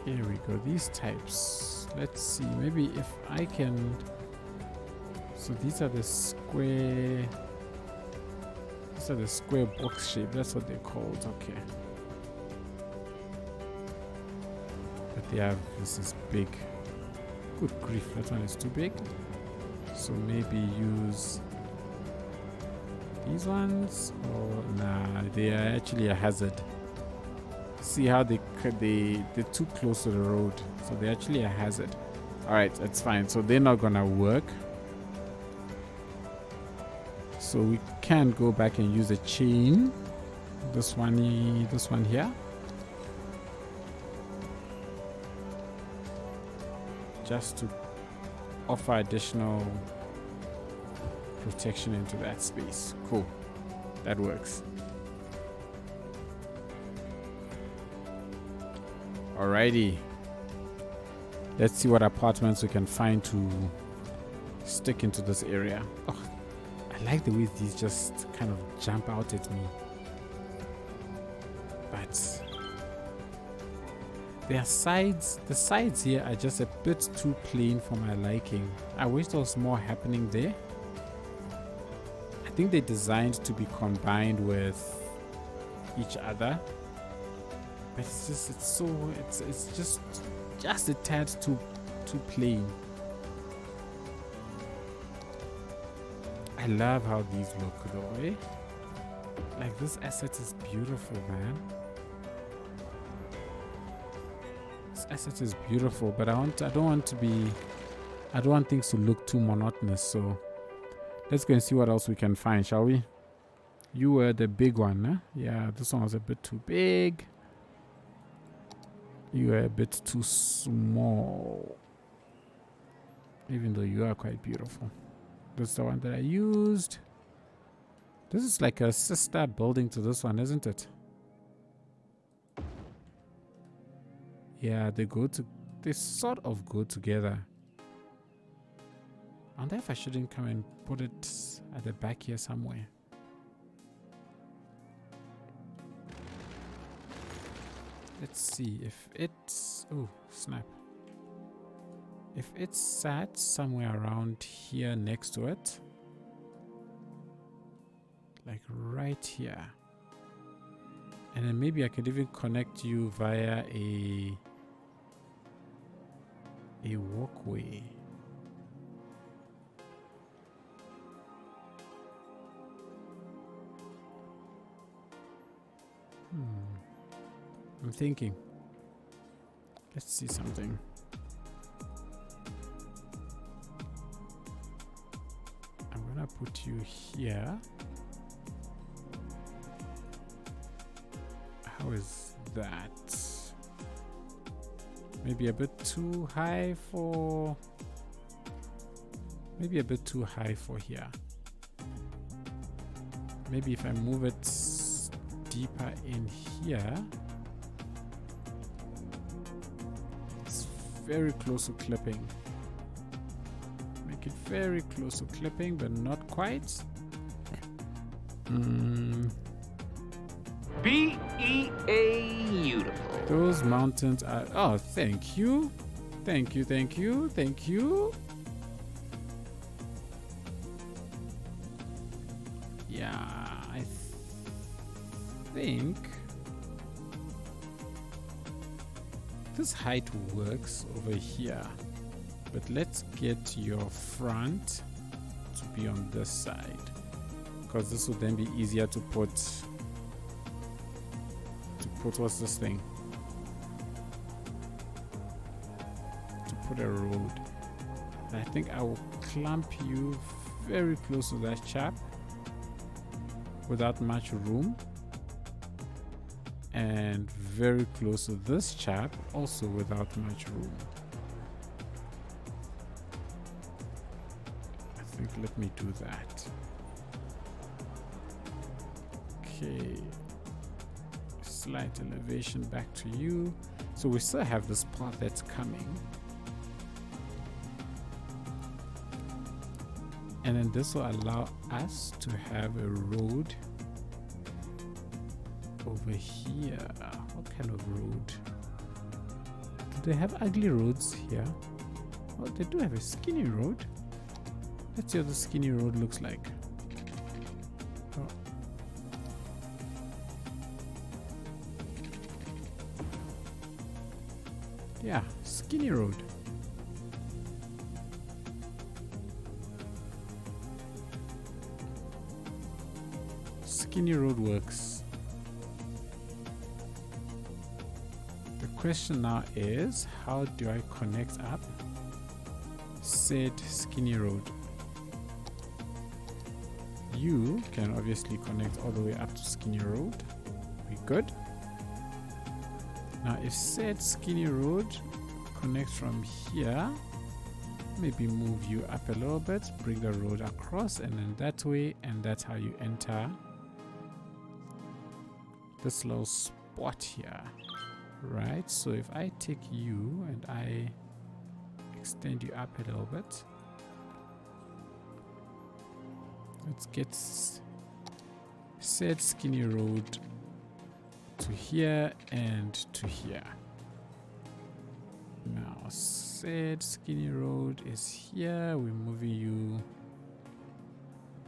Here we go. These types. Let's see. Maybe if I can. So these are the square. These are the square box shape. That's what they're called. Okay. But they have. This is big. Good grief, that one is too big. So maybe use these ones. Or nah, they are actually a hazard. See how they're too close to the road, so they're actually a hazard. All right, that's fine. So they're not gonna work. So we can go back and use a chain. This one here. Just to offer additional protection into that space. Cool. That works. Alrighty. Let's see what apartments we can find to stick into this area. Oh, I like the way these just kind of jump out at me. But their sides, the sides here are just a bit too plain for my liking. I wish there was more happening there. I think they're designed to be combined with each other. But it's just a tad too plain. I love how these look though, eh? Like this asset is beautiful, man. This asset is beautiful, but I don't want things to look too monotonous, so let's go and see what else we can find, shall we? You were the big one, huh? Yeah, this one was a bit too big. You are a bit too small. Even though you are quite beautiful. This is the one that I used. This is like a sister building to this one, isn't it? Yeah, they sort of go together. I wonder if I shouldn't come and put it at the back here somewhere. Let's see if it's... Oh, snap. If it's sat somewhere around here next to it. Like right here. And then maybe I could even connect you via a walkway. I'm thinking. Let's see something. I'm gonna put you here. How is that? Maybe a bit too high for... Maybe a bit too high for here. Maybe if I move it deeper in here. It's very close to clipping. Make it very close to clipping, but not quite.
Beautiful.
Those mountains are... Oh, thank you. Thank you, thank you, thank you. Yeah, I think this height works over here. But let's get your front to be on this side, because this would then be easier to put... what's this thing? To put a road. And I think I will clamp you very close to that chap without much room, and very close to this chap also without much room. I think let me do that. Okay. Slight elevation back to you. So we still have this path that's coming, and then this will allow us to have a road over here. What kind of road? Do they have ugly roads here? Oh, they do have a skinny road. Let's see what the skinny road looks like. Oh. Yeah, skinny road. Skinny road works. The question now is, how do I connect up said skinny road? You can obviously connect all the way up to skinny road. We good? Now if said skinny road connects from here, maybe move you up a little bit, bring the road across, and then that way, and that's how you enter this little spot here, right? So if I take you and I extend you up a little bit, let's get said skinny road to here and to here. Now said skinny road is here. We're moving you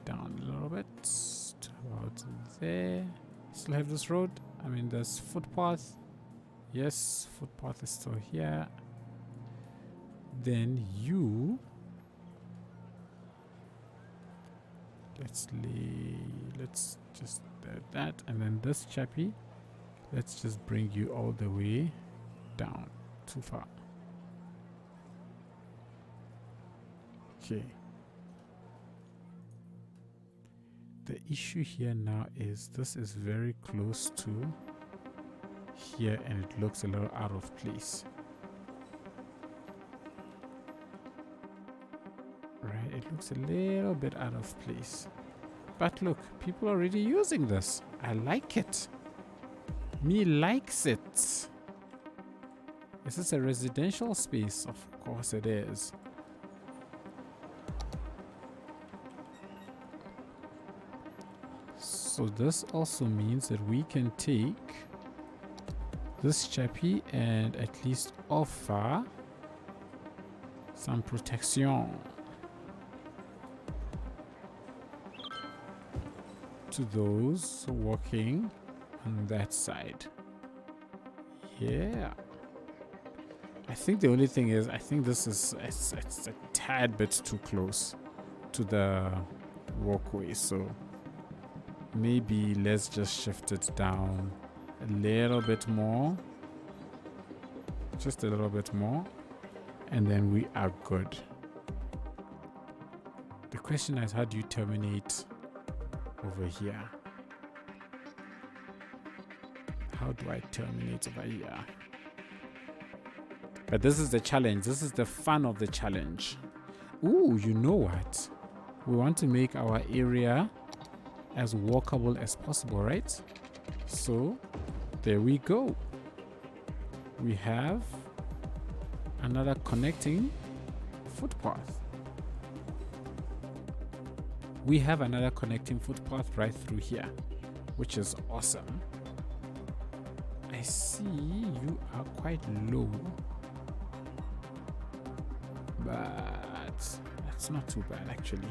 down a little bit to about there. Still have this road. I mean, there's footpath. Yes, footpath is still here. Then you, let's just do that, and then this chappy, let's just bring you all the way down. Too far. Okay. The issue here now is this is very close to here and it looks a little out of place. Right, it looks a little bit out of place. But look, people are already using this. I like it. Me likes it. Is this a residential space? Of course it is. So this also means that we can take this chappy and at least offer some protection to those walking on that side. Yeah. I think the only thing is, I think this is it's a tad bit too close to the walkway, so maybe let's just shift it down a little bit more, just a little bit more, and then we are good. The question is, how do you terminate over here? How do I terminate over here? But this is the challenge. This is the fun of the challenge. Ooh, you know what? We want to make our area as walkable as possible, right? So there we go. We have another connecting footpath. We have another connecting footpath right through here, which is awesome. I see you are quite low, but that's not too bad actually.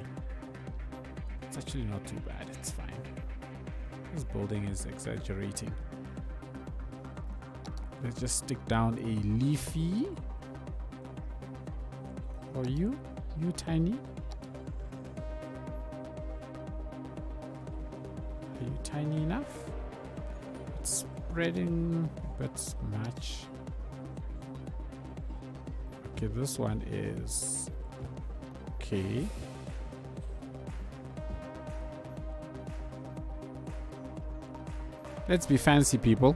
It's actually not too bad. It's fine. This building is exaggerating. Let's just stick down a leafy for you tiny. Are you tiny enough? It's spreading a bit much. Okay, this one is okay. Let's be fancy, people.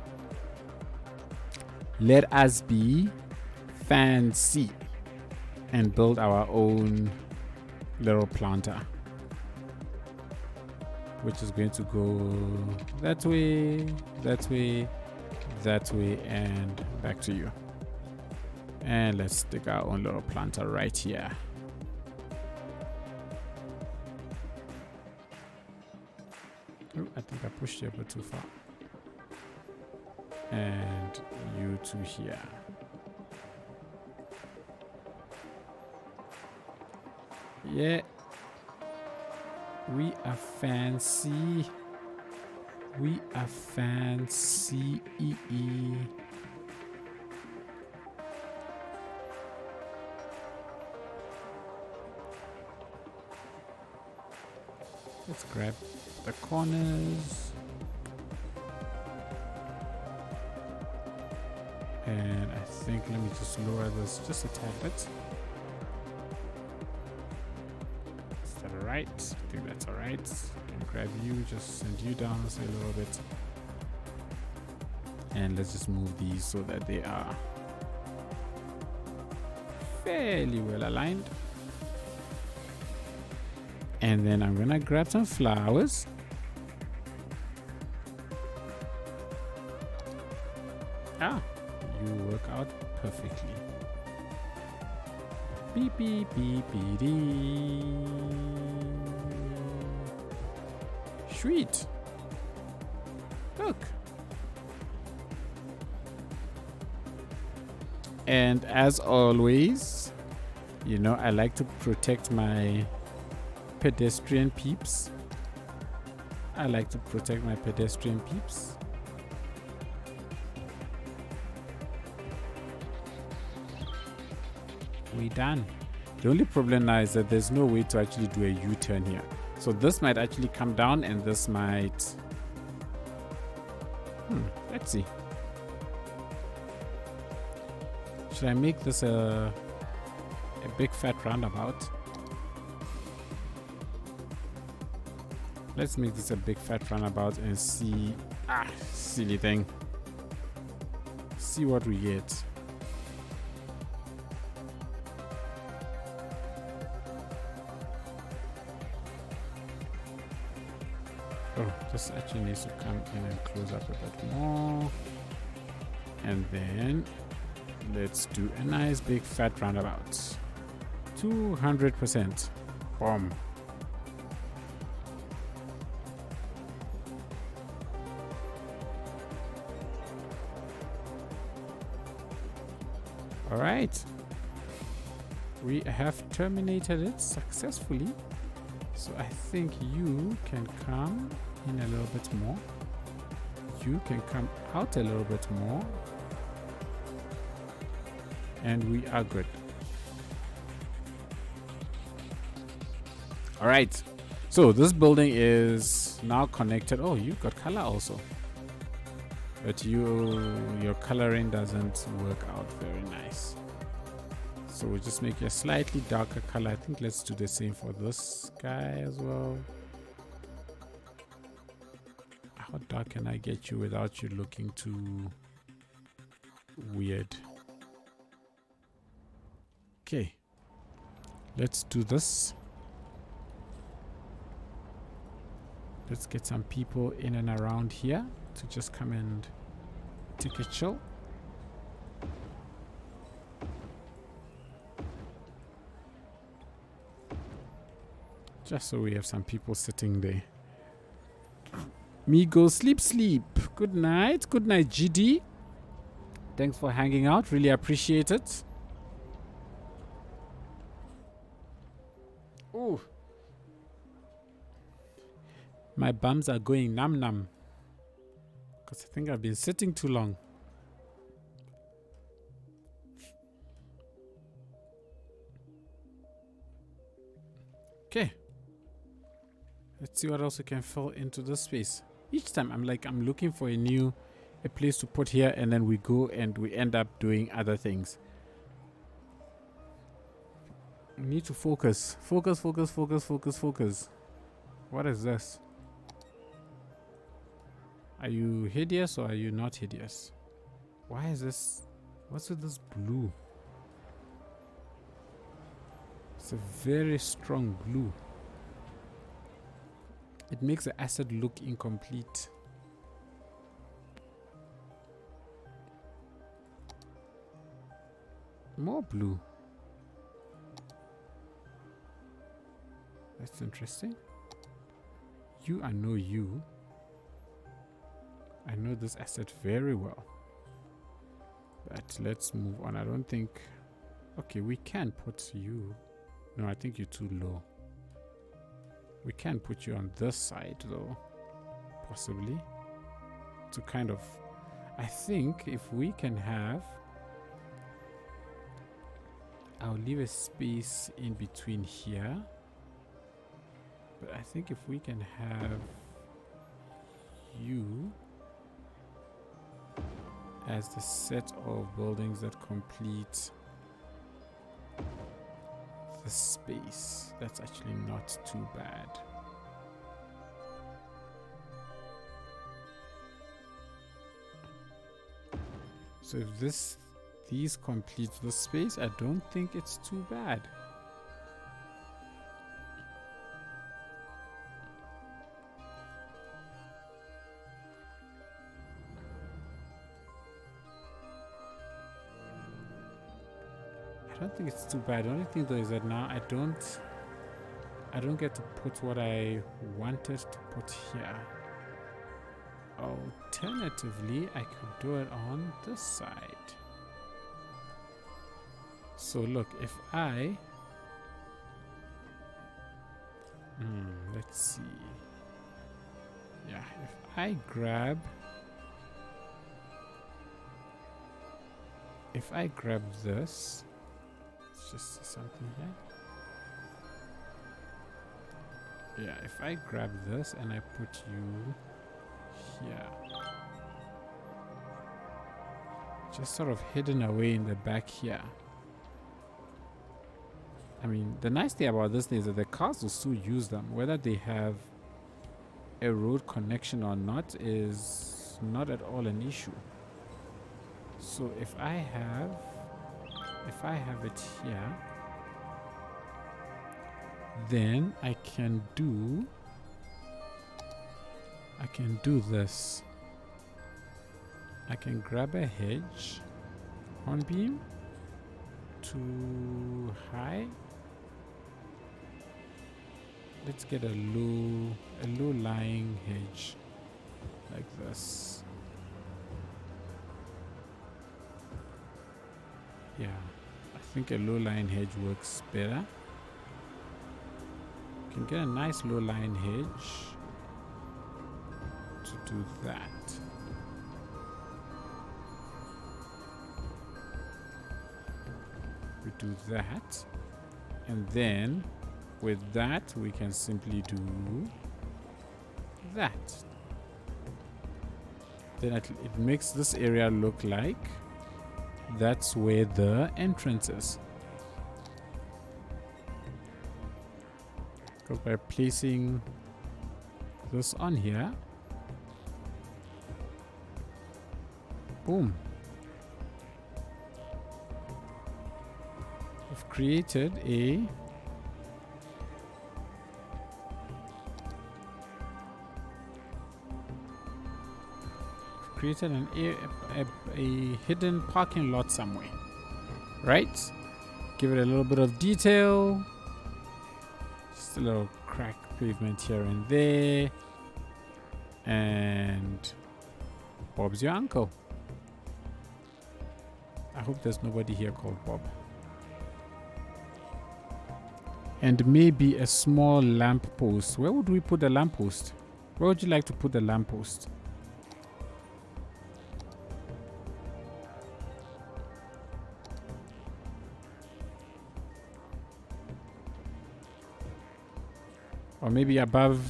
Let us be fancy and build our own little planter, which is going to go that way, that way, that way, and back to you. And let's stick our own little planter right here. Oh, I think I pushed you a bit too far. And you two here. Yeah. We are fancy. We are fancy. Let's grab the corners. And I think, let me just lower this just a tad bit. Is that alright? I think that's alright. Can grab you, just send you down say a little bit. And let's just move these so that they are fairly well aligned. And then I'm gonna grab some flowers. You work out perfectly. Beep beep beep beep dee. Sweet. Look. And as always, you know, I like to protect my pedestrian peeps. I like to protect my pedestrian peeps. We done. The only problem now is that there's no way to actually do a U-turn here. So this might actually come down and this might... let's see. Should I make this a big fat roundabout? Let's make this a big fat roundabout and see... silly thing. See what we get. Oh, this actually needs to come in and close up a bit more. And then let's do a nice big fat roundabout. 200%. Boom. All right. We have terminated it successfully. So I think you can come in a little bit more. You can come out a little bit more. And we are good. All right. So this building is now connected. Oh, you got color also. But your coloring doesn't work out very nice. So we'll just make a slightly darker color. I think let's do the same for this guy as well. How dark can I get you without you looking too weird? Okay. Let's do this. Let's get some people in and around here to just come and take a chill. Just so we have some people sitting there. Me go sleep. Good night, GD. Thanks for hanging out. Really appreciate it. Ooh. My bums are going num because I think I've been sitting too long. Okay. Let's see what else we can fill into this space. Each time I'm looking for a place to put here, and then we go and we end up doing other things. We need to focus. Focus. What is this? Are you hideous or are you not hideous? Why is this? What's with this blue? It's a very strong blue. It makes the acid look incomplete. More blue. That's interesting. I know you. I know this asset very well. But let's move on. I don't think... Okay, we can put you... No, I think you're too low. We can put you on this side though. Possibly. To kind of... I think if we can have... I'll leave a space in between here. But I think if we can have you as the set of buildings that complete the space, that's actually not too bad. So if these complete the space, I don't think it's too bad. I don't think it's too bad. The only thing though is that now I don't get to put what I wanted to put here. Alternatively, I could do it on this side. So look, if I let's see. Yeah, if I grab this, let's just see something here. Yeah, if I grab this and I put you here, just sort of hidden away in the back here. I mean, the nice thing about this thing is that the cars will still use them. Whether they have a road connection or not is not at all an issue. So if I have it here, then I can do I can do this. I can grab a hedge, hornbeam, too high. Let's get a low lying hedge like this. Yeah, I think a low lying hedge works better. You can get a nice low lying hedge to do that. We do that, and then with that we can simply do that. Then it makes this area look like that's where the entrance is. Because by placing this on here, boom, we've created a hidden parking lot somewhere, right? Give it a little bit of detail, just a little crack pavement here and there, and Bob's your uncle. I hope there's nobody here called Bob. And maybe a small lamp post. Where would we put the lamp post? Where would you like to put the lamp post? Or maybe above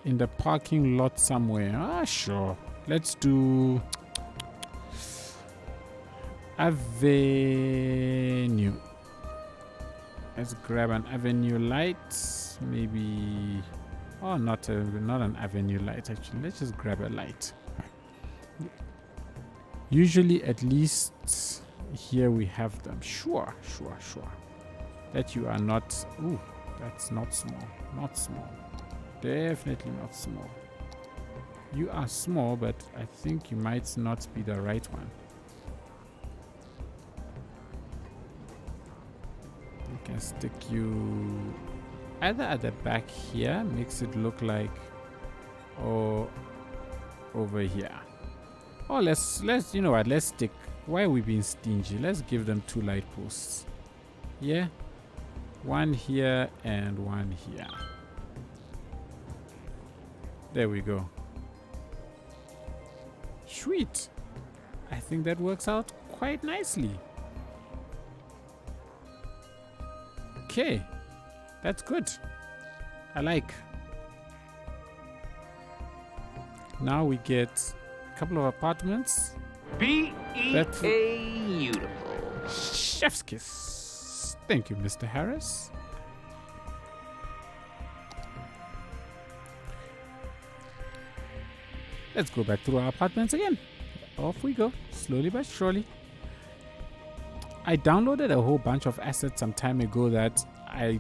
in the parking lot somewhere. Ah, sure. Let's do avenue. Let's grab an avenue light. Maybe, oh, not an avenue light actually. Let's just grab a light. Usually, at least here we have them. Sure. That you are not. Ooh, that's not small. Not small. Definitely not small. You are small, but I think you might not be the right one. You can stick you either at the back here, makes it look like, or over here. Oh, let's you know what? Let's stick. Why are we being stingy? Let's give them 2 light posts. Yeah. One here and one here. There we go. Sweet. I think that works out quite nicely. Okay. That's good. I like. Now we get a couple of apartments.
Beautiful.
Chef's kiss. Thank you, Mr. Harris. Let's go back through our apartments again. Off we go, slowly but surely. I downloaded a whole bunch of assets some time ago that I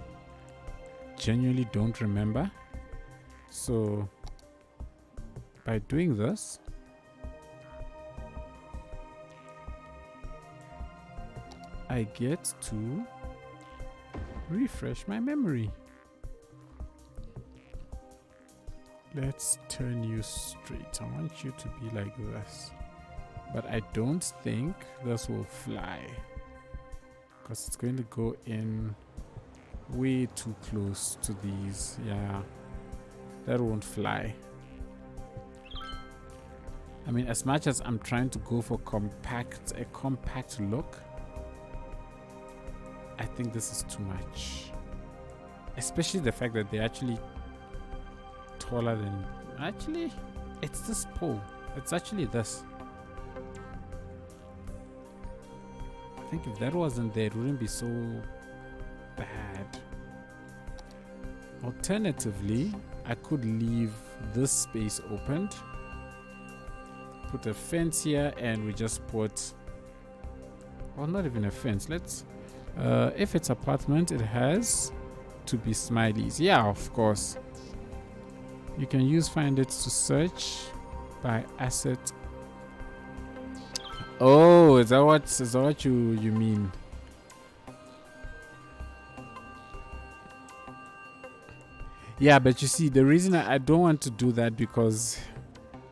genuinely don't remember. So by doing this, I get to refresh my memory. Let's turn you straight. I want you to be like this. But I don't think this will fly, because it's going to go in way too close to these. Yeah, that won't fly. I mean, as much as I'm trying to go for a compact look, I think this is too much. Especially the fact that they're actually taller than... Actually, it's this pole. It's actually this. I think if that wasn't there, it wouldn't be so bad. Alternatively, I could leave this space opened, put a fence here, and we just put... Well, not even a fence. Let's... if it's apartment, it has to be smileys. Yeah, of course. You can use find it to search by asset. Oh, is that what you mean? Yeah, but you see, the reason I don't want to do that, because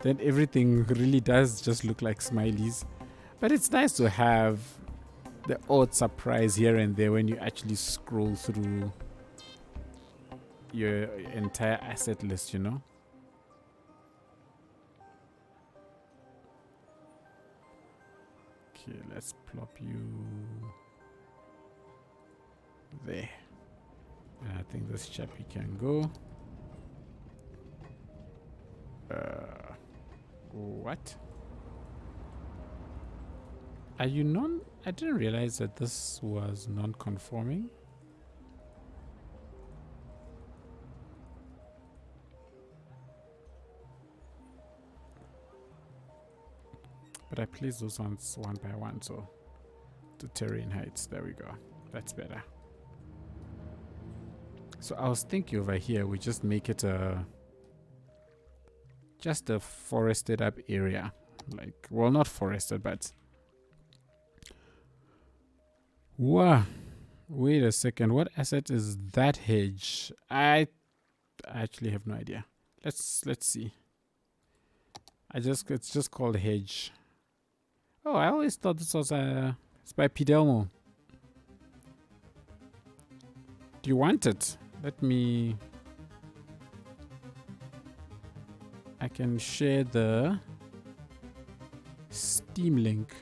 then everything really does just look like smileys. But it's nice to have the odd surprise here and there when you actually scroll through your entire asset list, you know? Okay, let's plop you there. And I think this chappy can go. What? Are you non? I didn't realize that this was non-conforming. But I placed those ones one by one, so to terrain heights. There we go. That's better. So I was thinking over here, we just make it just a forested up area. Like, well, not forested, but wow. Wait a second. What asset is that hedge? I actually have no idea. Let's see. It's just called hedge. Oh, I always thought this was it's by Pidelmo. Do you want it? Let me. I can share the Steam link.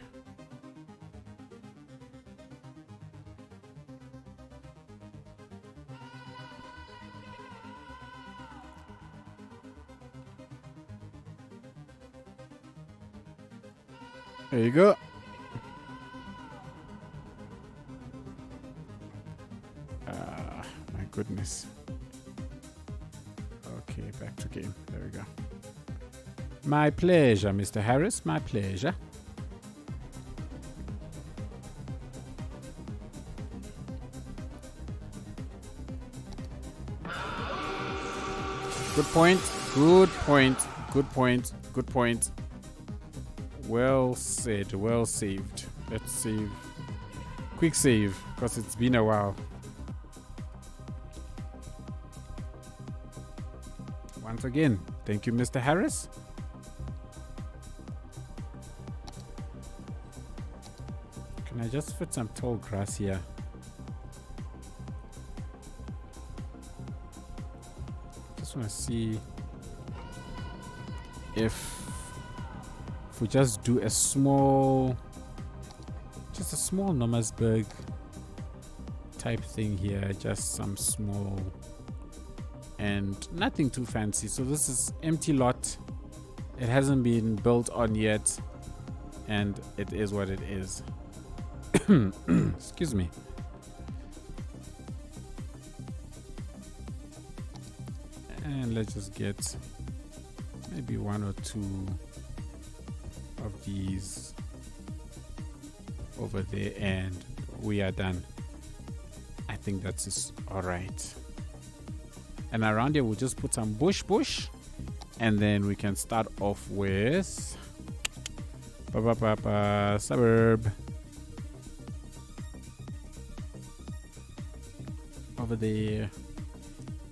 There you go. My goodness. Okay, back to game. There we go. My pleasure, Mr. Harris. My pleasure. Good point. Good point. Good point. Good point. Well said. Well saved. Let's save. Quick save, because it's been a while. Once again, thank you, Mr. Harris. Can I just fit some tall grass here? Just want to see if we just do a small Nomersburg type thing here, just some small and nothing too fancy. So this is empty lot. It hasn't been built on yet, and it is what it is. Excuse me. And let's just get maybe one or two of these over there, and we are done. I think that's just all right. And around here we'll just put some bush, and then we can start off with suburb over there,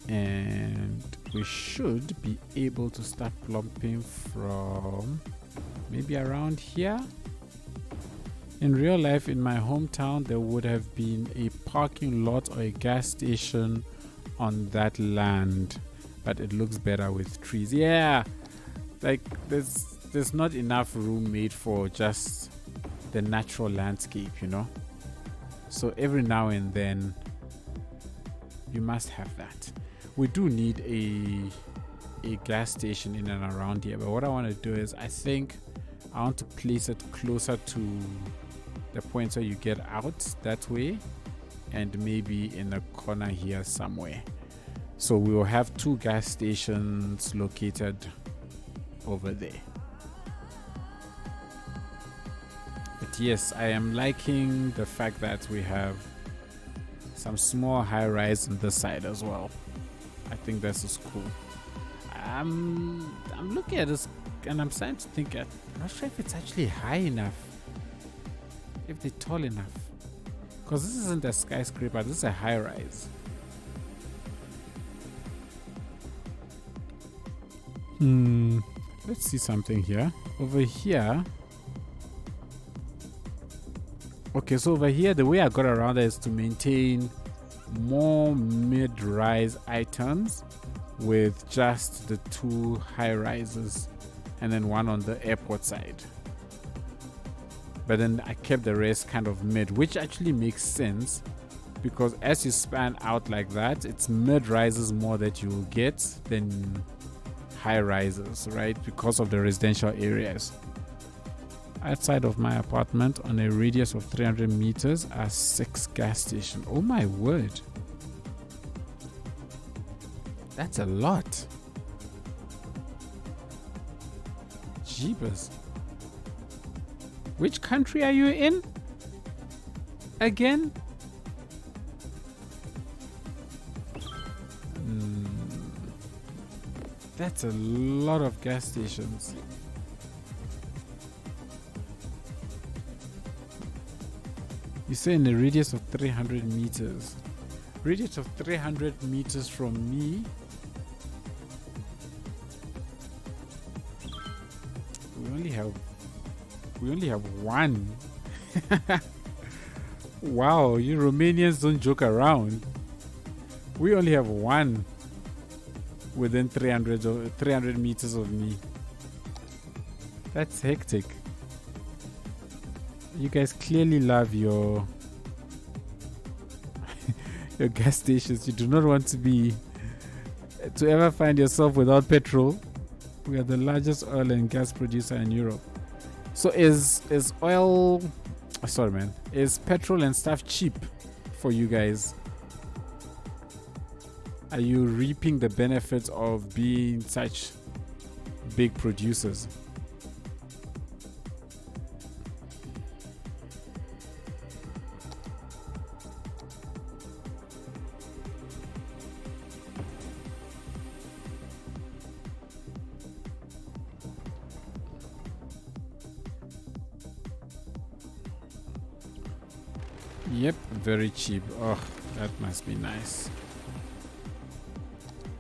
and we should be able to start plumping from maybe around here. In real life, in my hometown, there would have been a parking lot or a gas station on that land, but it looks better with trees. Yeah, like there's not enough room made for just the natural landscape, you know. So every now and then you must have that. We do need a gas station in and around here, but what I want to do is I think I want to place it closer to the point where you get out that way, and maybe in a corner here somewhere. So we will have two gas stations located over there. But yes, I am liking the fact that we have some small high rise on this side as well. I think this is cool. I'm looking at this and I'm starting to think I'm not sure if it's actually high enough, if they're tall enough, because this isn't a skyscraper, this is a high rise. Let's see something here. Over here. Okay, so over here, the way I got around that is to maintain more mid-rise items with just the 2 high rises and then one on the airport side. But then I kept the rest kind of mid, which actually makes sense because as you span out like that, it's mid-rises more that you will get than high rises, right? Because of the residential areas. Outside of my apartment on a radius of 300 meters are 6 gas stations. Oh my word. That's a lot. Jeepers. Which country are you in? Again? That's a lot of gas stations. You say in a radius of 300 meters. Radius of 300 meters from me. We only have one. Wow, you Romanians don't joke around. We only have one within 300 meters of me. That's hectic. You guys clearly love your your gas stations. You do not want to ever find yourself without petrol. We are the largest oil and gas producer in Europe. So is petrol and stuff cheap for you guys? Are you reaping the benefits of being such big producers? Yep, very cheap. Oh, that must be nice.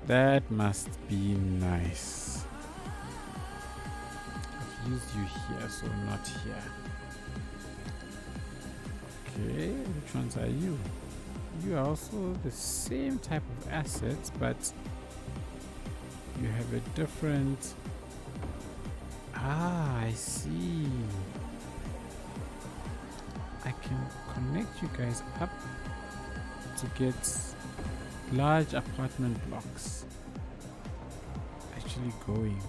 That must be nice. I've used you here, so not here. Okay, which ones are you? You are also the same type of assets, but you have a different... Ah, I see. I can connect you guys up to get large apartment blocks actually going.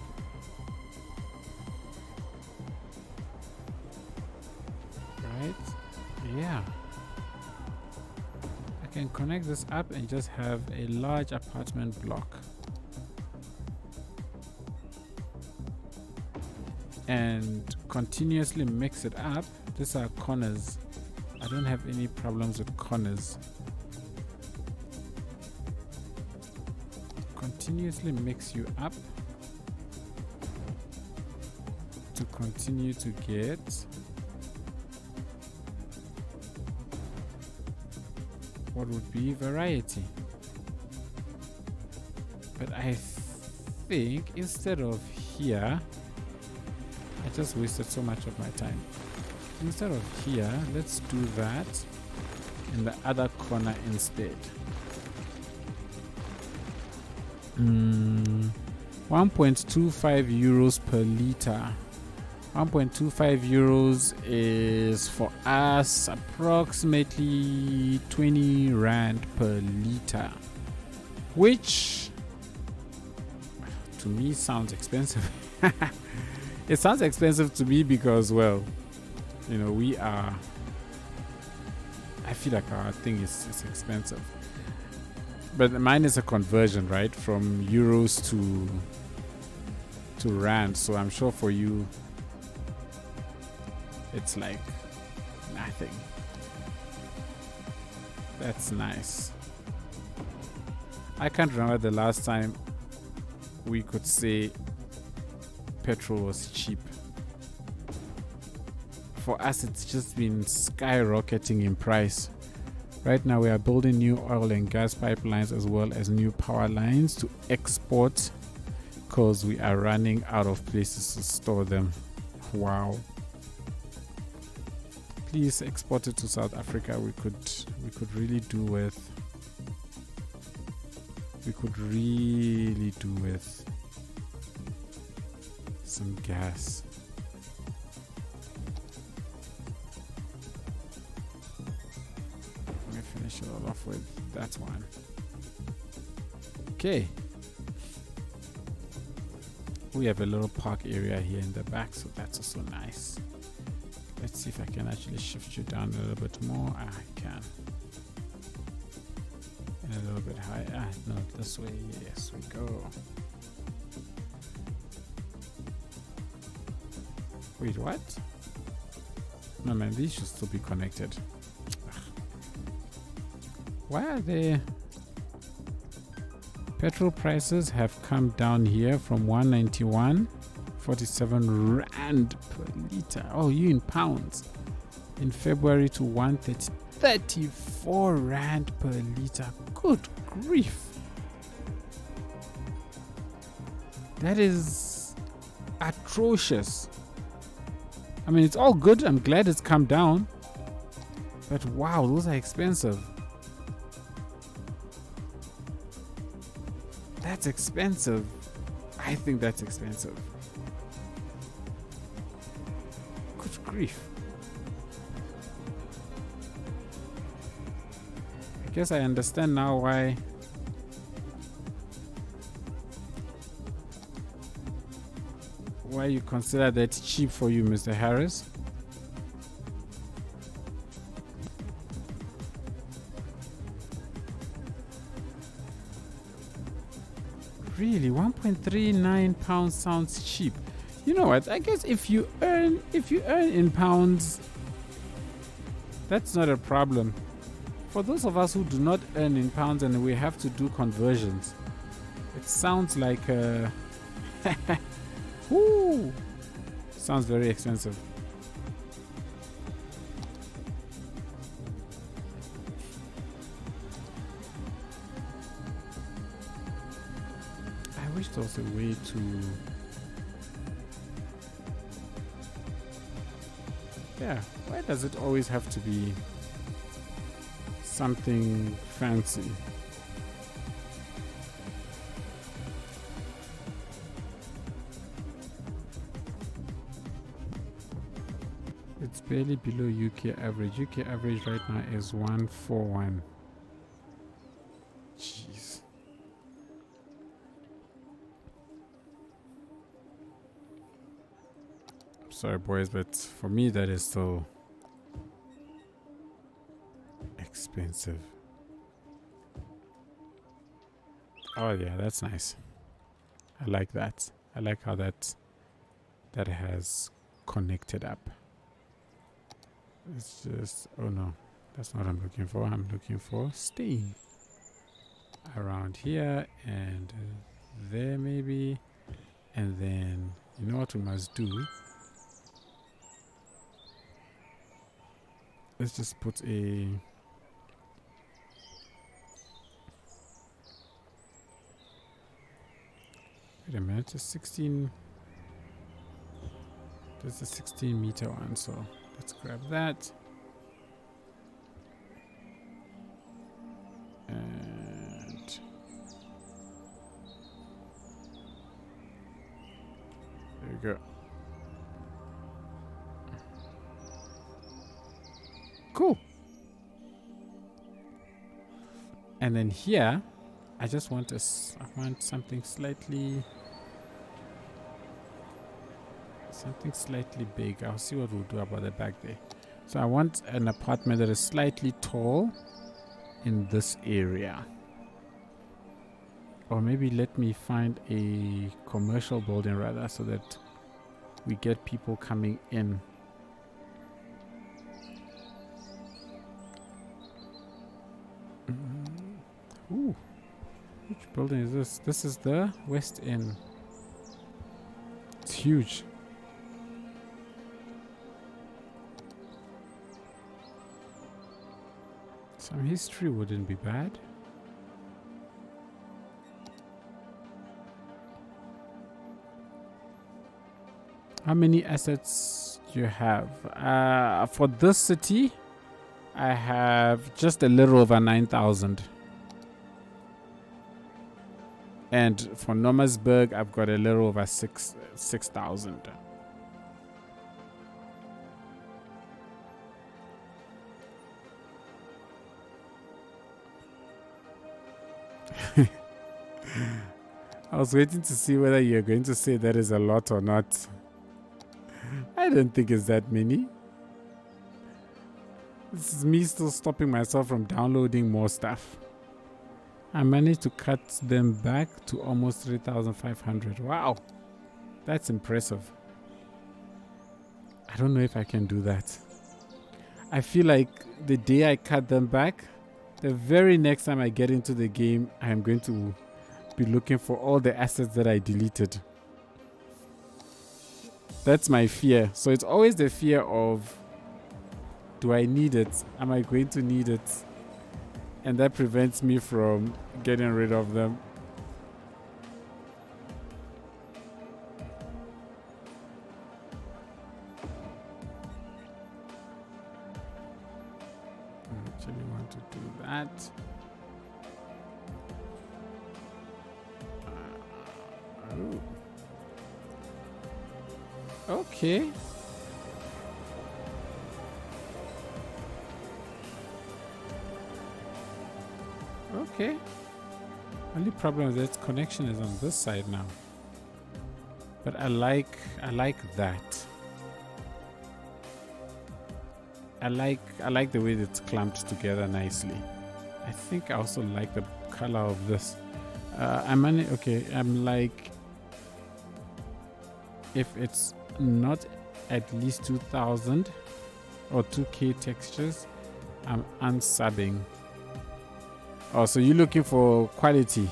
Right? Yeah. I can connect this up and just have a large apartment block. And continuously mix it up. These are corners. I don't have any problems with corners. Continuously mix you up to continue to get what would be variety. But I think instead of here, I just wasted so much of my time. Instead of here, let's do that in the other corner instead. 1.25 euros per liter. 1.25 euros is for us approximately 20 rand per liter, which to me sounds expensive. It sounds expensive to me because, well, you know, I feel like our thing is expensive. But mine is a conversion, right? From euros to rand. So I'm sure for you, it's like nothing. That's nice. I can't remember the last time we could say petrol was cheap. For us, it's just been skyrocketing in price. Right now, we are building new oil and gas pipelines as well as new power lines to export because we are running out of places to store them. Wow. Please export it to South Africa. We could really do with some gas. Let me finish it all off with that one. Okay. We have a little park area here in the back, so that's also nice. Let's see if I can actually shift you down a little bit more. I can. And a little bit higher. No, this way. Yes, we go. Wait, what? No, man, these should still be connected. Ugh. Why are they... Petrol prices have come down here from 191.47 rand per liter. Oh, you in pounds. In February to 134 rand per liter. Good grief. That is atrocious. I mean, it's all good. I'm glad it's come down. But wow, those are expensive. That's expensive. I think that's expensive. Good grief. I guess I understand now why you consider that cheap for you, Mr. Harris. Really, 1.39 pounds sounds cheap. You know what? I guess if you earn in pounds, that's not a problem. For those of us who do not earn in pounds and we have to do conversions, it sounds like whoo, sounds very expensive. I wish there was a way to... Yeah, why does it always have to be something fancy? It's barely below UK average. UK average right now is 141. Jeez. Sorry, boys, but for me that is still expensive. Oh yeah, that's nice. I like that. I like how that has connected up. It's just, oh no, that's not what I'm looking for. I'm looking for stain around here and there maybe. And then, you know what we must do? Let's just put a... Wait a minute, it's 16... There's a 16 meter one, so let's grab that. And... there you go. Cool. And then here, I just want I want something slightly big. I'll see what we'll do about the back there. So I want an apartment that is slightly tall in this area. Or maybe let me find a commercial building rather, so that we get people coming in. Ooh. Which building is this? This is the West End. It's huge. Some history wouldn't be bad. How many assets do you have? For this city, I have just a little over 9,000. And for Nomersburg, I've got a little over 6,000. I was waiting to see whether you're going to say that is a lot or not. I don't think it's that many. This is me still stopping myself from downloading more stuff. I managed to cut them back to almost 3,500. Wow. That's impressive. I don't know if I can do that. I feel like the day I cut them back, the very next time I get into the game, I am going to be looking for all the assets that I deleted. That's my fear. So it's always the fear of, do I need it? Am I going to need it? And that prevents me from getting rid of them. I actually want to do that. Okay. Okay. Only problem is that connection is on this side now. But I like that. I like the way it's clamped together nicely. I think I also like the color of this. I'm like, if it's not at least 2,000 or 2K textures, I'm unsubbing. Oh, so you're looking for quality.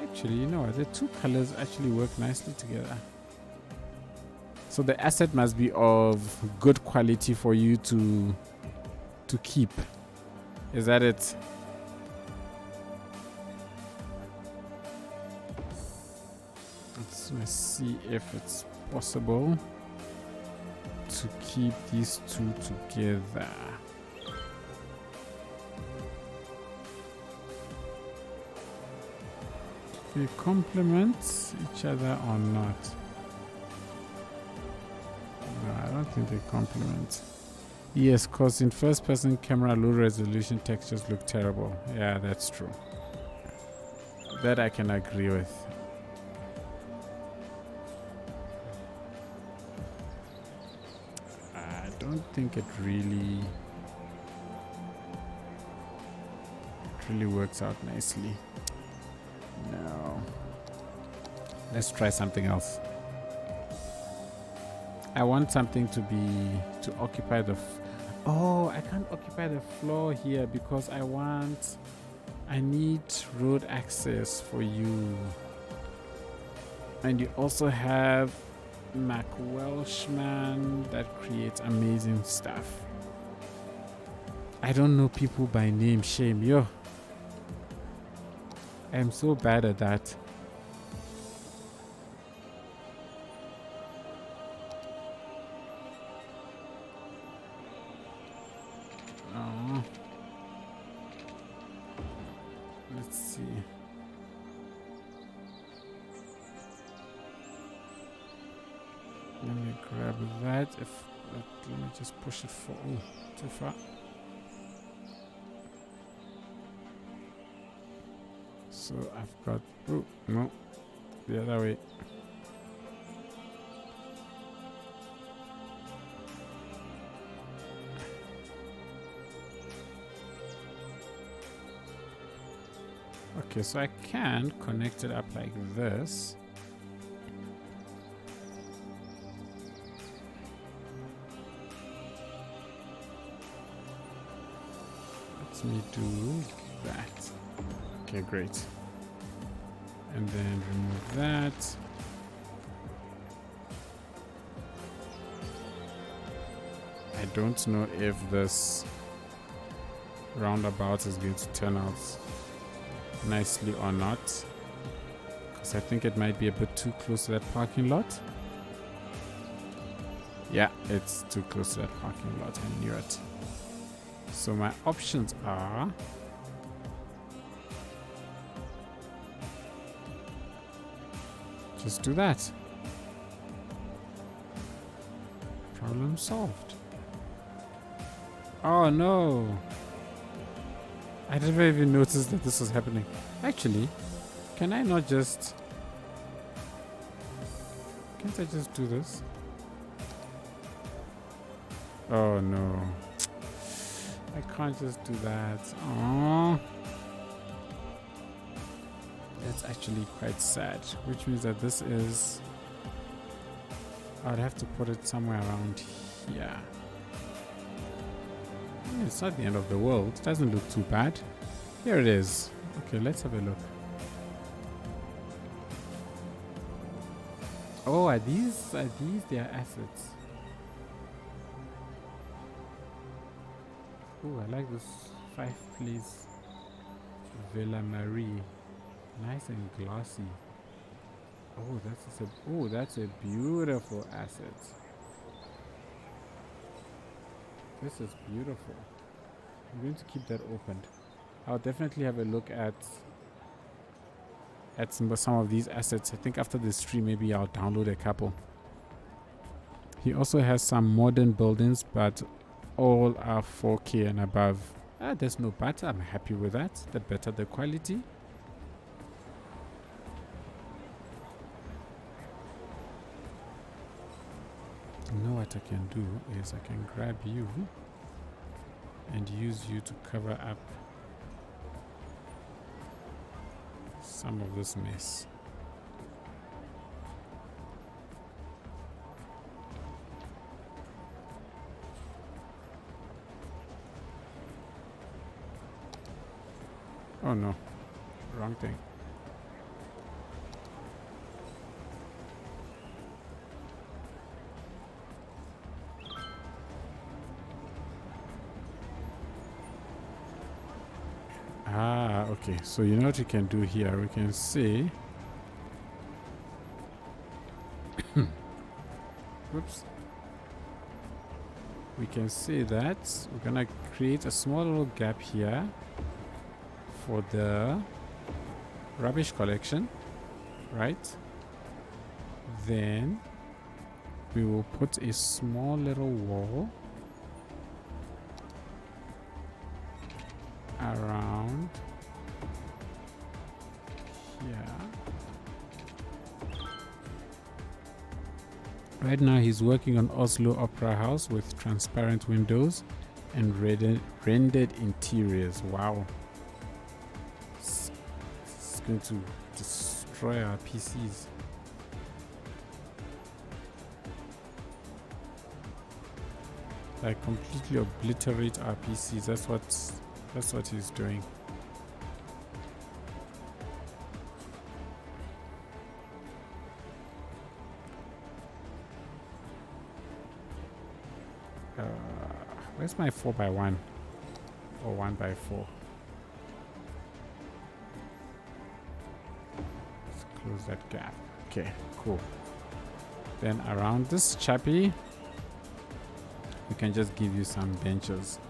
Actually, you know what? The two colors actually work nicely together. So the asset must be of good quality for you to keep. Is that it? Let's see if it's possible to keep these two together. They complement each other or not? No, I don't think they complement. Yes, because in first person camera, low resolution textures look terrible. Yeah, that's true. That I can agree with. I don't think it really works out nicely. No. Let's try something else. I want something to occupy the I can't occupy the floor here because I need road access for you. And you also have Mac Welshman that creates amazing stuff. I don't know people by name, shame, yo. I'm so bad at that. Oh. Let's see. Let me grab that. Let me just push it for too far. So I've got no, the other way. Okay, so I can connect it up like this. Let me do that. Okay, great. And then remove that. I don't know if this roundabout is going to turn out nicely or not, because I think it might be a bit too close to that parking lot. Yeah, it's too close to that parking lot. I knew it. So my options are just do that. Problem solved. Oh no! I never even noticed that this was happening. Actually, can I not just... Can't I just do this? Oh no. I can't just do that. Oh, that's actually quite sad. Which means that this is... I'd have to put it somewhere around here. It's not the end of the world. It doesn't look too bad. Here it is. Okay, let's have a look. Oh, are these their assets? Oh, I like this 5 please. Villa Marie. Nice and glossy. Oh, that's a beautiful asset. This is beautiful. I'm going to keep that opened. I'll definitely have a look at some of these assets. I think after the stream, maybe I'll download a couple. He also has some modern buildings, but all are 4K and above. There's no but. I'm happy with that. The better the quality. You know what I can do is I can grab you and use you to cover up some of this mess. Oh no, wrong thing. Okay, so you know what we can do here? We can say whoops. We can say that we're gonna create a small little gap here for the rubbish collection, right? Then we will put a small little wall around here. Right now he's working on Oslo Opera House with transparent windows and rendered interiors. Wow. It's going to destroy our PCs. Like completely obliterate our PCs. That's what he's doing. Where's my 4x1 or 1x4? Let's close that gap. Okay, cool. Then around this chappy, we can just give you some benches.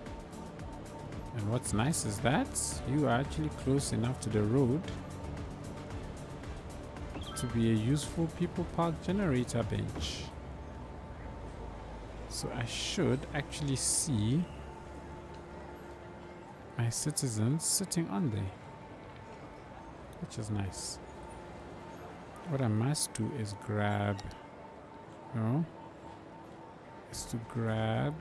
And what's nice is that you are actually close enough to the road to be a useful people park generator bench. So I should actually see my citizens sitting on there, which is nice. What I must do is grab, grab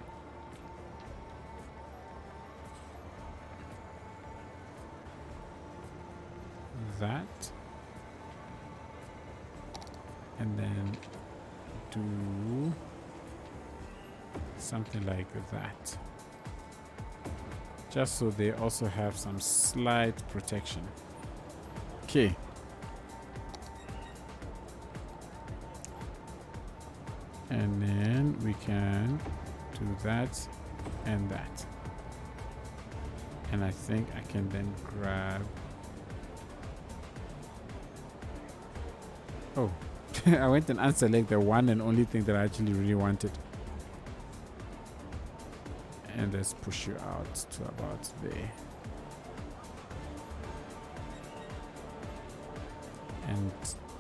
that and then do something like that. just so they also have some slight protection. Okay. And then we can do that and that. And I think I can then grab... Oh, I went and unselect the one and only thing that I actually really wanted. And let's push you out to about there. And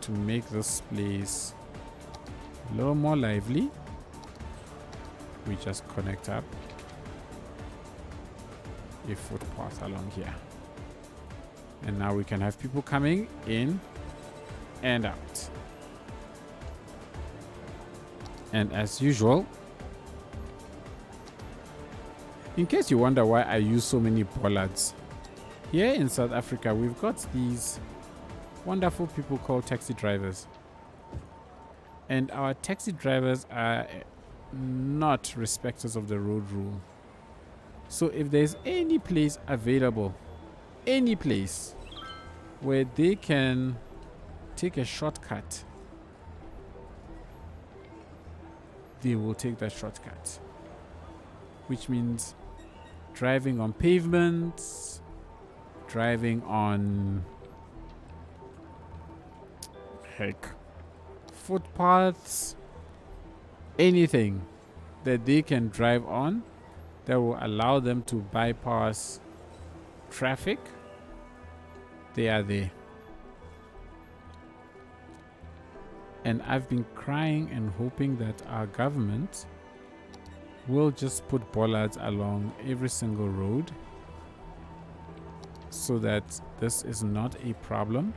to make this place a little more lively, we just connect up a footpath along here. And now we can have people coming in and out. And as usual, in case you wonder why I use so many bollards, here in South Africa we've got these wonderful people called taxi drivers. And our taxi drivers are not respecters of the road rule. So if there's any place available, any place where they can take a shortcut, they will take that shortcut. Which means driving on pavements, driving on footpaths, anything that they can drive on that will allow them to bypass traffic, they are there. And I've been crying and hoping that our government will just put bollards along every single road so that this is not a problem.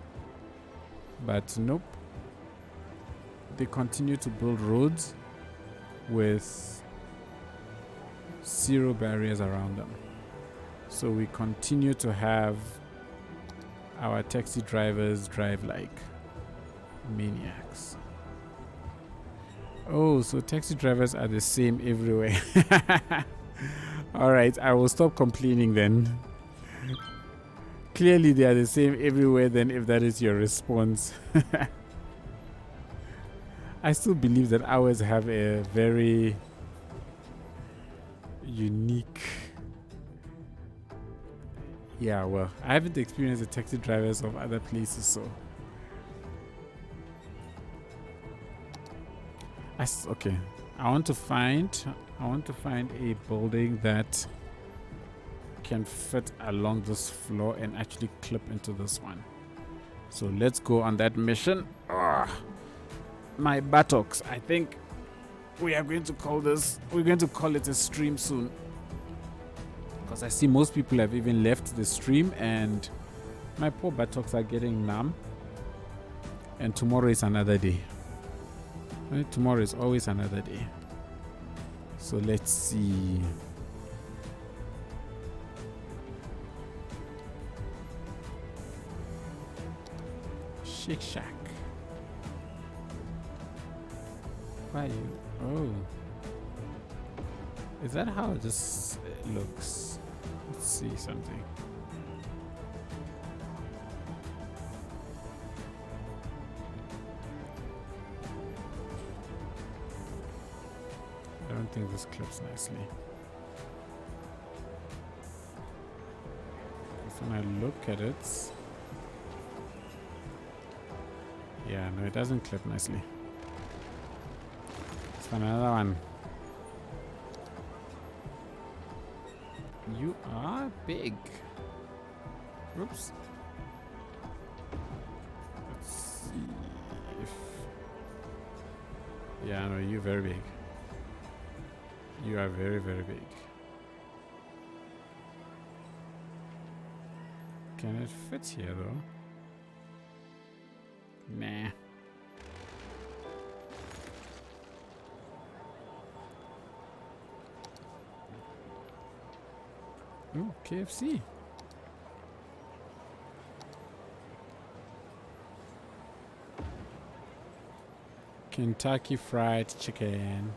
But nope, they continue to build roads with zero barriers around them. So we continue to have our taxi drivers drive like maniacs. Oh, so taxi drivers are the same everywhere. Alright, I will stop complaining then. Clearly they are the same everywhere then, if that is your response. I still believe that ours have a very unique... Yeah, well, I haven't experienced the taxi drivers of other places, so... Okay, I want to find a building that can fit along this floor and actually clip into this one. So let's go on that mission. My buttocks. I think we're going to call it a stream soon, because I see most people have even left the stream and my poor buttocks are getting numb. And tomorrow is another day. Tomorrow is always another day. So let's see. Shake Shack. Why you? Oh. Is that how this looks? Let's see something. I don't think this clips nicely. Because when I look at it, yeah, no, it doesn't clip nicely. Let's find another one. You are big. Oops. Let's see if... Yeah, no, you're very big. You are very, very big. Can it fit here though? Nah. Ooh, KFC. Kentucky Fried Chicken.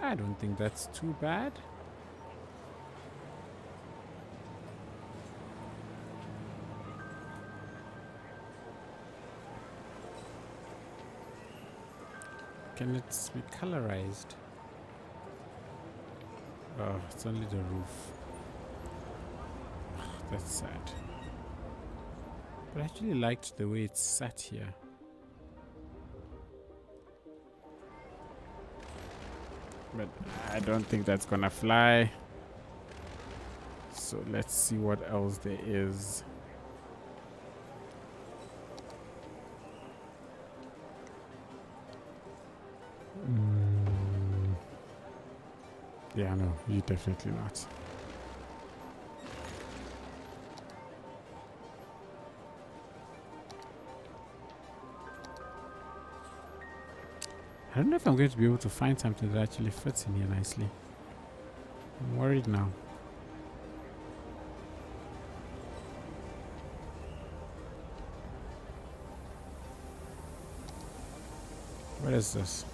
I don't think that's too bad. Can it be colorized? Oh, it's only the roof. That's sad. But I actually liked the way it's sat here. But I don't think that's gonna fly. So let's see what else there is. Yeah, no, you definitely not. I don't know if I'm going to be able to find something that actually fits in here nicely. I'm worried now. What is this?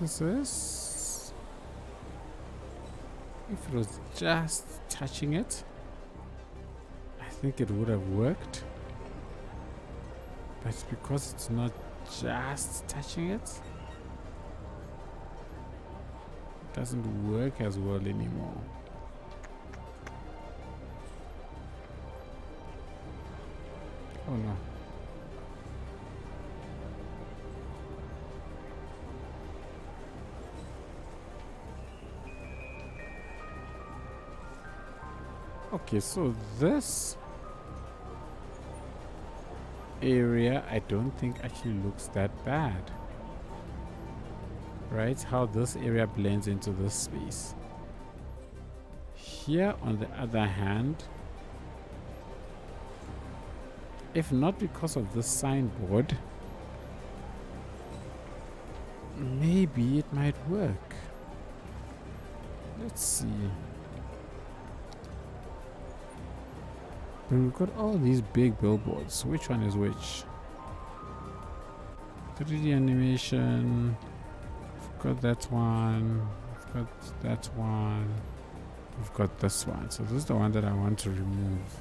This is, if it was just touching it, I think it would have worked. But because it's not just touching it, it doesn't work as well anymore. Oh no. Okay, so this area I don't think actually looks that bad. Right? How this area blends into this space. Here, on the other hand, if not because of this signboard, maybe it might work. Let's see. But we've got all these big billboards. Which one is which? 3D animation. We've got that one. We've got that one. We've got this one. So this is the one that I want to remove.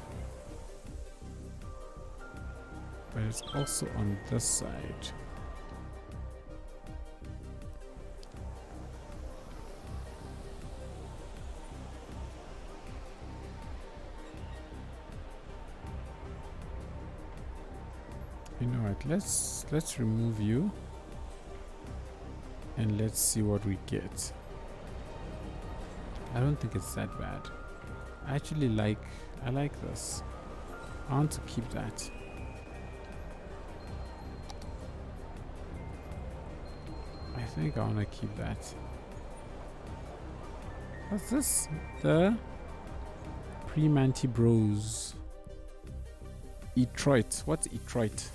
But it's also on this side. You know what, let's remove you and let's see what we get. I don't think it's that bad. I actually like this. I want to keep that. I think I want to keep that. What's this? The Pre-Manti Bros. Detroit. What's Detroit?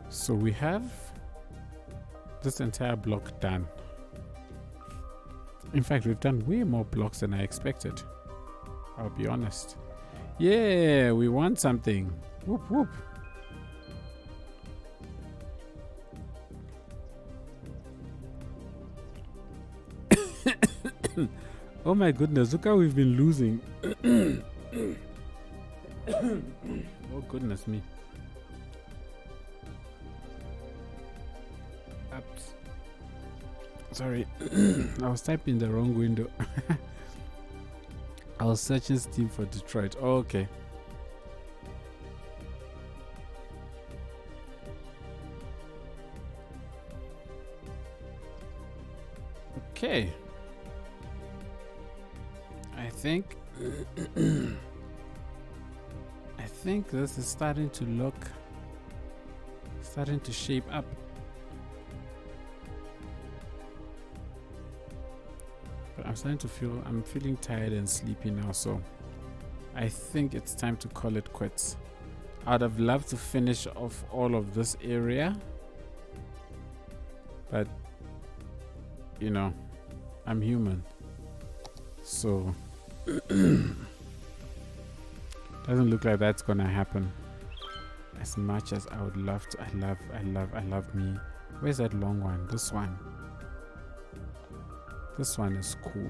So we have this entire block done. In fact, we've done way more blocks than I expected. I'll be honest. Yeah, we want something. Whoop whoop. Oh my goodness, look how we've been losing. Oh goodness me. Oops. Sorry, I was typing the wrong window. I was searching Steam for Detroit. Oh, okay. Okay. I think this is starting to shape up. I'm feeling tired and sleepy now, so I think it's time to call it quits. I'd have loved to finish off all of this area, but you know, I'm human, so doesn't look like that's gonna happen. As much as I would love to, I love me. Where's that long one? This one. This one is cool.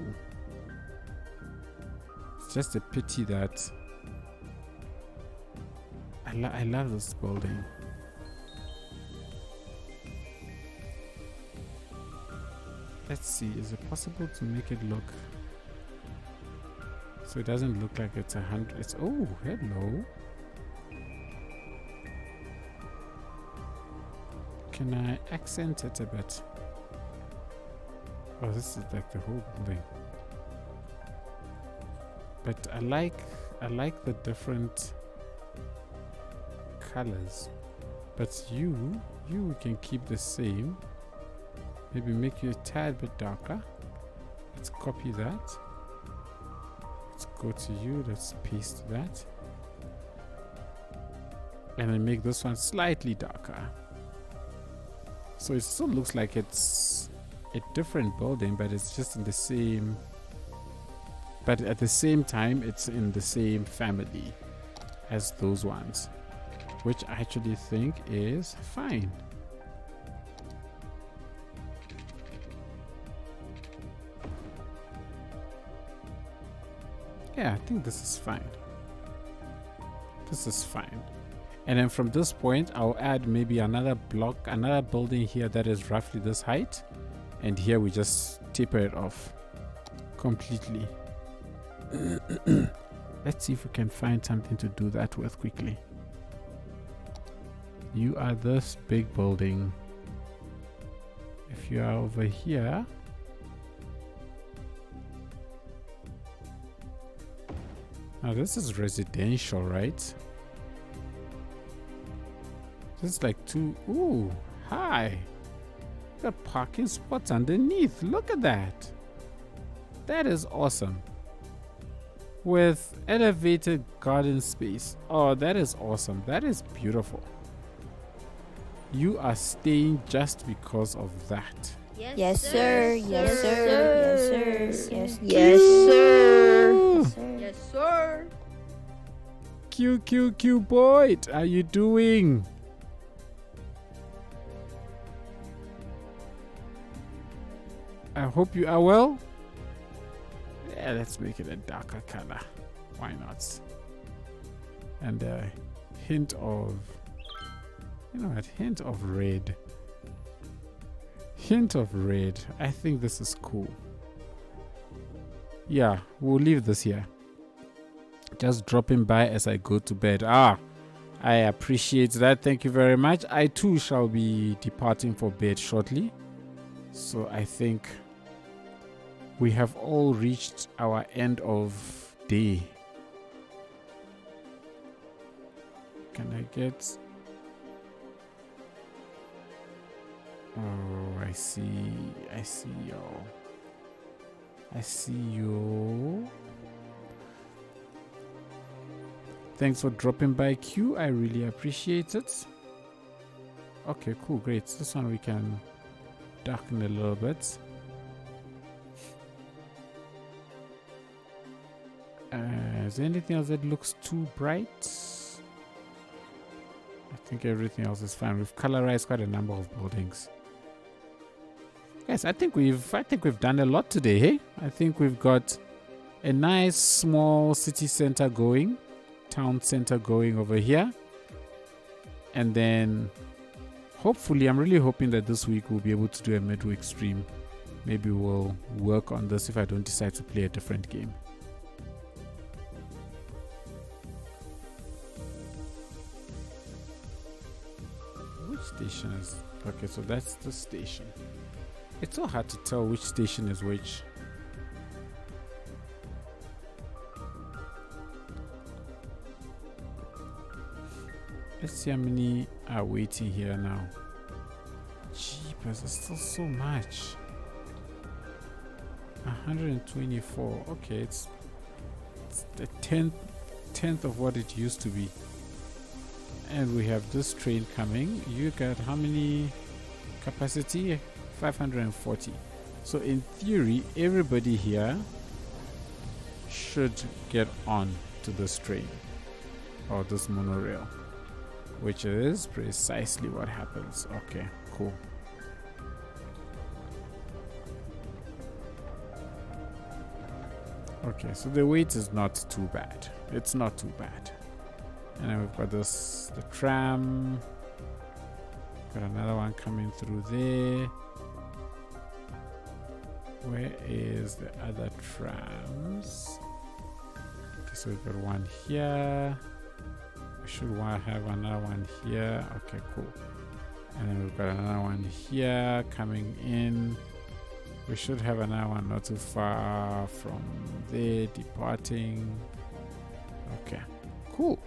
It's just a pity that I love this building. Let's see, is it possible to make it look so it doesn't look like it's 100? It's, oh, hello. Can I accent it a bit? Oh, this is like the whole building. But I like the different colors. But you can keep the same. Maybe make you a tad bit darker. Let's copy that. Let's go to you. Let's paste that. And then make this one slightly darker. So it still looks like it's a different building, but it's just in the same. But at the same time, it's in the same family as those ones, which I actually think is fine. Yeah, I think this is fine. This is fine. And then from this point, I'll add maybe another block, another building here that is roughly this height. And here we just taper it off completely. Let's see if we can find something to do that with quickly. You are this big building. If you are over here, now this is residential, right? This is like two. Ooh, hi. Got parking spots underneath. Look at that. That is awesome. With elevated garden space. Oh, that is awesome. That is beautiful. You are staying just because of that.
Yes, sir. Yes, sir. Yes, sir. Yes, sir. Yes, sir.
Q Boyd, how you doing? I hope you are well. Yeah, let's make it a darker color. Why not? And a hint of, a hint of red. Hint of red. I think this is cool. Yeah, we'll leave this here. Just dropping by as I go to bed. I appreciate that. Thank you very much. I too shall be departing for bed shortly. So I think we have all reached our end of day. Can I get... Oh, I see y'all. I see you. Thanks for dropping by, Q. I really appreciate it. Okay, cool, great. This one we can darken a little bit. Is there anything else that looks too bright? I think everything else is fine. We've colorized quite a number of buildings. Yes, I think we've done a lot today, hey? I think we've got a nice small city center going, town center going over here. And then hopefully, I'm really hoping that this week we'll be able to do a midweek stream. Maybe we'll work on this if I don't decide to play a different game. Which station is... Okay, so that's the station. It's so hard to tell which station is which. Let's see how many are waiting here now. Jeepers, there's still so much. 124. Okay, it's the tenth of what it used to be. And we have this train coming. You got how many capacity? 540. So in theory, everybody here should get on to this train or this monorail, which is precisely what happens. Okay, cool. Okay, so the weight is not too bad. It's not too bad. And then we've got the tram. Got another one coming through there. Where is the other trams? Okay, so we've got one here. We should have another one here. Okay, cool. And then we've got another one here coming in. We should have another one not too far from there departing. Okay, cool.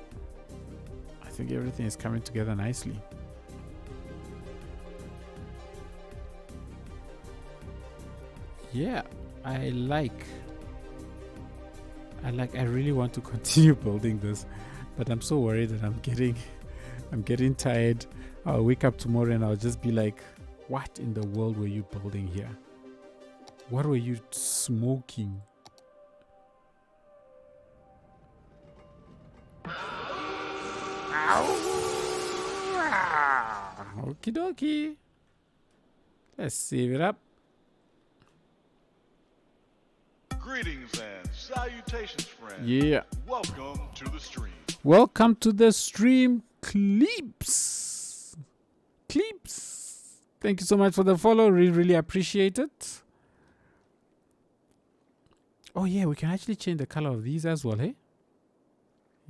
I think everything is coming together nicely. Yeah, I really want to continue building this, but I'm so worried that I'm getting tired. I'll wake up tomorrow and I'll just be like, what in the world were you building here? What were you smoking? Okie dokie. Let's save it up.
Greetings and salutations, friends.
Yeah.
Welcome to the stream.
Welcome to the stream, Cleeps. Cleeps. Thank you so much for the follow. Really appreciate it. Oh yeah, we can actually change the color of these as well, hey?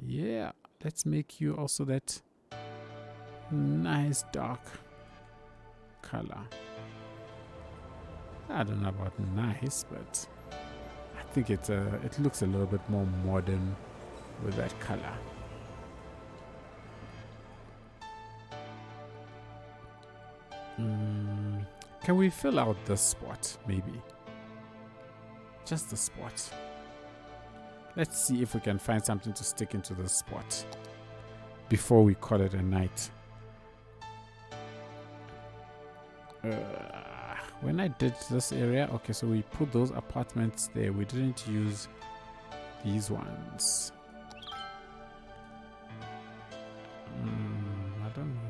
Yeah, let's make you also that nice dark color. I don't know about nice, but I think it looks a little bit more modern with that color. Can we fill out this spot maybe? Just the spot. Let's see if we can find something to stick into the spot before we call it a night. When I did this area, okay, so we put those apartments there. We didn't use these ones. I don't know.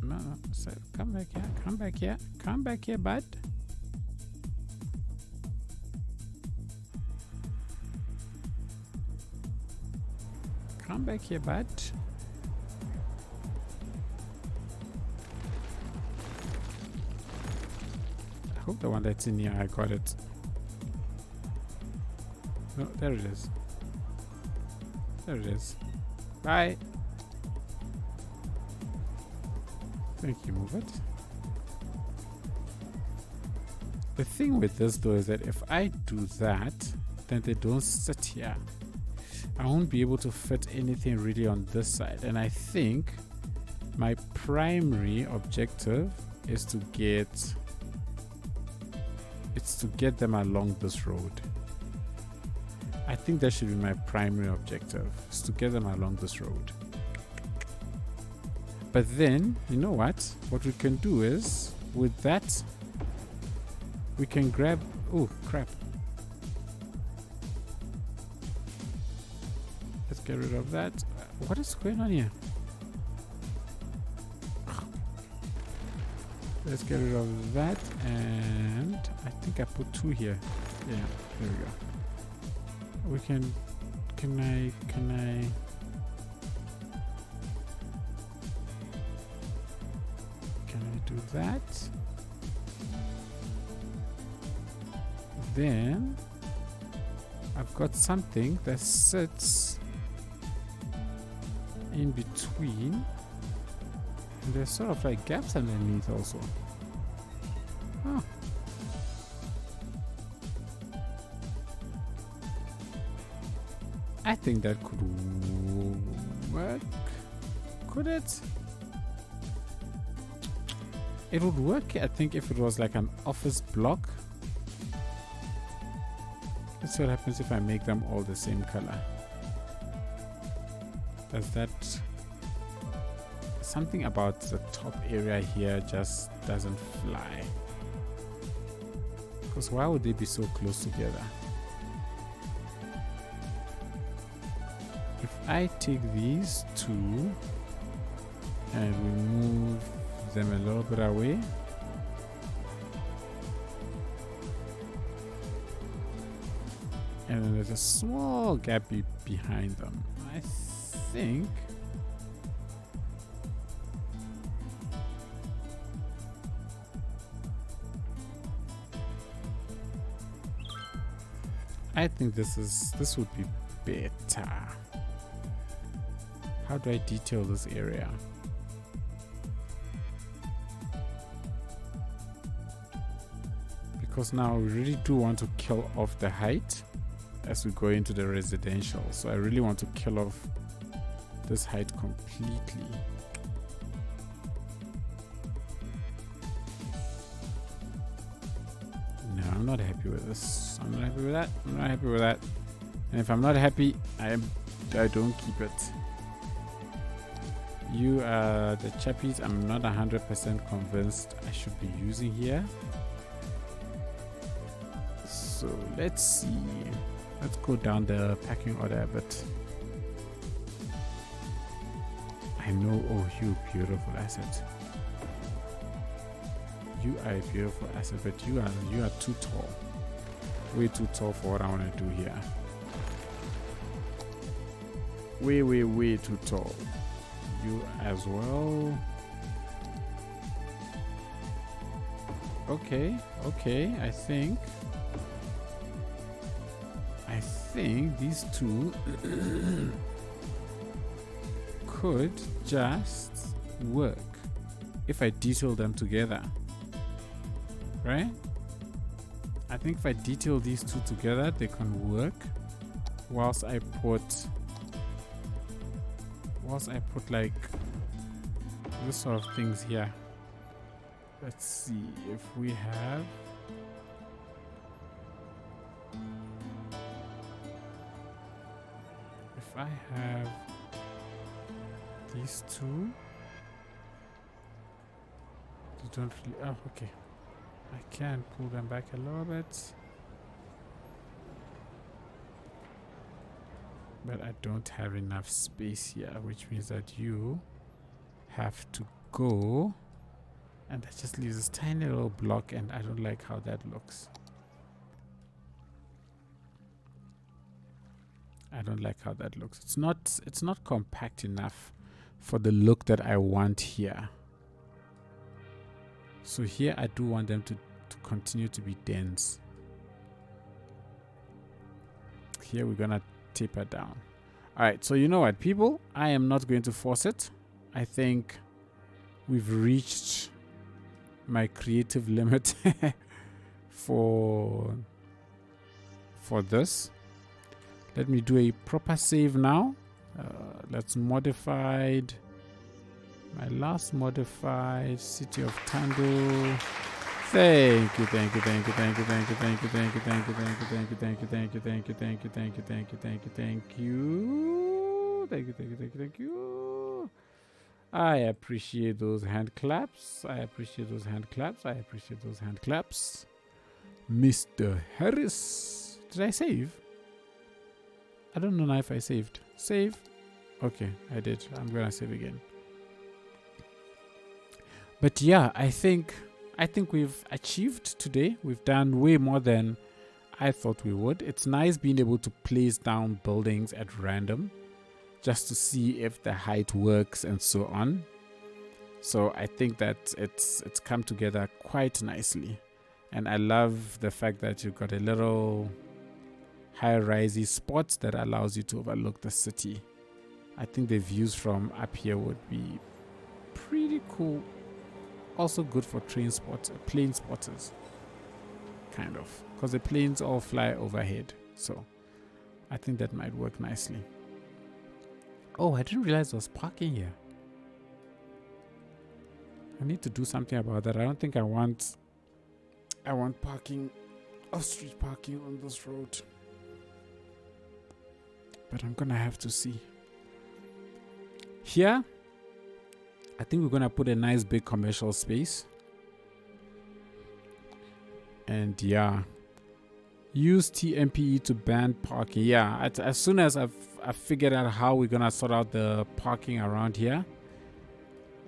No, so come back here, come back here, come back here, bud. Come back here, bud. I hope the one that's in here, I got it. No, there it is. There it is. Bye. Thank you, move it. The thing with this though is that if I do that, then they don't sit here. I won't be able to fit anything really on this side. And I think my primary objective is to get them along this road. I think that should be my primary objective, is to get them along this road. But then, you know what? What we can do is, with that, we can grab... Oh, crap. Let's get rid of that. What is going on here? Let's get rid of that, and I think I put 2 here. Yeah, there we go. We can... Can I... Can I do that? Then I've got something that sits in between, and there's sort of like gaps underneath also. Huh. I think that could work. Could it? It would work, I think, if it was like an office block. Let's see what happens if I make them all the same color. Does that... Something about the top area here just doesn't fly. Because why would they be so close together? If I take these two and we move them a little bit away, and then there's a small gap behind them, I think this would be better. How do I detail this area? Because now we really do want to kill off the height as we go into the residential. So I really want to kill off this height completely. No, I'm not happy with this. I'm not happy with that. I'm not happy with that. And if I'm not happy, I don't keep it. You are the chappies I'm not 100% convinced I should be using here. So let's see. Let's go down the packing order a bit. I know. Oh, you beautiful asset. You are a beautiful asset, but you are too tall. Way too tall for what I want to do here. Way too tall. You as well. Okay. I think these two could just work if I detail them together, right? I think if I detail these two together, they can work. Whilst I put like this sort of things here. Let's see if we have. If I have these two, they don't really. Oh, okay. I can pull them back a little bit, but I don't have enough space here, which means that you have to go, and that just leaves this tiny little block, and I don't like how that looks. I don't like how that looks. It's not compact enough for the look that I want here. So here I do want them to continue to be dense. Here we're gonna taper down. Alright, so you know what, people? I am not going to force it. I think we've reached my creative limit for this. Let me do a proper save now. Let's modified. My last modified city of Thando. Thank you. I appreciate those hand claps. Mr. Harris. Did I save? I don't know now if I saved. Save. Okay, I did. I'm gonna save again. But yeah, I think we've achieved today. We've done way more than I thought we would. It's nice being able to place down buildings at random just to see if the height works and so on. So I think that it's come together quite nicely. And I love the fact that you've got a little high-risey spot that allows you to overlook the city. I think the views from up here would be pretty cool. Also good for plane spotters, kind of, because the planes all fly overhead. So I think that might work nicely. Oh, I didn't realize there was parking here. I need to do something about that. I don't think I want parking, off-street parking on this road. But I'm gonna have to see. Here, I think we're gonna put a nice big commercial space. And yeah, use TMPE to ban parking. Yeah, as soon as I've figured out how we're gonna sort out the parking around here,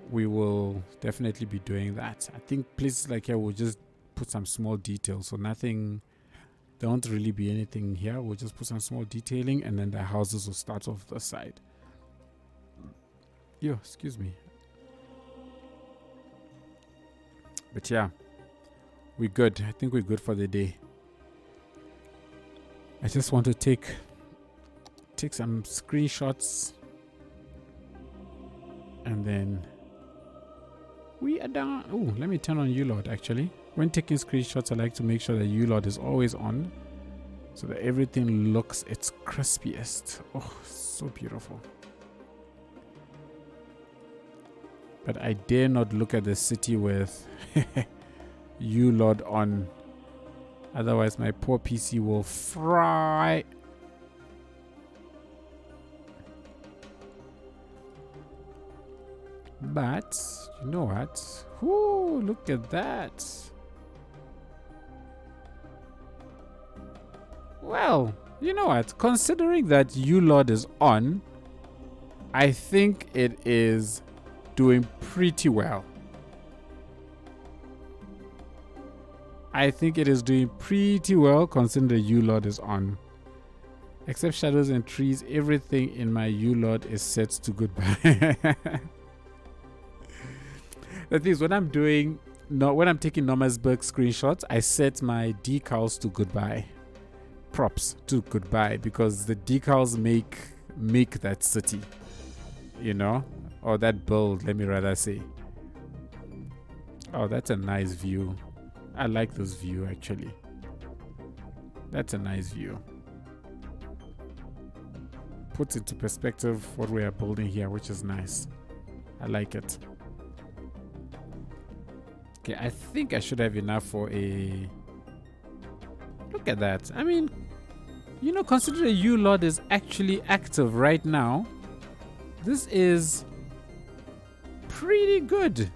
we will definitely be doing that. I think places like here will just put some small details, so nothing, there won't really be anything here. We'll just put some small detailing, and then the houses will start off the side. Yo, excuse me. But yeah, we're good. I think we're good for the day. I just want to take some screenshots, and then we are done. Oh, let me turn on ULOD actually. When taking screenshots, I like to make sure that ULOD is always on, so that everything looks its crispiest. Oh, so beautiful. But I dare not look at the city with ULOD on. Otherwise, my poor PC will fry. But, you know what? Whoo, look at that. Well, you know what? Considering that ULOD is on, I think it is doing pretty well. I think it is doing pretty well considering the ULOD is on. Except shadows and trees, everything in my ULOD is set to goodbye. The thing is, when I'm taking Nomasburg screenshots, I set my decals to goodbye, props to goodbye, because the decals make that city, you know, or that build. Let me rather say. Oh, that's a nice view. I like this view actually. That's a nice view. Puts into perspective what we are building here, which is nice. I like it. Okay, I think I should have enough for a... Look at that. I mean, you know, considering ULOD is actually active right now, this is pretty good.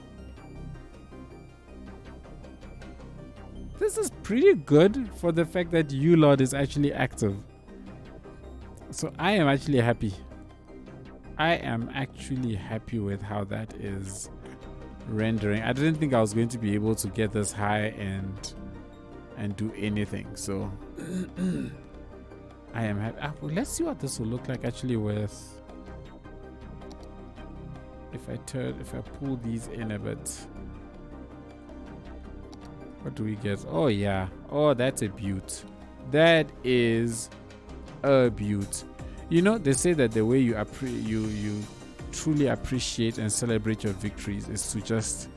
This is pretty good for the fact that ULOD is actually active. So I am actually happy. I am actually happy with how that is rendering. I didn't think I was going to be able to get this high and do anything. So I am happy. Well, let's see what this will look like actually with, if I pull these in a bit. What do we get? Oh yeah. Oh, that's a beaut. That is a beaut. You know, they say that the way you truly appreciate and celebrate your victories is to just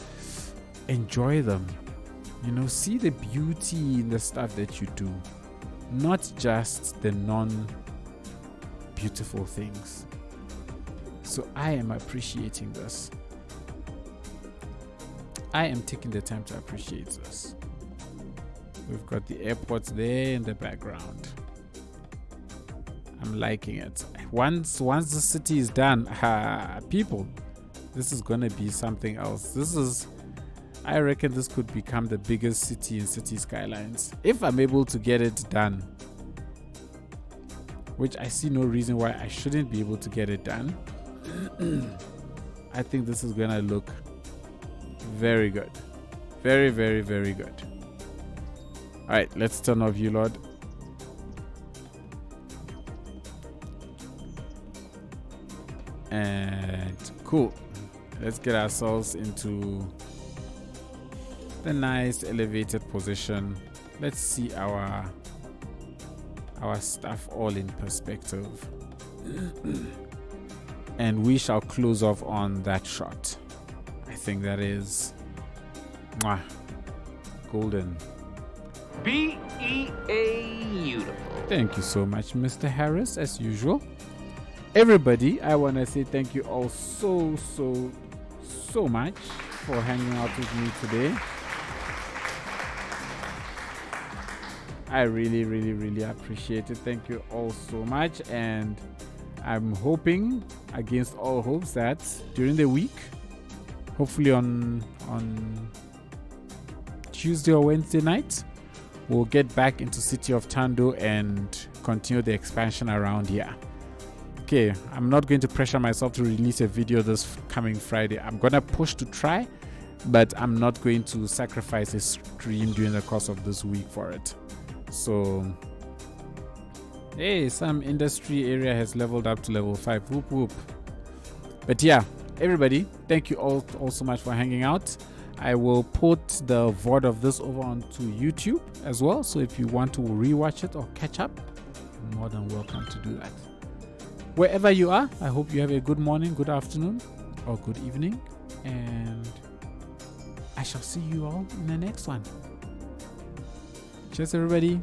enjoy them. You know, see the beauty in the stuff that you do, not just the non-beautiful things. So I am appreciating this. I am taking the time to appreciate this. We've got the airports there in the background. I'm liking it. Once the city is done, people, this is gonna be something else. I reckon this could become the biggest city in City Skylines if I'm able to get it done, which I see no reason why I shouldn't be able to get it done. I think this is gonna look very good. Very, very, very good. All right, let's turn off ULOD. And cool. Let's get ourselves into the nice elevated position. Let's see our stuff all in perspective. And we shall close off on that shot. I think that is golden.
Beautiful.
Thank you so much, Mr. Harris, as usual. Everybody, I want to say thank you all so so much for hanging out with me today. I really appreciate it. Thank you all so much, and I'm hoping against all hopes that during the week, hopefully on Tuesday or Wednesday night, we'll get back into City of Thando and continue the expansion around here. Okay, I'm not going to pressure myself to release a video this coming Friday. I'm gonna push to try, but I'm not going to sacrifice a stream during the course of this week for it. So, hey, some industry area has leveled up to level 5. Whoop whoop. But yeah, everybody, thank you all so much for hanging out. I will put the VOD of this over onto YouTube as well. So if you want to rewatch it or catch up, you're more than welcome to do that. Wherever you are, I hope you have a good morning, good afternoon, or good evening. And I shall see you all in the next one. Cheers, everybody.